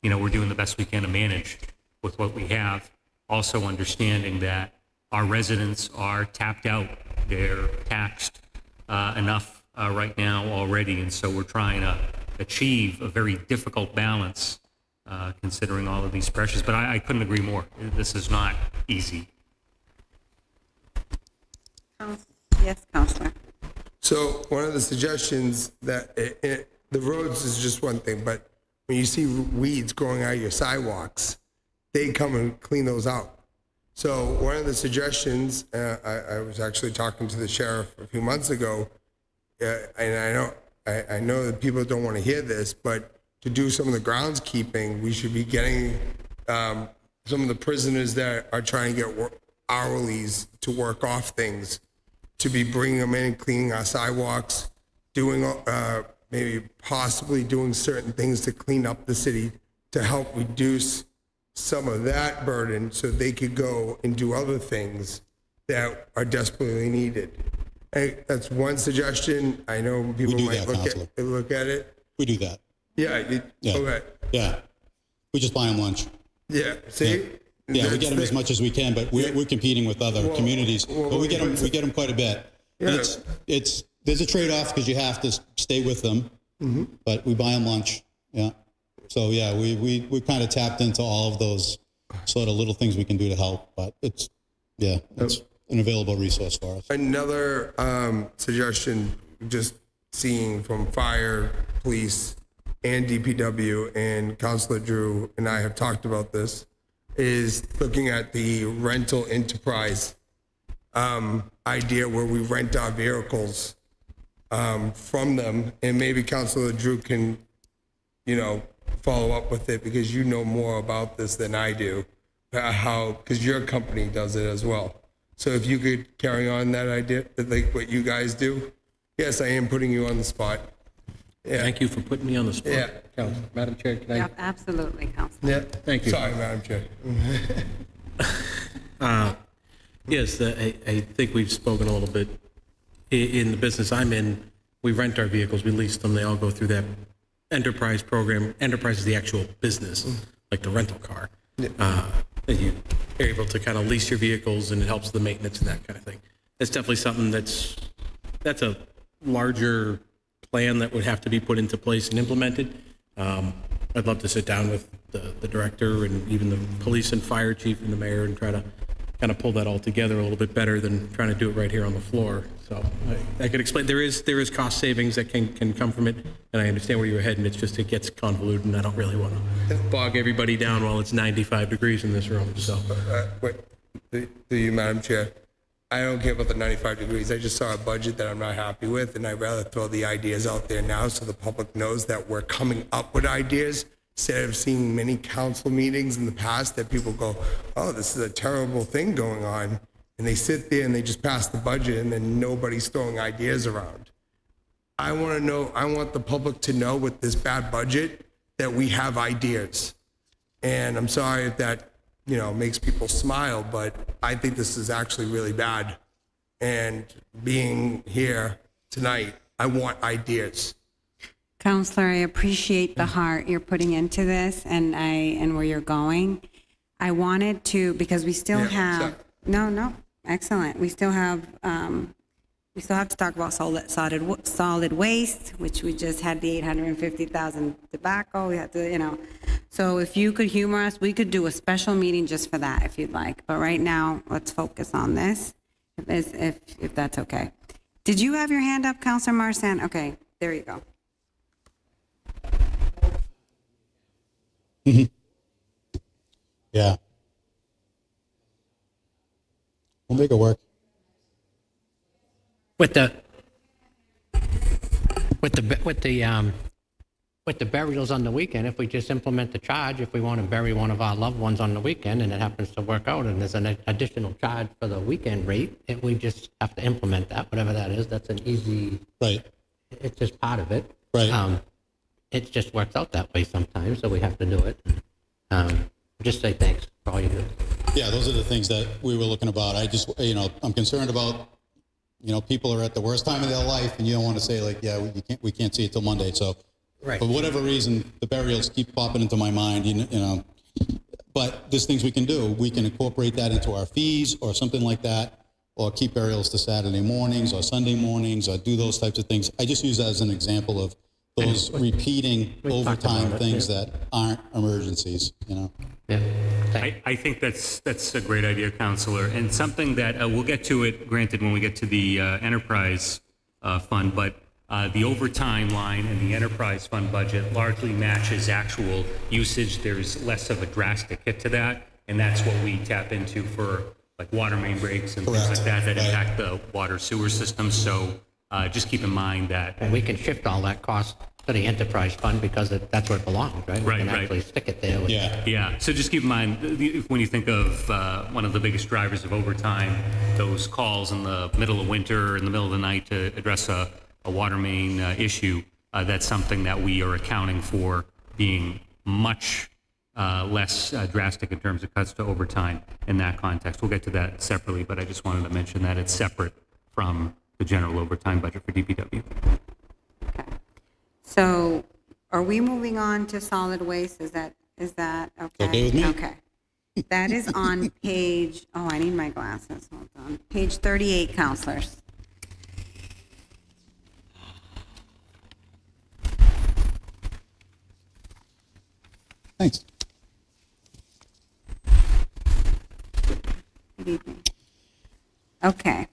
we're doing the best we can to manage with what we have, also understanding that our residents are tapped out. They're taxed enough right now already, and so we're trying to achieve a very difficult balance considering all of these pressures. But I couldn't agree more. This is not easy. Yes, Councilor. So one of the suggestions that the roads is just one thing, but when you see weeds growing out of your sidewalks, they come and clean those out. So one of the suggestions, I was actually talking to the sheriff a few months ago, and I know that people don't want to hear this, but to do some of the groundskeeping, we should be getting some of the prisoners that are trying to get hourlies to work off things, to be bringing them in and cleaning our sidewalks, doing maybe possibly doing certain things to clean up the city to help reduce some of that burden so they could go and do other things that are desperately needed. Hey, that's one suggestion. I know people might look at it. We do that. Yeah. Okay. Yeah. We just buy them lunch. Yeah. See? Yeah, we get them as much as we can, but we're competing with other communities. But we get them quite a bit. Yeah. There's a trade-off because you have to stay with them, but we buy them lunch. Yeah. So yeah, we kind of tapped into all of those sort of little things we can do to help, but it's an available resource for us. Another suggestion, just seeing from fire, police, and DPW, and Councilor Drew and I have talked about this, is looking at the rental enterprise idea where we rent our vehicles from them, and maybe Councilor Drew can, follow up with it because you know more about this than I do, because your company does it as well. So if you could carry on that idea, like what you guys do. Yes, I am putting you on the spot. Yeah. Thank you for putting me on the spot. Yeah. Madam Chair, can I? Yeah, absolutely, Councilor. Yeah. Thank you. Sorry, Madam Chair. Yes, I think we've spoken a little bit in the business I'm in, we rent our vehicles, we lease them, they all go through that enterprise program. Enterprise is the actual business, like the rental car. And you are able to kind of lease your vehicles, and it helps the maintenance and that kind of thing. It's definitely something that's a larger plan that would have to be put into place and implemented. I'd love to sit down with the director and even the police and fire chief and the mayor and try to kind of pull that all together a little bit better than trying to do it right here on the floor. So I could explain, there is cost savings that can come from it, and I understand where you're heading. It's just, it gets convoluted, and I don't really want to bog everybody down while it's 95 degrees in this room, so. Wait, to you, Madam Chair. I don't care about the 95 degrees. I just saw a budget that I'm not happy with, and I'd rather throw the ideas out there now so the public knows that we're coming up with ideas, instead of seeing many council meetings in the past that people go, oh, this is a terrible thing going on, and they sit there and they just pass the budget, and then nobody's throwing ideas around. I want to know, I want the public to know with this bad budget that we have ideas. And I'm sorry if that, makes people smile, but I think this is actually really bad. And being here tonight, I want ideas. Counselor, I appreciate the heart you're putting into this and where you're going. I wanted to, because we still have, excellent. We still have to talk about solid waste, which we just had the 850,000 tobacco. We had to, so if you could humor us, we could do a special meeting just for that if you'd like. But right now, let's focus on this, if that's okay. Did you have your hand up, Counselor Marsan? Okay, there you go. Yeah. We'll make it work. With the burials on the weekend, if we just implement the charge, if we want to bury one of our loved ones on the weekend and it happens to work out and there's an additional charge for the weekend rate, we just have to implement that, whatever that is. That's an easy, right. It's just part of it. Right. It just works out that way sometimes, so we have to do it. Just say thanks for all you do. Yeah, those are the things that we were looking about. I just, I'm concerned about, people are at the worst time of their life, and you don't want to say we can't see it till Monday. So, right. For whatever reason, the burials keep popping into my mind, But there's things we can do. We can incorporate that into our fees or something like that, or keep burials to Saturday mornings or Sunday mornings, or do those types of things. I just use that as an example of those repeating overtime things that aren't emergencies, Yeah. I think that's a great idea, Counselor, and something that we'll get to it, granted, when we get to the enterprise fund, but the overtime line and the enterprise fund budget largely matches actual usage. There's less of a drastic hit to that, and that's what we tap into for like water main breaks and things like that impact the water sewer system. So just keep in mind that. And we can shift all that cost to the enterprise fund because that's where it belongs, right? We can actually stick it there. Yeah. So just keep in mind, when you think of one of the biggest drivers of overtime, those calls in the middle of winter, in the middle of the night to address a water main issue, that's something that we are accounting for being much less drastic in terms of cuts to overtime in that context. We'll get to that separately, but I just wanted to mention that it's separate from the general overtime budget for DPW. Okay. So are we moving on to solid waste? Is that okay? Okay with me. Okay. That is on page, I need my glasses. Hold on. Page 38, counselors. Thanks. Good evening. Okay.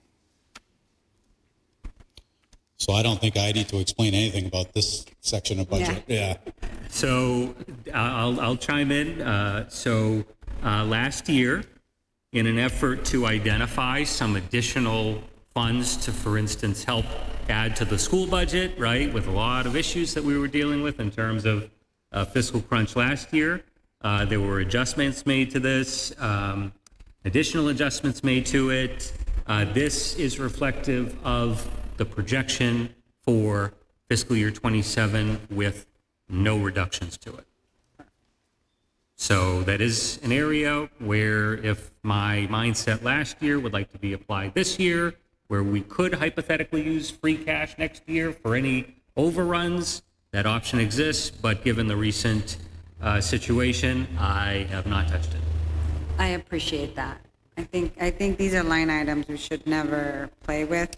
So I don't think I need to explain anything about this section of budget. Yeah. So I'll chime in. Last year, in an effort to identify some additional funds to, for instance, help add to the school budget, right, with a lot of issues that we were dealing with in terms of fiscal crunch last year, there were adjustments made to this, additional adjustments made to it. This is reflective of the projection for fiscal year 27 with no reductions to it. So that is an area where if my mindset last year would like to be applied this year, where we could hypothetically use free cash next year for any overruns. That option exists, but given the recent situation, I have not touched it. I appreciate that. I think these are line items we should never play with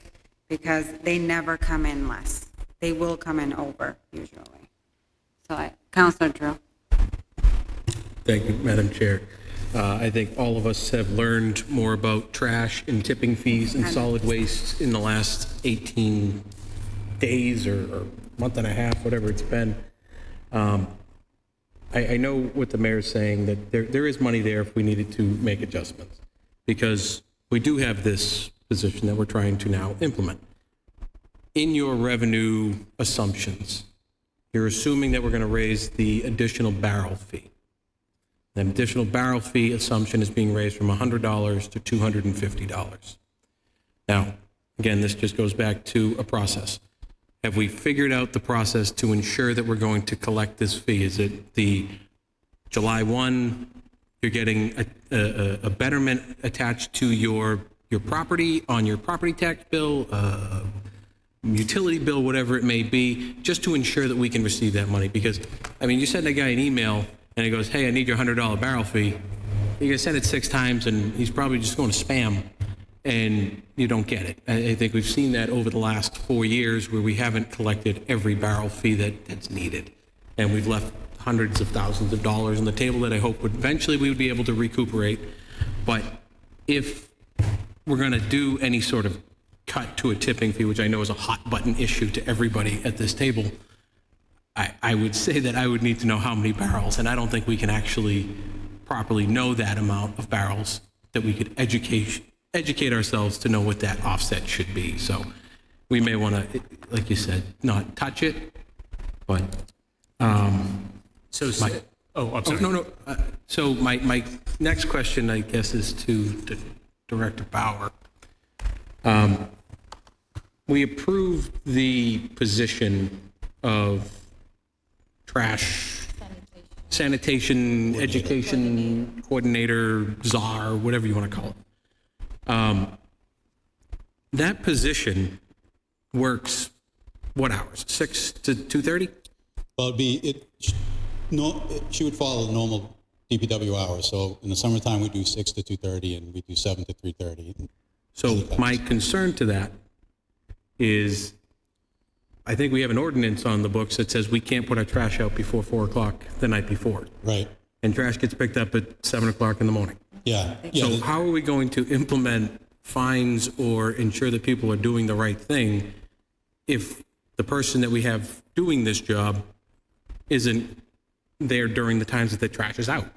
because they never come in less. They will come in over usually. So, Councilor Drew. Thank you, Madam Chair. I think all of us have learned more about trash and tipping fees and solid waste in the last 18 days or month and a half, whatever it's been. I know what the mayor's saying, that there is money there if we needed to make adjustments, because we do have this position that we're trying to now implement. In your revenue assumptions, you're assuming that we're going to raise the additional barrel fee. The additional barrel fee assumption is being raised from $100 to $250. Now, again, this just goes back to a process. Have we figured out the process to ensure that we're going to collect this fee? Is it the July 1, you're getting a betterment attached to your property on your property tax bill, utility bill, whatever it may be, just to ensure that we can receive that money? Because, I mean, you send that guy an email and he goes, hey, I need your $100 barrel fee. You're going to send it 6 times and he's probably just going to spam and you don't get it. I think we've seen that over the last 4 years where we haven't collected every barrel fee that's needed. And we've left hundreds of thousands of dollars on the table that I hope would eventually we would be able to recuperate. But if we're going to do any sort of cut to a tipping fee, which I know is a hot button issue to everybody at this table, I would say that I would need to know how many barrels, and I don't think we can actually properly know that amount of barrels that we could educate ourselves to know what that offset should be. So we may want to, like you said, not touch it, but I'm sorry. So my next question, I guess, is to Director Bauer. We approved the position of trash sanitation education coordinator, czar, whatever you want to call it. That position works what hours? 6 to 2:30? Well, she would follow the normal DPW hours. So in the summertime, we do 6 to 2:30, and we do 7 to 3:30. So my concern to that is, I think we have an ordinance on the books that says we can't put our trash out before 4 o'clock the night before. Right. And trash gets picked up at 7 o'clock in the morning. Yeah. So how are we going to implement fines or ensure that people are doing the right thing if the person that we have doing this job isn't there during the times that the trash is out?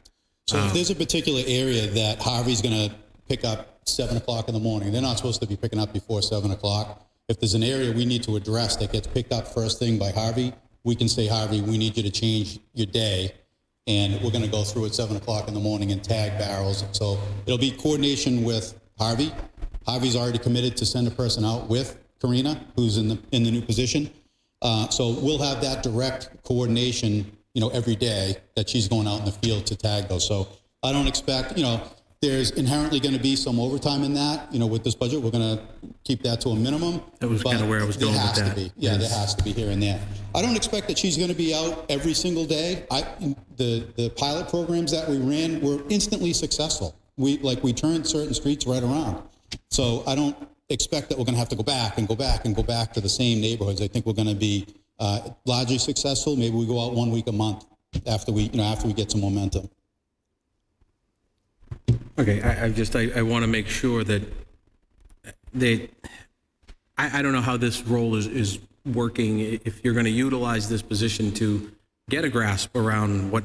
So if there's a particular area that Harvey's going to pick up 7 o'clock in the morning, they're not supposed to be picking up before 7 o'clock. If there's an area we need to address that gets picked up first thing by Harvey, we can say, Harvey, we need you to change your day, and we're going to go through at 7 o'clock in the morning and tag barrels. So it'll be coordination with Harvey. Harvey's already committed to send a person out with Karina, who's in the new position. So we'll have that direct coordination, every day that she's going out in the field to tag those. So I don't expect, there's inherently going to be some overtime in that. With this budget, we're going to keep that to a minimum. That was kind of where I was going with that. Yeah, there has to be here and there. I don't expect that she's going to be out every single day. The pilot programs that we ran were instantly successful. We turned certain streets right around. So I don't expect that we're going to have to go back to the same neighborhoods. I think we're going to be largely successful. Maybe we go out 1 week a month after we get some momentum. Okay, I want to make sure that I don't know how this role is working, if you're going to utilize this position to get a grasp around what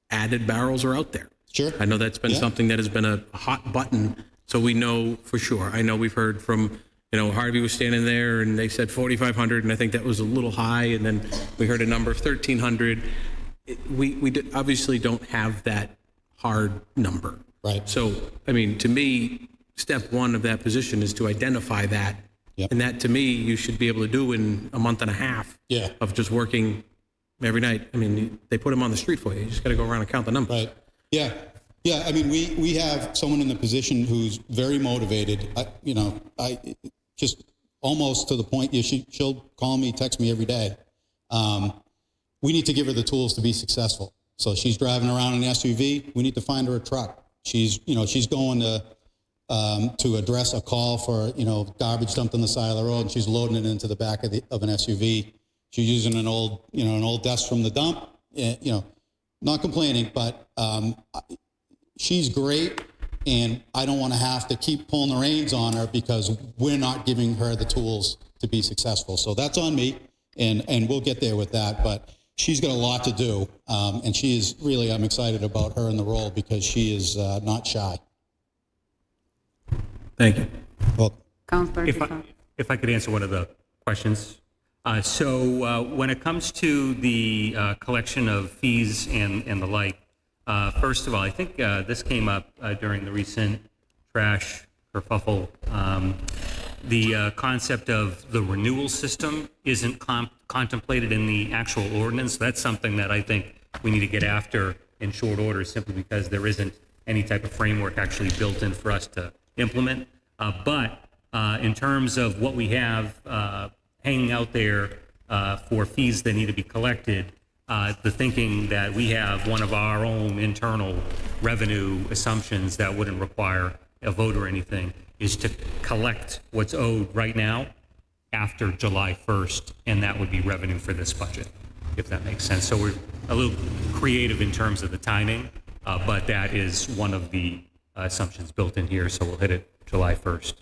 added barrels are out there. Sure. I know that's been something that has been a hot button, so we know for sure. I know we've heard from, Harvey was standing there and they said 4,500, and I think that was a little high, and then we heard a number of 1,300. We obviously don't have that hard number. Right. So, to me, step one of that position is to identify that. Yep. And that, to me, you should be able to do in a month and a half of just working every night. They put them on the street for you. You just got to go around and count the numbers. Right. Yeah. Yeah. We have someone in the position who's very motivated. just almost to the point, she'll call me, text me every day. We need to give her the tools to be successful. So she's driving around in an SUV. We need to find her a truck. She's going to address a call for, garbage dumped on the side of the road, and she's loading it into the back of an SUV. She's using an old desk from the dump. Not complaining, but she's great, and I don't want to have to keep pulling the reins on her because we're not giving her the tools to be successful. So that's on me, and we'll get there with that. But she's got a lot to do, and she is really, I'm excited about her in the role because she is not shy. Thank you. Well, If I could answer one of the questions. So when it comes to the collection of fees and the like, first of all, I think this came up during the recent trash kerfuffle. The concept of the renewal system isn't contemplated in the actual ordinance. That's something that I think we need to get after in short order, simply because there isn't any type of framework actually built in for us to implement. But in terms of what we have hanging out there for fees that need to be collected, the thinking that we have one of our own internal revenue assumptions that wouldn't require a vote or anything is to collect what's owed right now after July 1st, and that would be revenue for this budget, if that makes sense. So we're a little creative in terms of the timing, but that is one of the assumptions built in here, so we'll hit it July 1st.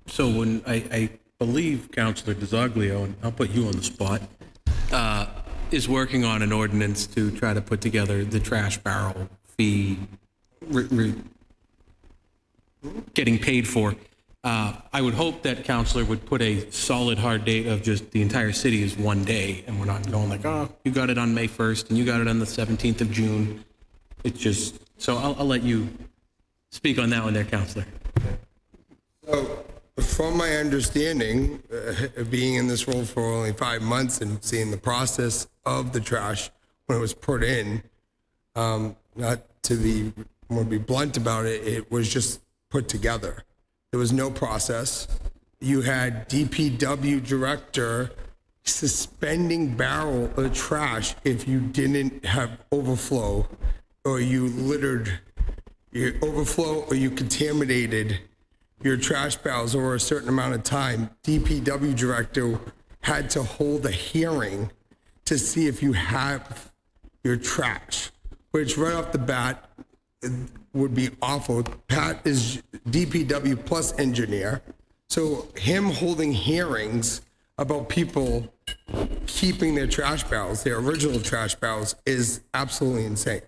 So when I believe Councilor DiZoglio, and I'll put you on the spot, is working on an ordinance to try to put together the trash barrel fee getting paid for. I would hope that Councilor would put a solid hard date of just the entire city is one day, and we're not going like, oh, you got it on May 1st and you got it on the 17th of June. It's just, so I'll let you speak on that one there, Councilor. So, from my understanding, being in this role for only 5 months and seeing the process of the trash when it was put in, not to be blunt about it, it was just put together. There was no process. You had DPW director suspending barrel of trash if you didn't have overflow, or you littered your overflow, or you contaminated your trash barrels over a certain amount of time. DPW director had to hold a hearing to see if you have your trash, which right off the bat would be awful. Pat is DPW plus engineer, so him holding hearings about people keeping their trash barrels, their original trash barrels, is absolutely insane.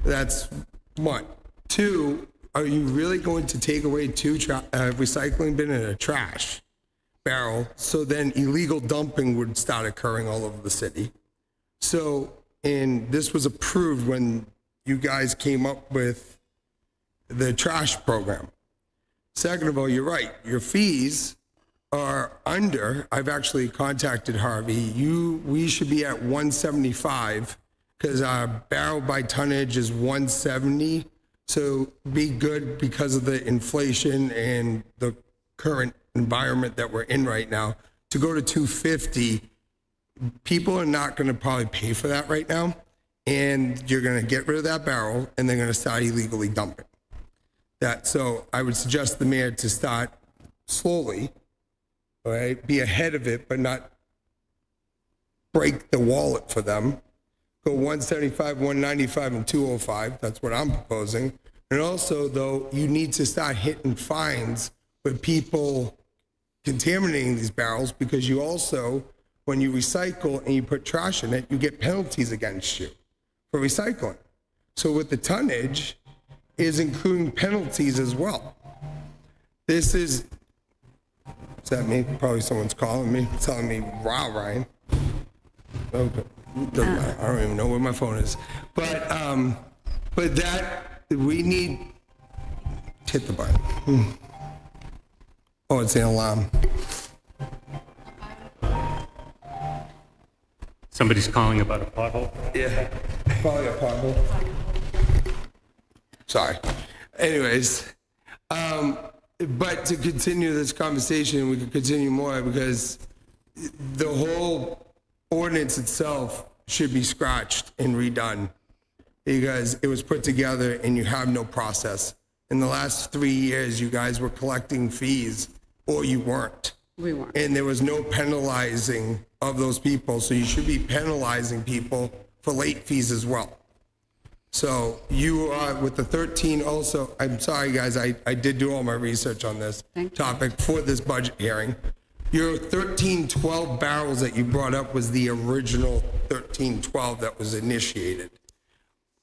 That's one. Two, are you really going to take away two recycling bin and a trash barrel? So then illegal dumping would start occurring all over the city. So, and this was approved when you guys came up with the trash program. Second of all, you're right. Your fees are under. I've actually contacted Harvey. We should be at 175 because our barrel by tonnage is 170. So be good because of the inflation and the current environment that we're in right now. To go to 250, people are not going to probably pay for that right now. And you're going to get rid of that barrel and they're going to start illegally dumping. So I would suggest the mayor to start slowly, all right, be ahead of it, but not break the wallet for them. Go 175, 195, and 205. That's what I'm proposing. And also, though, you need to start hitting fines with people contaminating these barrels, because you also, when you recycle and you put trash in it, you get penalties against you for recycling. So with the tonnage, is including penalties as well. This is that me? Probably someone's calling me, telling me, wow, Ryan. Okay. I don't even know where my phone is. But that, we need, hit the button. Oh, it's an alarm. Somebody's calling about a pothole? Yeah, probably a pothole. Sorry. Anyways, But to continue this conversation, we could continue more because the whole ordinance itself should be scratched and redone because it was put together and you have no process. In the last 3 years, you guys were collecting fees or you weren't. We weren't. And there was no penalizing of those people. So you should be penalizing people for late fees as well. So you are with the 13 also, I'm sorry guys, I did do all my research on this topic for this budget hearing. Your 1312 barrels that you brought up was the original 1312 that was initiated.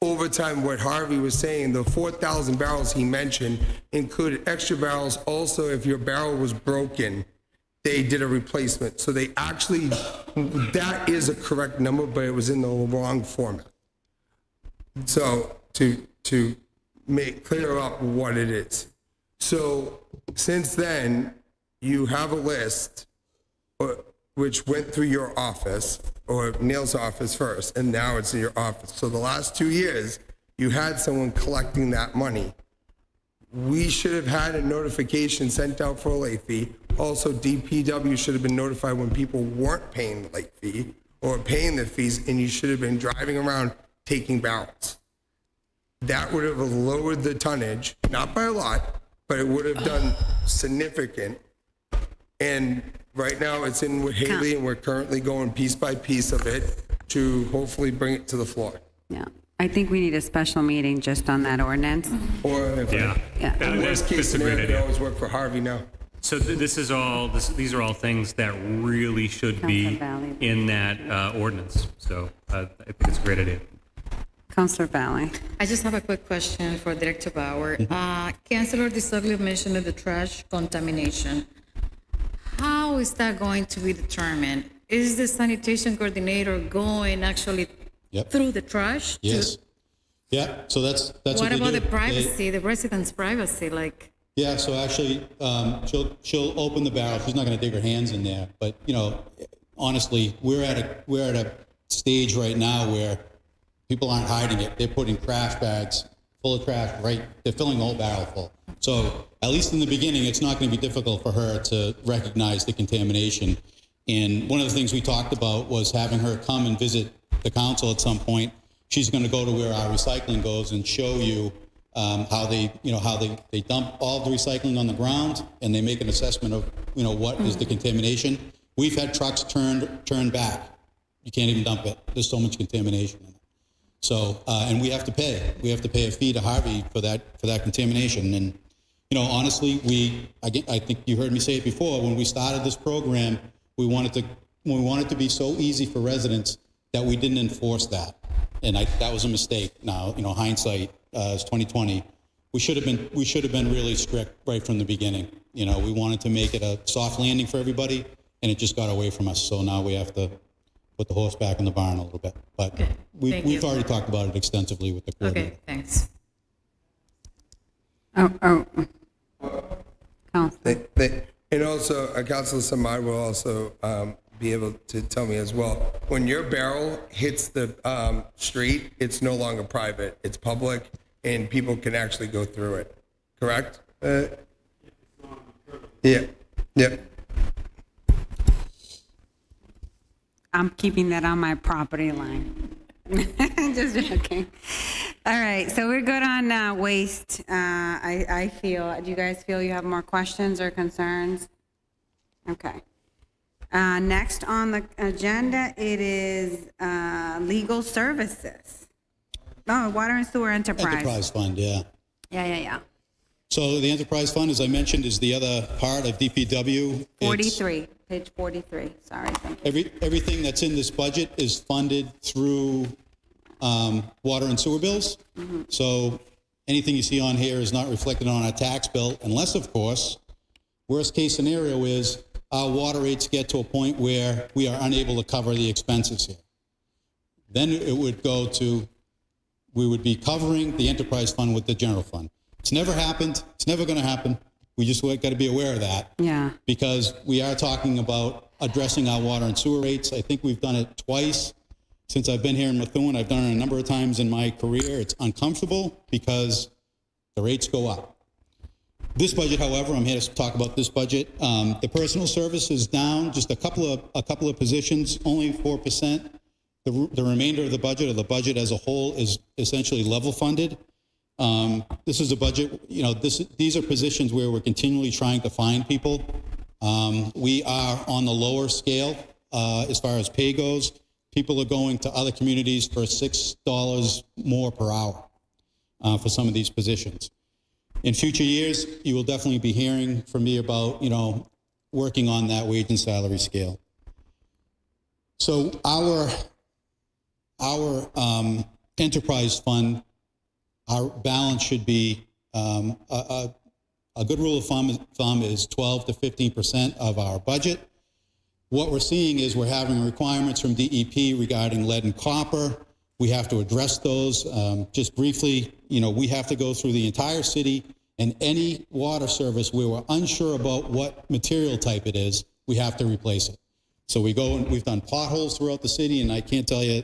Over time, what Harvey was saying, the 4,000 barrels he mentioned included extra barrels. Also, if your barrel was broken, they did a replacement. So they actually, that is a correct number, but it was in the wrong format. So to make clear up what it is. So since then, you have a list which went through your office or Neil's office first, and now it's in your office. So the last 2 years, you had someone collecting that money. We should have had a notification sent out for a late fee. Also, DPW should have been notified when people weren't paying the late fee or paying the fees, and you should have been driving around taking barrels. That would have lowered the tonnage, not by a lot, but it would have done significant. And right now it's in with Haley, and we're currently going piece by piece of it to hopefully bring it to the floor. Yeah. I think we need a special meeting just on that ordinance. Or if worst case scenario, could always work for Harvey now. So these are all things that really should be in that ordinance. So I think it's a great idea. Councillor Valley. I just have a quick question for Director Bauer. Councillor DeSoglia mentioned the trash contamination. How is that going to be determined? Is the sanitation coordinator going actually through the trash? Yes. Yeah. So that's what they about do. the privacy, the residents' privacy? Like. Yeah. So actually, she'll open the barrel. She's not going to dig her hands in there. But honestly, we're at a stage right now where people aren't hiding it. They're putting trash bags full of trash, right? They're filling the whole barrel full. So at least in the beginning, it's not going to be difficult for her to recognize the contamination. And one of the things we talked about was having her come and visit the council at some point. She's going to go to where our recycling goes and show you how they dump all the recycling on the ground, and they make an assessment of what is the contamination. We've had trucks turned back. You can't even dump it. There's so much contamination in it. So, and we have to pay. We have to pay a fee to Harvey for that contamination. And honestly, I think you heard me say it before. When we started this program, we wanted to be so easy for residents that we didn't enforce that, and that was a mistake. Now, hindsight is 2020. We should have been really strict right from the beginning. We wanted to make it a soft landing for everybody, and it just got away from us. So now we have to put the horse back in the barn a little bit. But we've already talked about it extensively with the coordinator. Okay, thanks. And also, Councilor Samad will also be able to tell me as well. When your barrel hits the street, it's no longer private. It's public, and people can actually go through it. Correct? Yeah. Yep. I'm keeping that on my property line. Just joking. All right, so we're good on waste. I feel. Do you guys feel you have more questions or concerns? Okay. Next on the agenda, it is legal services. Oh, water and sewer enterprise. Enterprise fund, yeah. Yeah. So the enterprise fund, as I mentioned, is the other part of DPW. 43, page 43. Sorry, thank you. Everything that's in this budget is funded through water and sewer bills. Mm-hmm. So anything you see on here is not reflected on our tax bill, unless, of course, worst case scenario is our water rates get to a point where we are unable to cover the expenses here. Then it would go to, we would be covering the enterprise fund with the general fund. It's never happened. It's never going to happen. We just got to be aware of that. Yeah. Because we are talking about addressing our water and sewer rates. I think we've done it twice since I've been here in Methuen. I've done it a number of times in my career. It's uncomfortable because the rates go up. This budget, however, I'm here to talk about this budget. The personal service is down just a couple of positions, only 4%. The remainder of the budget, or the budget as a whole, is essentially level funded. This is a budget, these are positions where we're continually trying to find people. We are on the lower scale as far as pay goes. People are going to other communities for $6 more per hour for some of these positions. In future years, you will definitely be hearing from me about, working on that wage and salary scale. So our enterprise fund, our balance should be a good rule of thumb is 12 to 15% of our budget. What we're seeing is we're having requirements from DEP regarding lead and copper. We have to address those. Just briefly, we have to go through the entire city, and any water service where we're unsure about what material type it is, we have to replace it. So we go and we've done potholes throughout the city, and I can't tell you,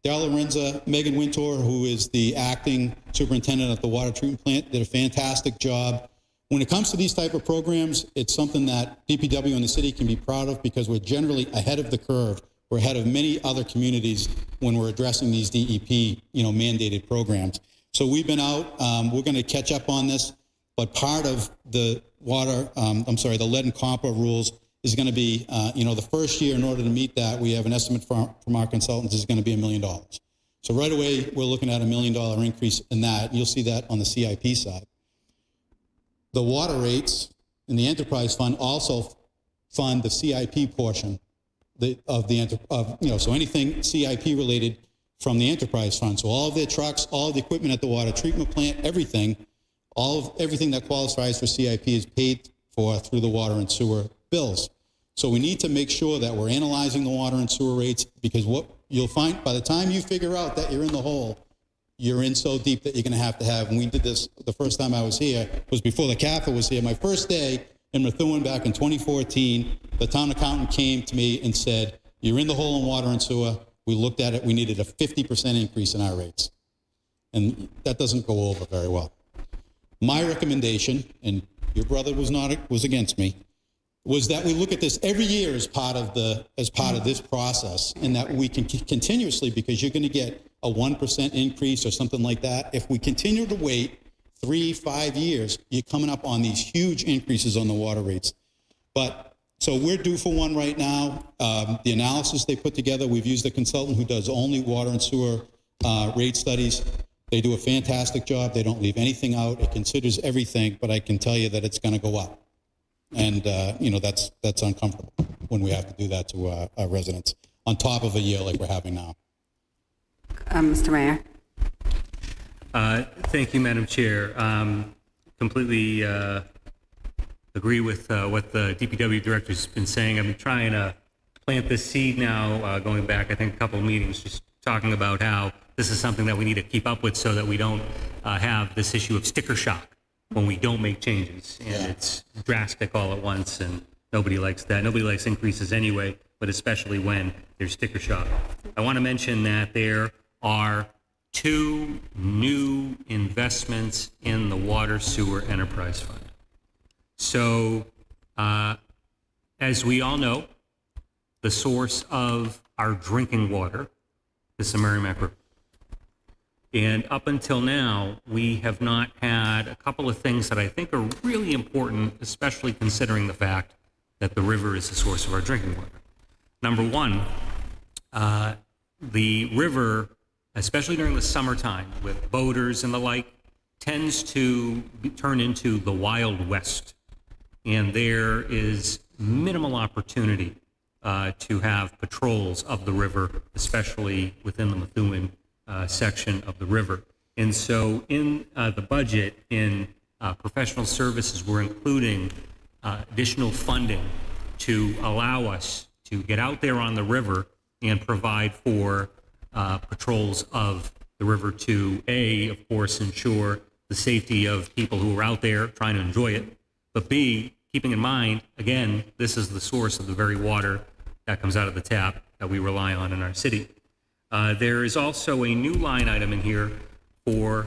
Darla Renza, Megan Wintour, who is the acting superintendent at the water treatment plant, did a fantastic job. When it comes to these type of programs, it's something that DPW and the city can be proud of because we're generally ahead of the curve. We're ahead of many other communities when we're addressing these DEP, mandated programs. So we've been out. We're going to catch up on this, but part of the the lead and copper rules is going to be, the first year in order to meet that, we have an estimate from our consultants is going to be $1 million. So right away, we're looking at $1 million increase in that. You'll see that on the CIP side. The water rates in the enterprise fund also fund the CIP portion so anything CIP related from the enterprise fund. So all of their trucks, all of the equipment at the water treatment plant, everything that qualifies for CIP is paid for through the water and sewer bills. So we need to make sure that we're analyzing the water and sewer rates, because what you'll find by the time you figure out that you're in the hole, you're in so deep that you're going to have, and we did this the first time I was here, was before the CAFA was here. My first day in Methuen back in 2014, the town accountant came to me and said, you're in the hole in water and sewer. We looked at it. We needed a 50% increase in our rates. And that doesn't go over very well. My recommendation, and your brother was against me, was that we look at this every year as part of this process, and that we can continuously, because you're going to get a 1% increase or something like that. If we continue to wait 3-5 years, you're coming up on these huge increases on the water rates. So we're due for one right now. The analysis they put together, we've used a consultant who does only water and sewer rate studies. They do a fantastic job. They don't leave anything out. It considers everything, but I can tell you that it's going to go up. And, that's uncomfortable when we have to do that to our residents on top of a year like we're having now. Mr. Mayor. Thank you, Madam Chair. Completely agree with what the DPW director's been saying. I've been trying to plant this seed now, going back, I think, a couple of meetings, just talking about how this is something that we need to keep up with so that we don't have this issue of sticker shock when we don't make changes. And it's drastic all at once, and nobody likes that. Nobody likes increases anyway, but especially when there's sticker shock. I want to mention that there are 2 new investments in the Water Sewer Enterprise Fund. So, as we all know, the source of our drinking water is the Merrimack River. And up until now, we have not had a couple of things that I think are really important, especially considering the fact that the river is the source of our drinking water. Number one, the river, especially during the summertime with boaters and the like, tends to turn into the Wild West. And there is minimal opportunity to have patrols of the river, especially within the Methuen section of the river. And so in the budget, in professional services, we're including additional funding to allow us to get out there on the river and provide for patrols of the river to, A, of course, ensure the safety of people who are out there trying to enjoy it, but B, keeping in mind, again, this is the source of the very water that comes out of the tap that we rely on in our city. There is also a new line item in here for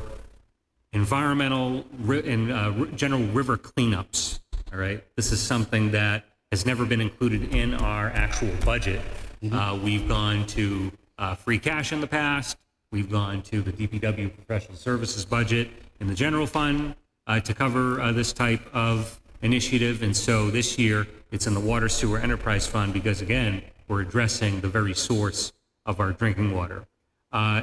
environmental and general river cleanups. All right, this is something that has never been included in our actual budget. We've gone to free cash in the past. We've gone to the DPW professional services budget in the general fund to cover this type of initiative. And so this year it's in the water sewer enterprise fund because, again, we're addressing the very source of our drinking water.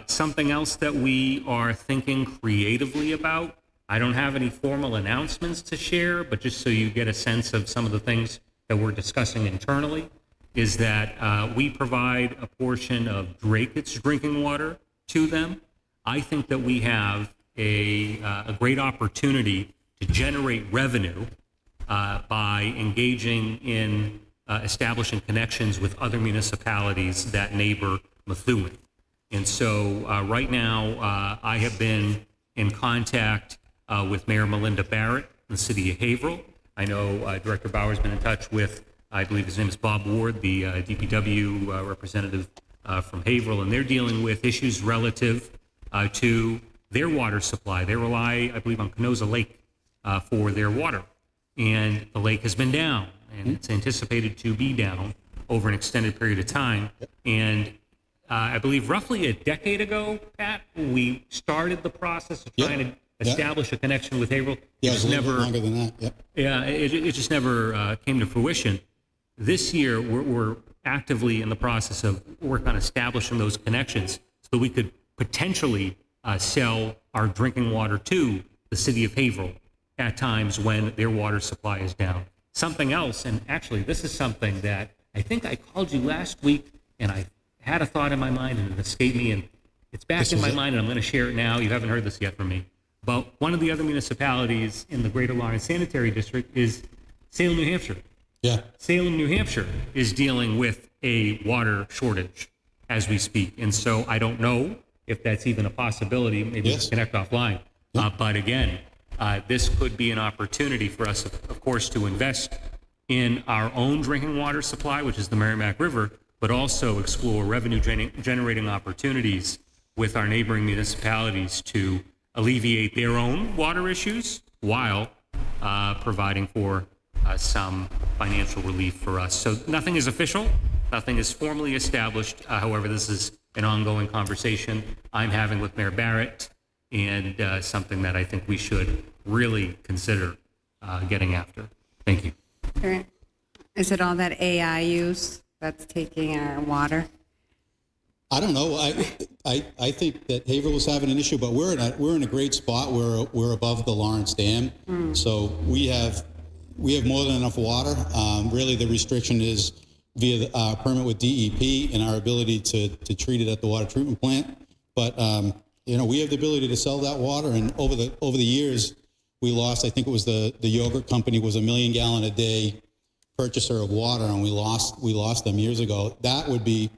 Something else that we are thinking creatively about, I don't have any formal announcements to share, but just so you get a sense of some of the things that we're discussing internally, is that we provide a portion of Drake's drinking water to them. I think that we have a great opportunity to generate revenue by engaging in establishing connections with other municipalities that neighbor Methuen. And so right now, I have been in contact with Mayor Melinda Barrett in the city of Haverhill. I know Director Bauer's been in touch with, I believe his name is Bob Ward, the DPW representative from Haverhill, and they're dealing with issues relative to their water supply. They rely, I believe, on Canosa Lake for their water. And the lake has been down, and it's anticipated to be down over an extended period of time. And I believe roughly a decade ago, Pat, we started the process of trying to establish a connection with Haverhill. Yeah, it was a little bit longer than that. Yep. Yeah, it just never came to fruition. This year, we're actively in the process of working on establishing those connections so we could potentially sell our drinking water to the city of Haverhill at times when their water supply is down. Something else, and actually this is something that I think I called you last week, and I had a thought in my mind and it escaped me, and it's back in my mind, and I'm going to share it now. You haven't heard this yet from me. But one of the other municipalities in the Greater Lawrence Sanitary District is Salem, New Hampshire. Yeah. Salem, New Hampshire is dealing with a water shortage as we speak. And so I don't know if that's even a possibility. Maybe we can connect offline. But again, this could be an opportunity for us, of course, to invest in our own drinking water supply, which is the Merrimack River, but also explore revenue generating opportunities with our neighboring municipalities to alleviate their own water issues while providing for some financial relief for us. So nothing is official, nothing is formally established. However, this is an ongoing conversation I'm having with Mayor Barrett, and something that I think we should really consider getting after. Thank you. Okay. Is it all that AI use that's taking our water? I don't know. I think that Haverhill is having an issue, but we're in a great spot. We're above the Lawrence Dam, so we have more than enough water. Really, the restriction is via the permit with DEP and our ability to treat it at the water treatment plant. But we have the ability to sell that water, and over the years, we lost. I think it was the yogurt company was 1 million gallon a day purchaser of water, and we lost them years ago. That would be,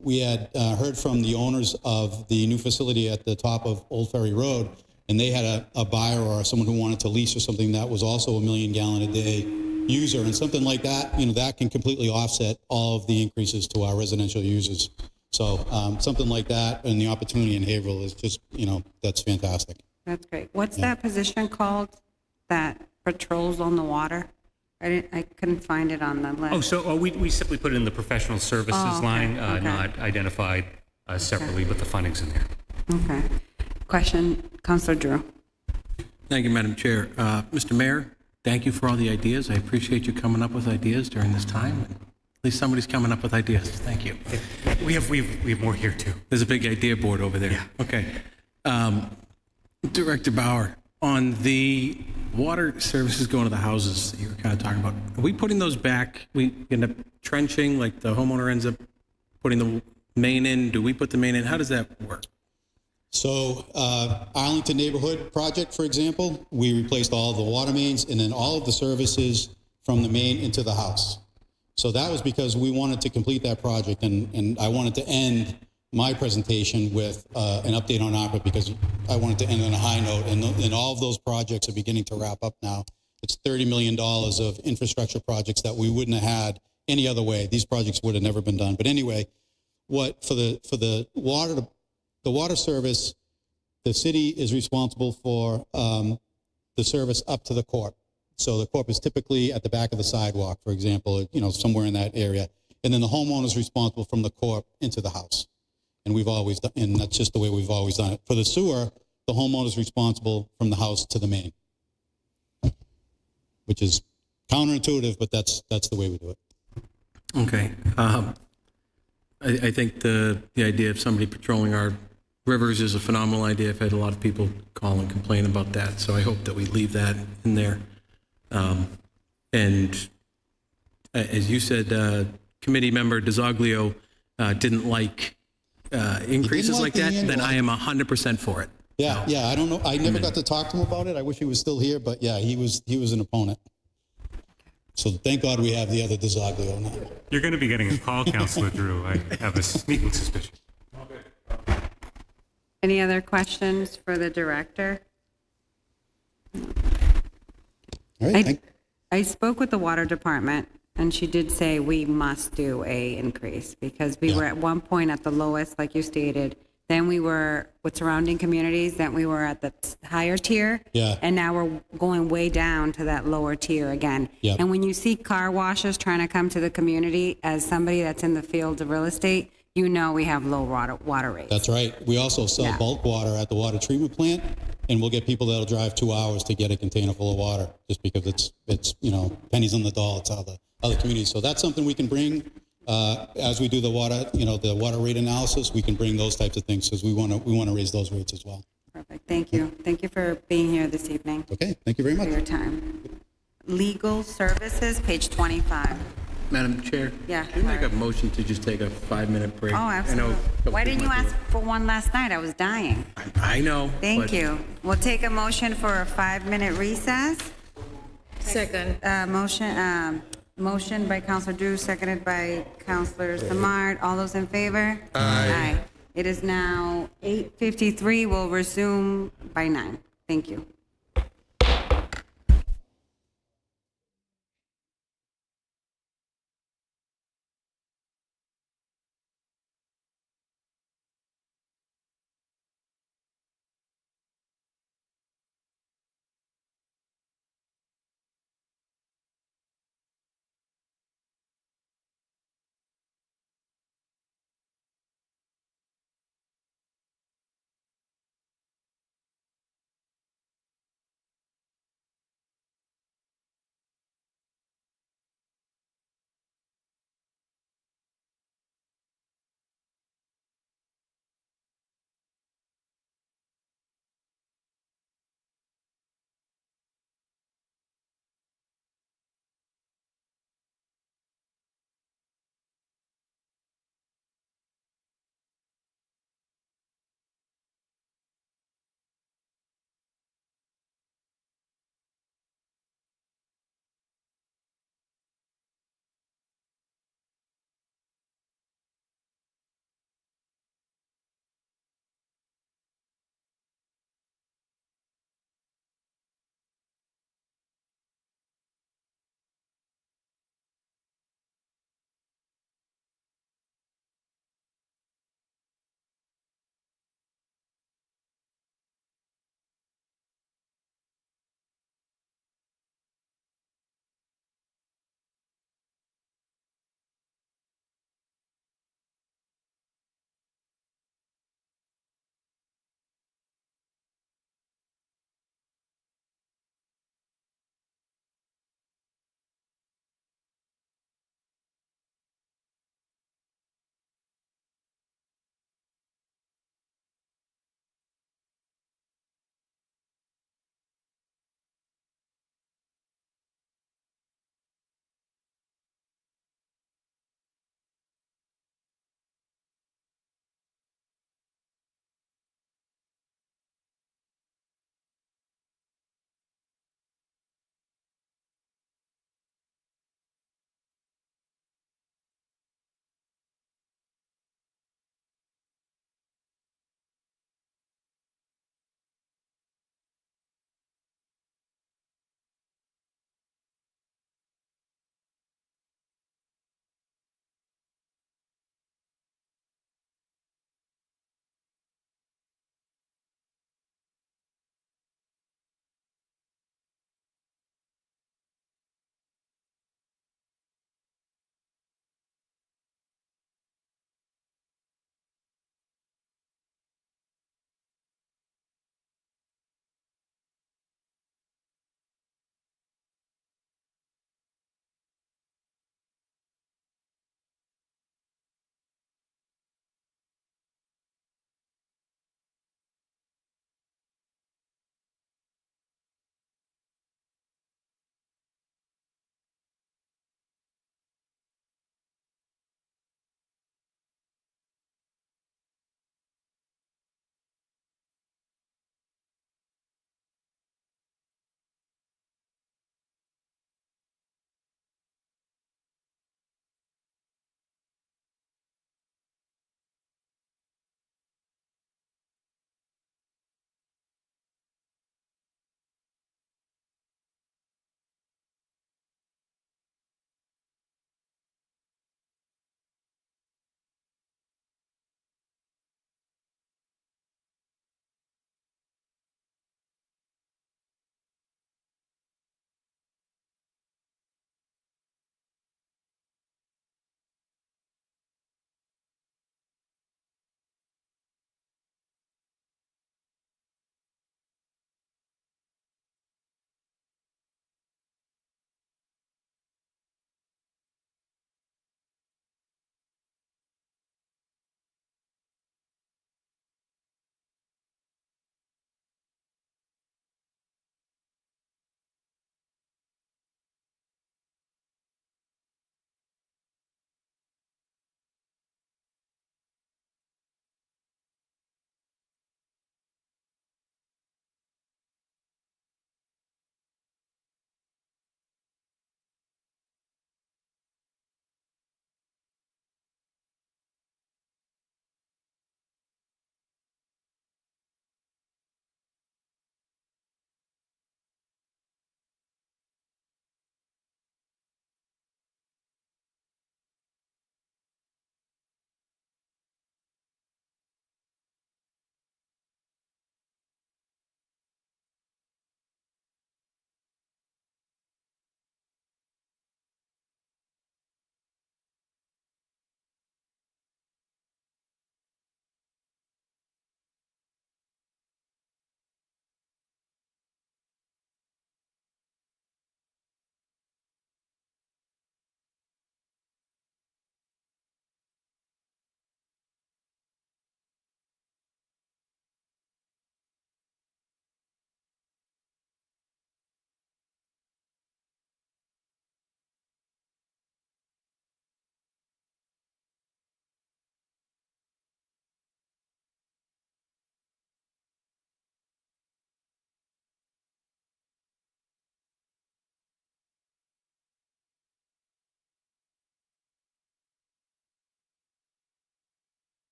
we had heard from the owners of the new facility at the top of Old Ferry Road, and they had a buyer or someone who wanted to lease or something that was also 1 million gallon a day user, and something like that, that can completely offset all of the increases to our residential users. So something like that, and the opportunity in Haverhill is just, that's fantastic. That's great. What's that position called that patrols on the water? I couldn't find it on the list. Oh, so we simply put it in the professional services line, not identified separately, but the funding's in there. Okay. Question, Councilor Drew. Thank you, Madam Chair. Mr. Mayor, thank you for all the ideas. I appreciate you coming up with ideas during this time. At least somebody's coming up with ideas. Thank you. We have more here too. There's a big idea board over there. Yeah. Okay. Director Bauer, on the water services going to the houses that you were kind of talking about, are we putting those back? We end up trenching, like the homeowner ends up putting the main in? Do we put the main in? How does that work? So Arlington Neighborhood Project, for example, we replaced all of the water mains and then all of the services from the main into the house. So that was because we wanted to complete that project, and I wanted to end my presentation with an update on ARPA because I wanted to end on a high note, and all of those projects are beginning to wrap up now. It's $30 million of infrastructure projects that we wouldn't have had any other way. These projects would have never been done. But anyway, for the water service, The city is responsible for the service up to the corp. So the corp is typically at the back of the sidewalk, for example, somewhere in that area. And then the homeowner is responsible from the corp into the house. And we've always done, and that's just the way we've always done it. For the sewer, the homeowner is responsible from the house to the main, which is counterintuitive, but that's the way we do it. Okay. I think the idea of somebody patrolling our rivers is a phenomenal idea. I've had a lot of people call and complain about that, so I hope that we leave that in there. And as you said, committee member DeZoglio didn't like increases like that, then I am 100% for it. Yeah, I don't know. I never got to talk to him about it. I wish he was still here, but yeah, he was an opponent. So thank God we have the other DeZoglio now. You're going to be getting a call, Councilor Drew. I have a sneaking suspicion. Any other questions for the director? All right, I spoke with the water department, and she did say we must do a increase because we were at one point at the lowest, like you stated. Then we were with surrounding communities, then we were at the higher tier. Yeah. And now we're going way down to that lower tier again. Yep. And when you see car washes trying to come to the community, as somebody that's in the field of real estate, you know we have low water rates. That's right. We also sell bulk water at the water treatment plant, and we'll get people that'll drive 2 hours to get a container full of water just because it's pennies on the dollar to other communities. So that's something we can bring as we do the water rate analysis. We can bring those types of things because we want to raise those rates as well. Perfect. Thank you. Thank you for being here this evening. Okay. Thank you very much. For your time. Legal services, page 25. Madam Chair? Yeah, Can we make sorry. a motion to just take a 5-minute break? Oh, I know absolutely. a couple Why didn't you people might ask for one last night? I was dying. I know. Thank but you. We'll take a motion for a 5-minute recess. Second. Motion by Counselor Drew, seconded by Counselor Samard. All those in favor? Aye. It is now 8:53. We'll resume by 9. Thank you.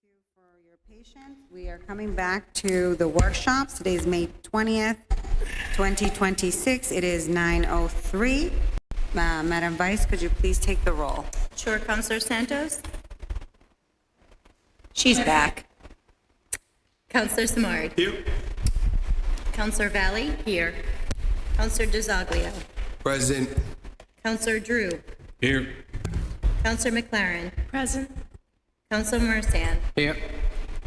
For your patience, we are coming back to the workshops. Today is May 20th, 2026. It is 9:03. Madam Vice, could you please take the roll? Sure, Counselor Santos? She's back. Counselor Samard? Here. Counselor Valley? Here. Counselor DeZoglio? Present. Counselor Drew? Here. Counselor McLaren? Present. Counselor Marsan? Here.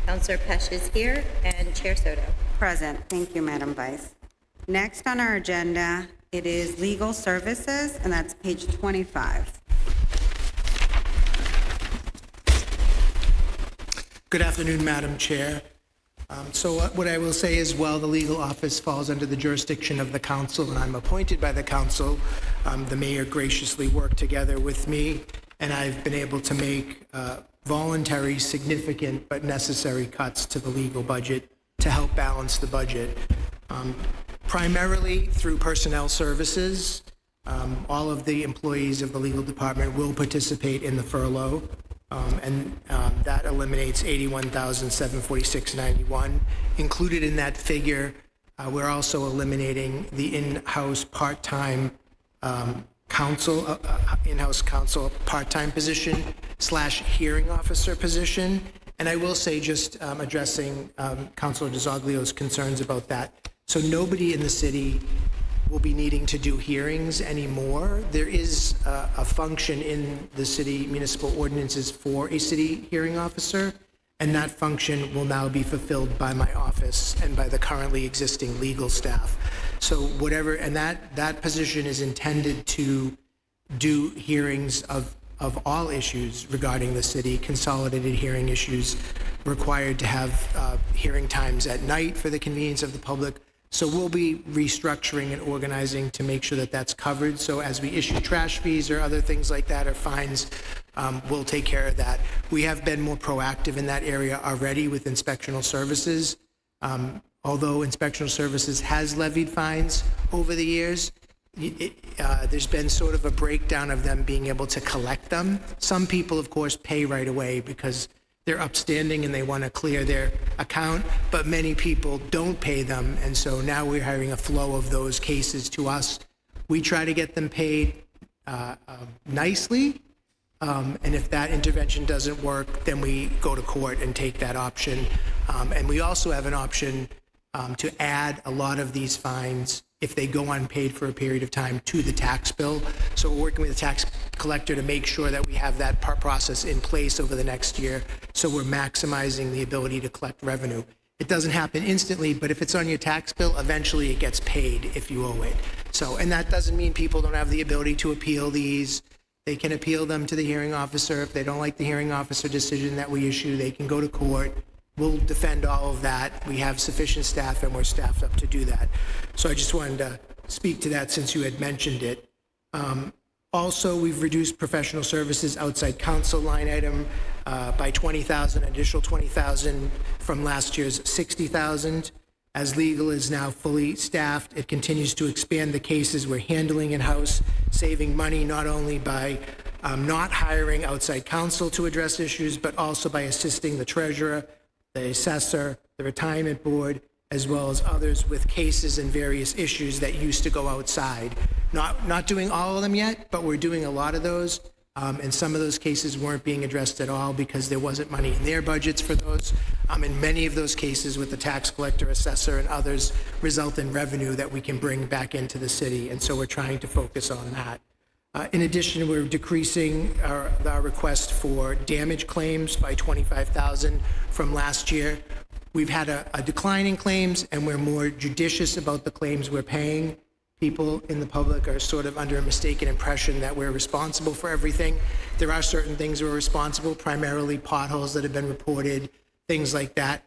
Counselor Pesh is here, and Chair Soto. Present. Thank you, Madam Vice. Next on our agenda, it is legal services, and that's page 25. Good afternoon, Madam Chair. So what I will say is, while the legal office falls under the jurisdiction of the council and I'm appointed by the council, the mayor graciously worked together with me, and I've been able to make voluntary, significant, but necessary cuts to the legal budget to help balance the budget. Primarily through personnel services, all of the employees of the legal department will participate in the furlough. And that eliminates $81,746.91. Included in that figure, we're also eliminating the in-house part-time in-house counsel part-time position / hearing officer position. And I will say, just addressing Councilor DeZoglio's concerns about that. So nobody in the city will be needing to do hearings anymore. There is a function in the city municipal ordinances for a city hearing officer, and that function will now be fulfilled by my office and by the currently existing legal staff. So whatever, and that position is intended to do hearings of all issues regarding the city, consolidated hearing issues, required to have hearing times at night for the convenience of the public. So we'll be restructuring and organizing to make sure that that's covered. So as we issue trash fees or other things like that, or fines, we'll take care of that. We have been more proactive in that area already with inspectional services. Although inspectional services has levied fines over the years, there's been sort of a breakdown of them being able to collect them. Some people, of course, pay right away because they're upstanding and they want to clear their account, but many people don't pay them, and so now we're having a flow of those cases to us. We try to get them paid nicely, and if that intervention doesn't work, then we go to court and take that option. And we also have an option to add a lot of these fines if they go unpaid for a period of time to the tax bill. So we're working with the tax collector to make sure that we have that process in place over the next year, so we're maximizing the ability to collect revenue. It doesn't happen instantly, but if it's on your tax bill, eventually it gets paid if you owe it. So, and that doesn't mean people don't have the ability to appeal these. They can appeal them to the hearing officer. If they don't like the hearing officer decision that we issue, they can go to court. We'll defend all of that. We have sufficient staff, and we're staffed up to do that. So I just wanted to speak to that since you had mentioned it. Also, we've reduced professional services outside counsel line item by 20,000, additional 20,000 from last year's 60,000. As legal is now fully staffed, it continues to expand the cases we're handling in-house, saving money not only by not hiring outside counsel to address issues, but also by assisting the treasurer, the assessor, the retirement board, as well as others with cases and various issues that used to go outside. Not doing all of them yet, but we're doing a lot of those. And some of those cases weren't being addressed at all because there wasn't money in their budgets for those. And many of those cases with the tax collector, assessor, and others result in revenue that we can bring back into the city. And so we're trying to focus on that. In addition, we're decreasing our request for damage claims by 25,000 from last year. We've had a decline in claims, and we're more judicious about the claims we're paying. People in the public are sort of under a mistaken impression that we're responsible for everything. There are certain things we're responsible, primarily potholes that have been reported, things like that,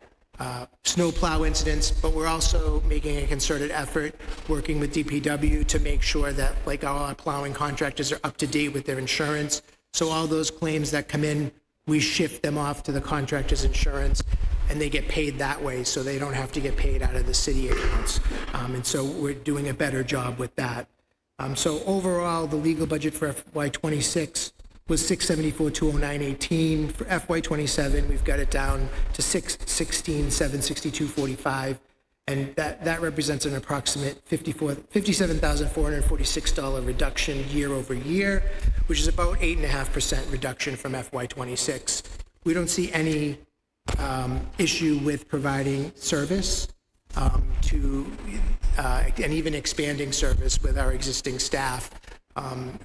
snowplow incidents, but we're also making a concerted effort working with DPW to make sure that, like, all our plowing contractors are up to date with their insurance. So all those claims that come in, we shift them off to the contractor's insurance, and they get paid that way, so they don't have to get paid out of the city accounts. And so we're doing a better job with that. So overall, the legal budget for FY26 was 674,209.18. For FY27, we've got it down to 616,762.45, and that represents an approximate $57,446 reduction year over year, which is about 8.5% reduction from FY26. We don't see any issue with providing service and even expanding service with our existing staff.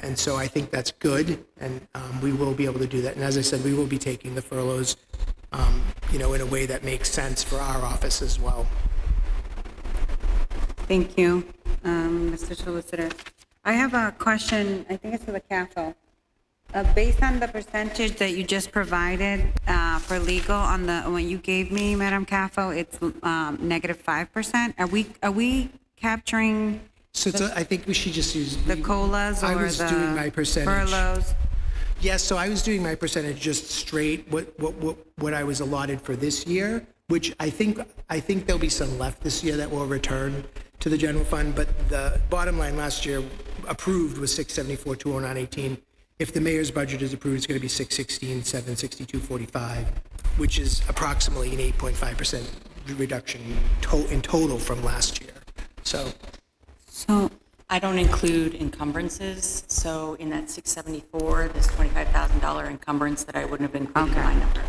And so I think that's good, and we will be able to do that. And as I said, we will be taking the furloughs, in a way that makes sense for our office as well. Thank you, Mr. Solicitor. I have a question, I think it's for the CAFO. Based on the percentage that you just provided for legal on the one you gave me, Madam CAFO, it's negative 5%. Are we capturing? So I think we should just use the COLAs or I was doing my percentage. furloughs? Yes, so I was doing my percentage just straight what I was allotted for this year, which I think there'll be some left this year that will return to the general fund. But the bottom line last year approved was 674,209.18. If the mayor's budget is approved, it's going to be 616,762.45, which is approximately an 8.5% reduction in total from last year. So I don't include encumbrances, so in that 674, this $25,000 encumbrance that I wouldn't have included in my number.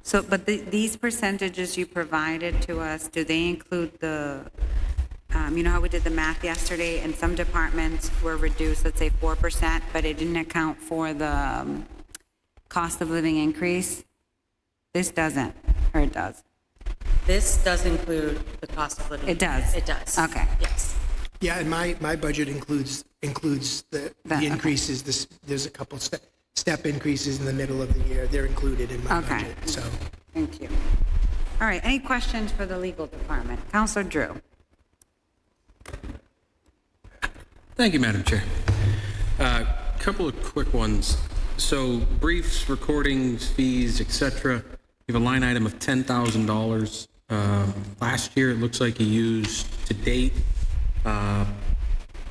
So, but these percentages you provided to us, do they include the, you know how we did the math yesterday, and some departments were reduced, let's say 4%, but it didn't account for the cost of living increase? This doesn't, or it does? This does include the cost of living. It does? It does. Okay. Yes. yeah, and my budget includes the increases. There's a couple step increases in the middle of the year. They're included in my budget. So Thank you. All right, any questions for the legal department? Counselor Drew. Thank you, Madam Chair. Couple of quick ones. So briefs, recordings, fees, etc. You have a line item of $10,000. Last year, it looks like you used to date about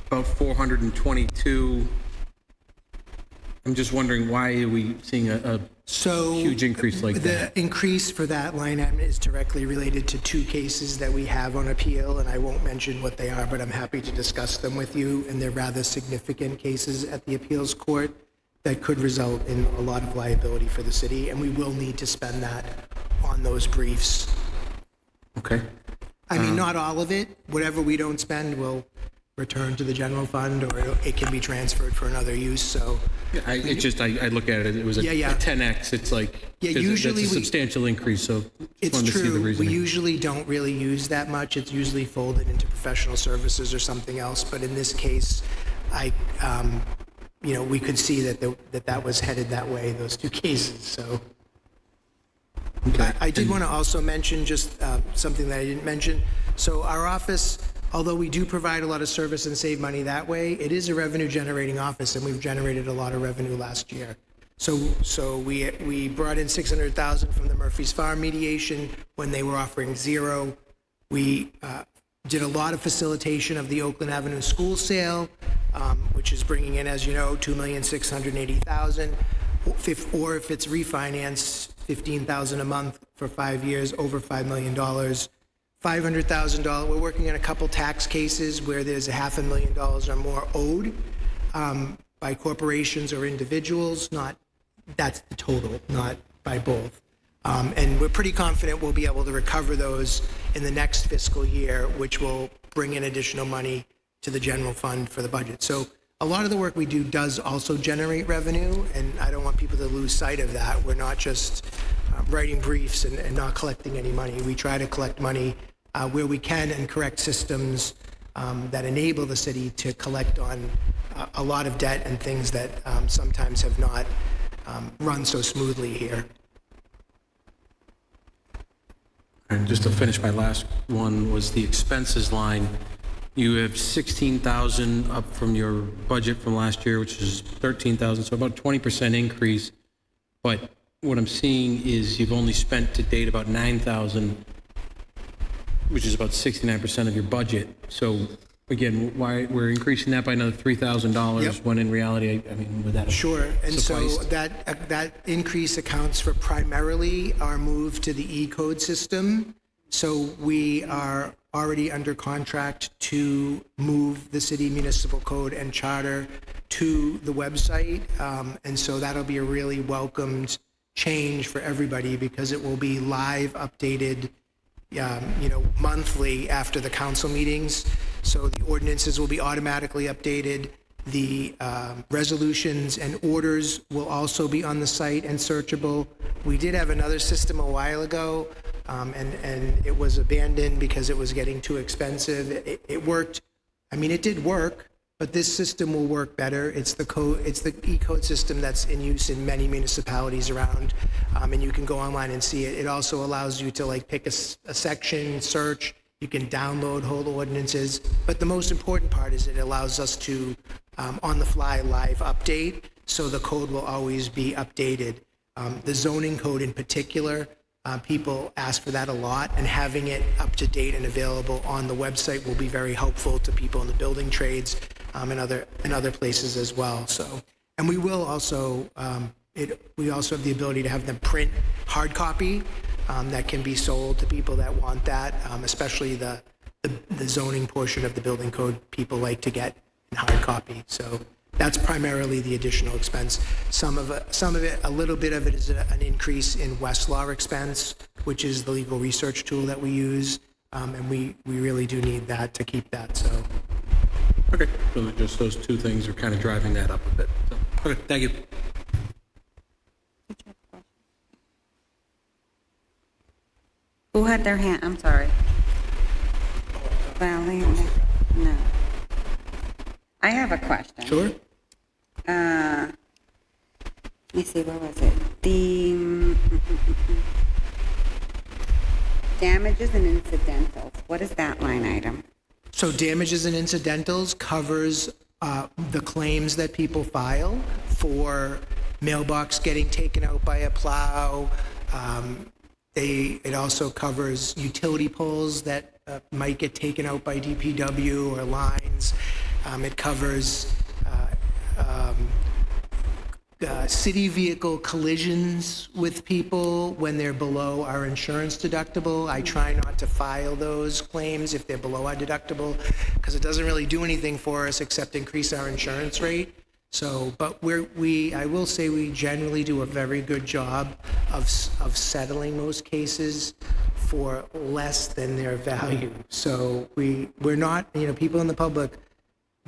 422. I'm just wondering, why are we seeing a huge increase like that? The increase for that line item is directly related to two cases that we have on appeal, and I won't mention what they are, but I'm happy to discuss them with you. And they're rather significant cases at the appeals court that could result in a lot of liability for the city, and we will need to spend that on those briefs. Okay. I mean, not all of it. Whatever we don't spend will return to the general fund, or it can be transferred for another use. So I look at it, it was a 10x. It's like, usually that's a substantial increase, so it's wanted to see the true. We reasoning. usually don't really use that much. It's usually folded into professional services or something else. But in this case, we could see that was headed that way, those two cases. So Okay. I did want to also mention just something that I didn't mention. So our office, although we do provide a lot of service and save money that way, it is a revenue generating office, and we've generated a lot of revenue last year. So we brought in $600,000 from the Murphy's Farm mediation when they were offering zero. We did a lot of facilitation of the Oakland Avenue school sale, which is bringing in, as you know, $2,680,000. Or if it's refinanced, $15,000 a month for 5 years, over $5 million. $500,000. We're working on a couple tax cases where there's $500,000 or more owed by corporations or individuals. That's the total, not by both. And we're pretty confident we'll be able to recover those in the next fiscal year, which will bring in additional money to the general fund for the budget. So a lot of the work we do does also generate revenue, and I don't want people to lose sight of that. We're not just writing briefs and not collecting any money. We try to collect money where we can and correct systems that enable the city to collect on a lot of debt and things that sometimes have not run so smoothly here. And just to finish, my last one was the expenses line. You have $16,000 up from your budget from last year, which is $13,000, so about 20% increase. But what I'm seeing is you've only spent to date about $9,000, which is about 69% of your budget. So again, why we're increasing that by another $3,000 Yep. when in reality, I mean, would that Sure, and so suffice? that increase accounts for primarily our move to the E-code system. So we are already under contract to move the city municipal code and charter to the website. And so that'll be a really welcomed change for everybody because it will be live updated monthly after the council meetings. So the ordinances will be automatically updated. The resolutions and orders will also be on the site and searchable. We did have another system a while ago, and it was abandoned because it was getting too expensive. It worked. I mean, it did work, but this system will work better. It's the E-code system that's in use in many municipalities around, and you can go online and see it. It also allows you to like pick a section, search. You can download whole ordinances, but the most important part is it allows us to on the fly live update, so the code will always be updated. The zoning code in particular, people ask for that a lot, and having it up to date and available on the website will be very helpful to people in the building trades and other places as well. So, and we will also we also have the ability to have them print hard copy that can be sold to people that want that, especially the zoning portion of the building code. People like to get in hard copy, so that's primarily the additional expense. Some of it, a little bit of it is an increase in Westlaw expense, which is the legal research tool that we use, and we really do need that to keep that. So, Okay, so just those two things are kind of driving that up a bit. So, okay, thank you. Who had their hand? I'm sorry. Valley? No. I have a question. Sure. Let me see, where was it? The damages and incidentals. What is that line item? So damages and incidentals covers the claims that people file for mailbox getting taken out by a plow. It also covers utility poles that might get taken out by DPW or lines. It covers city vehicle collisions with people when they're below our insurance deductible. I try not to file those claims if they're below our deductible because it doesn't really do anything for us except increase our insurance rate. So, but I will say we generally do a very good job of settling most cases for less than their value. So we're not, people in the public,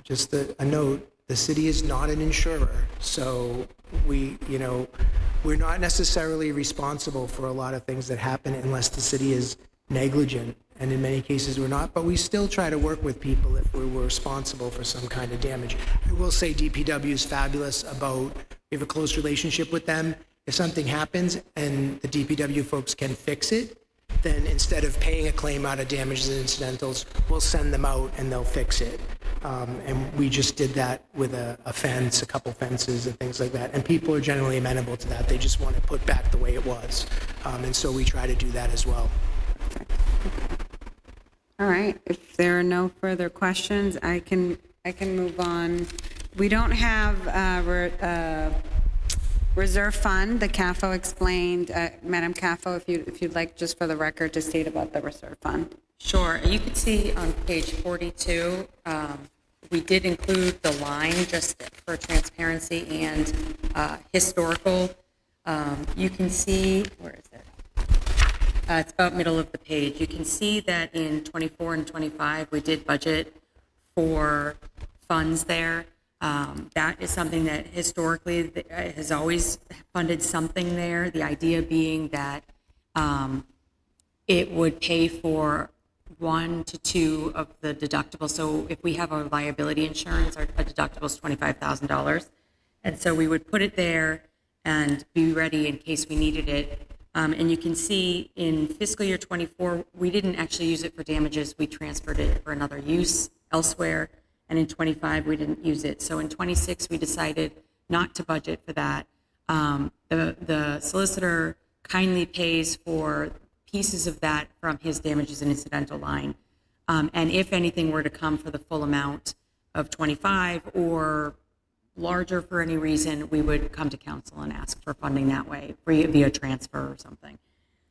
just a note, the city is not an insurer. So we're not necessarily responsible for a lot of things that happen unless the city is negligent. And in many cases we're not, but we still try to work with people if we were responsible for some kind of damage. I will say DPW is fabulous about, we have a close relationship with them. If something happens and the DPW folks can fix it, then instead of paying a claim out of damages and incidentals, we'll send them out and they'll fix it. And we just did that with a fence, a couple fences and things like that. And people are generally amenable to that. They just want it put back the way it was. And so we try to do that as well. All right, if there are no further questions, I can move on. We don't have reserve fund. The CAFO explained, Madam CAFO, if you'd like, just for the record, to state about the reserve fund. Sure. You can see on page 42, we did include the line just for transparency and historical. You can see, where is it? It's about middle of the page. You can see that in 24 and 25, we did budget for funds there. That is something that historically has always funded something there. The idea being that it would pay for 1 to 2 of the deductibles. So if we have our liability insurance, our deductible is $25,000. And so we would put it there and be ready in case we needed it. And you can see in fiscal year 24, we didn't actually use it for damages. We transferred it for another use elsewhere. And in 25, we didn't use it. So in 26, we decided not to budget for that. The solicitor kindly pays for pieces of that from his damages and incidental line. And if anything were to come for the full amount of 25 or larger for any reason, we would come to council and ask for funding that way, via transfer or something.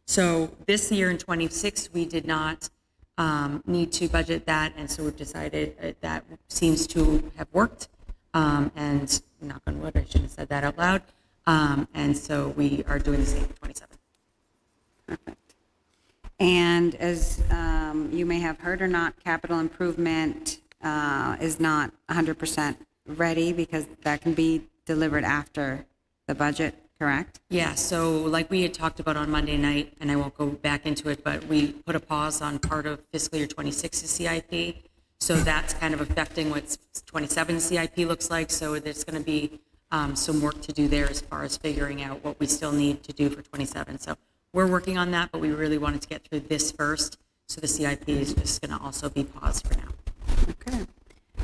So this year in 26, we did not need to budget that, and so we've decided that seems to have worked. And knock on wood, I shouldn't have said that out loud. And so we are doing the same for 27. Perfect. And as you may have heard or not, capital improvement is not 100% ready because that can be delivered after the budget, correct? Yeah, so like we had talked about on Monday night, and I won't go back into it, but we put a pause on part of fiscal year 26's CIP. So that's kind of affecting what 27 CIP looks like. So there's going to be some work to do there as far as figuring out what we still need to do for 27. So we're working on that, but we really wanted to get through this first. So the CIP is just going to also be paused for now. Okay.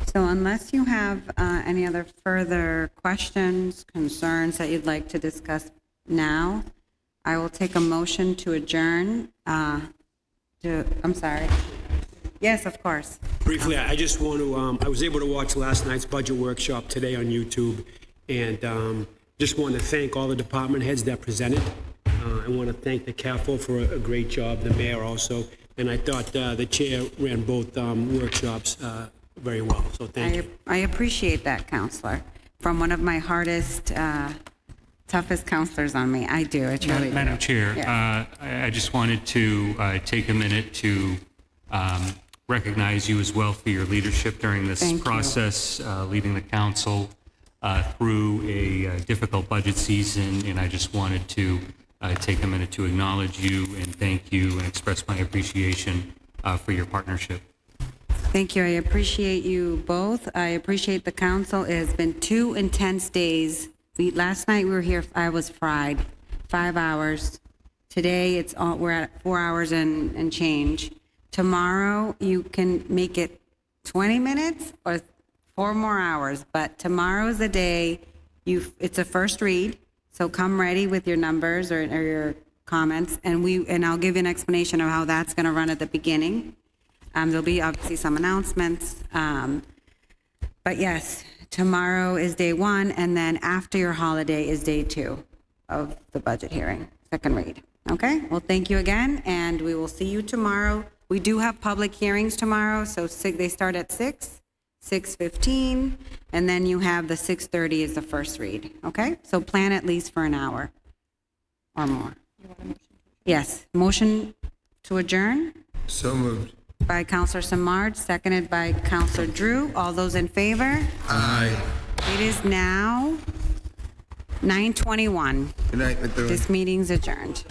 So unless you have any other further questions, concerns that you'd like to discuss now, I will take a motion to adjourn. I'm sorry. Yes, of course. Briefly, I just want to, I was able to watch last night's budget workshop today on YouTube, and just want to thank all the department heads that presented. I want to thank the CAFO for a great job, the mayor also, and I thought the chair ran both workshops very well, so thank you. I appreciate that, Counselor. From one of my hardest, toughest counselors on me. I do, I truly do. Madam Chair, Yes. I just wanted to take a minute to recognize you as well for your leadership during this Thank you. process, leading the council through a difficult budget season, and I just wanted to take a minute to acknowledge you and thank you and express my appreciation for your partnership. Thank you. I appreciate you both. I appreciate the council. It has been 2 intense days. Last night we were here, I was fried, 5 hours. Today we're at 4 hours and change. Tomorrow you can make it 20 minutes or 4 more hours, but tomorrow's the day. It's a first read, so come ready with your numbers or your comments, and I'll give you an explanation of how that's going to run at the beginning. There'll be obviously some announcements, but yes, tomorrow is day 1, and then after your holiday is day 2 of the budget hearing, second read. Okay, well, thank you again, and we will see you tomorrow. We do have public hearings tomorrow, so they start at 6, 6:15, and then you have the 6:30 is the first read, okay? So plan at least for an hour or more. Yes, motion to adjourn? So moved. By Counselor Samard, seconded by Counselor Drew. All those in favor? Aye. It is now 9:21. Good night, Methuen. This meeting's adjourned.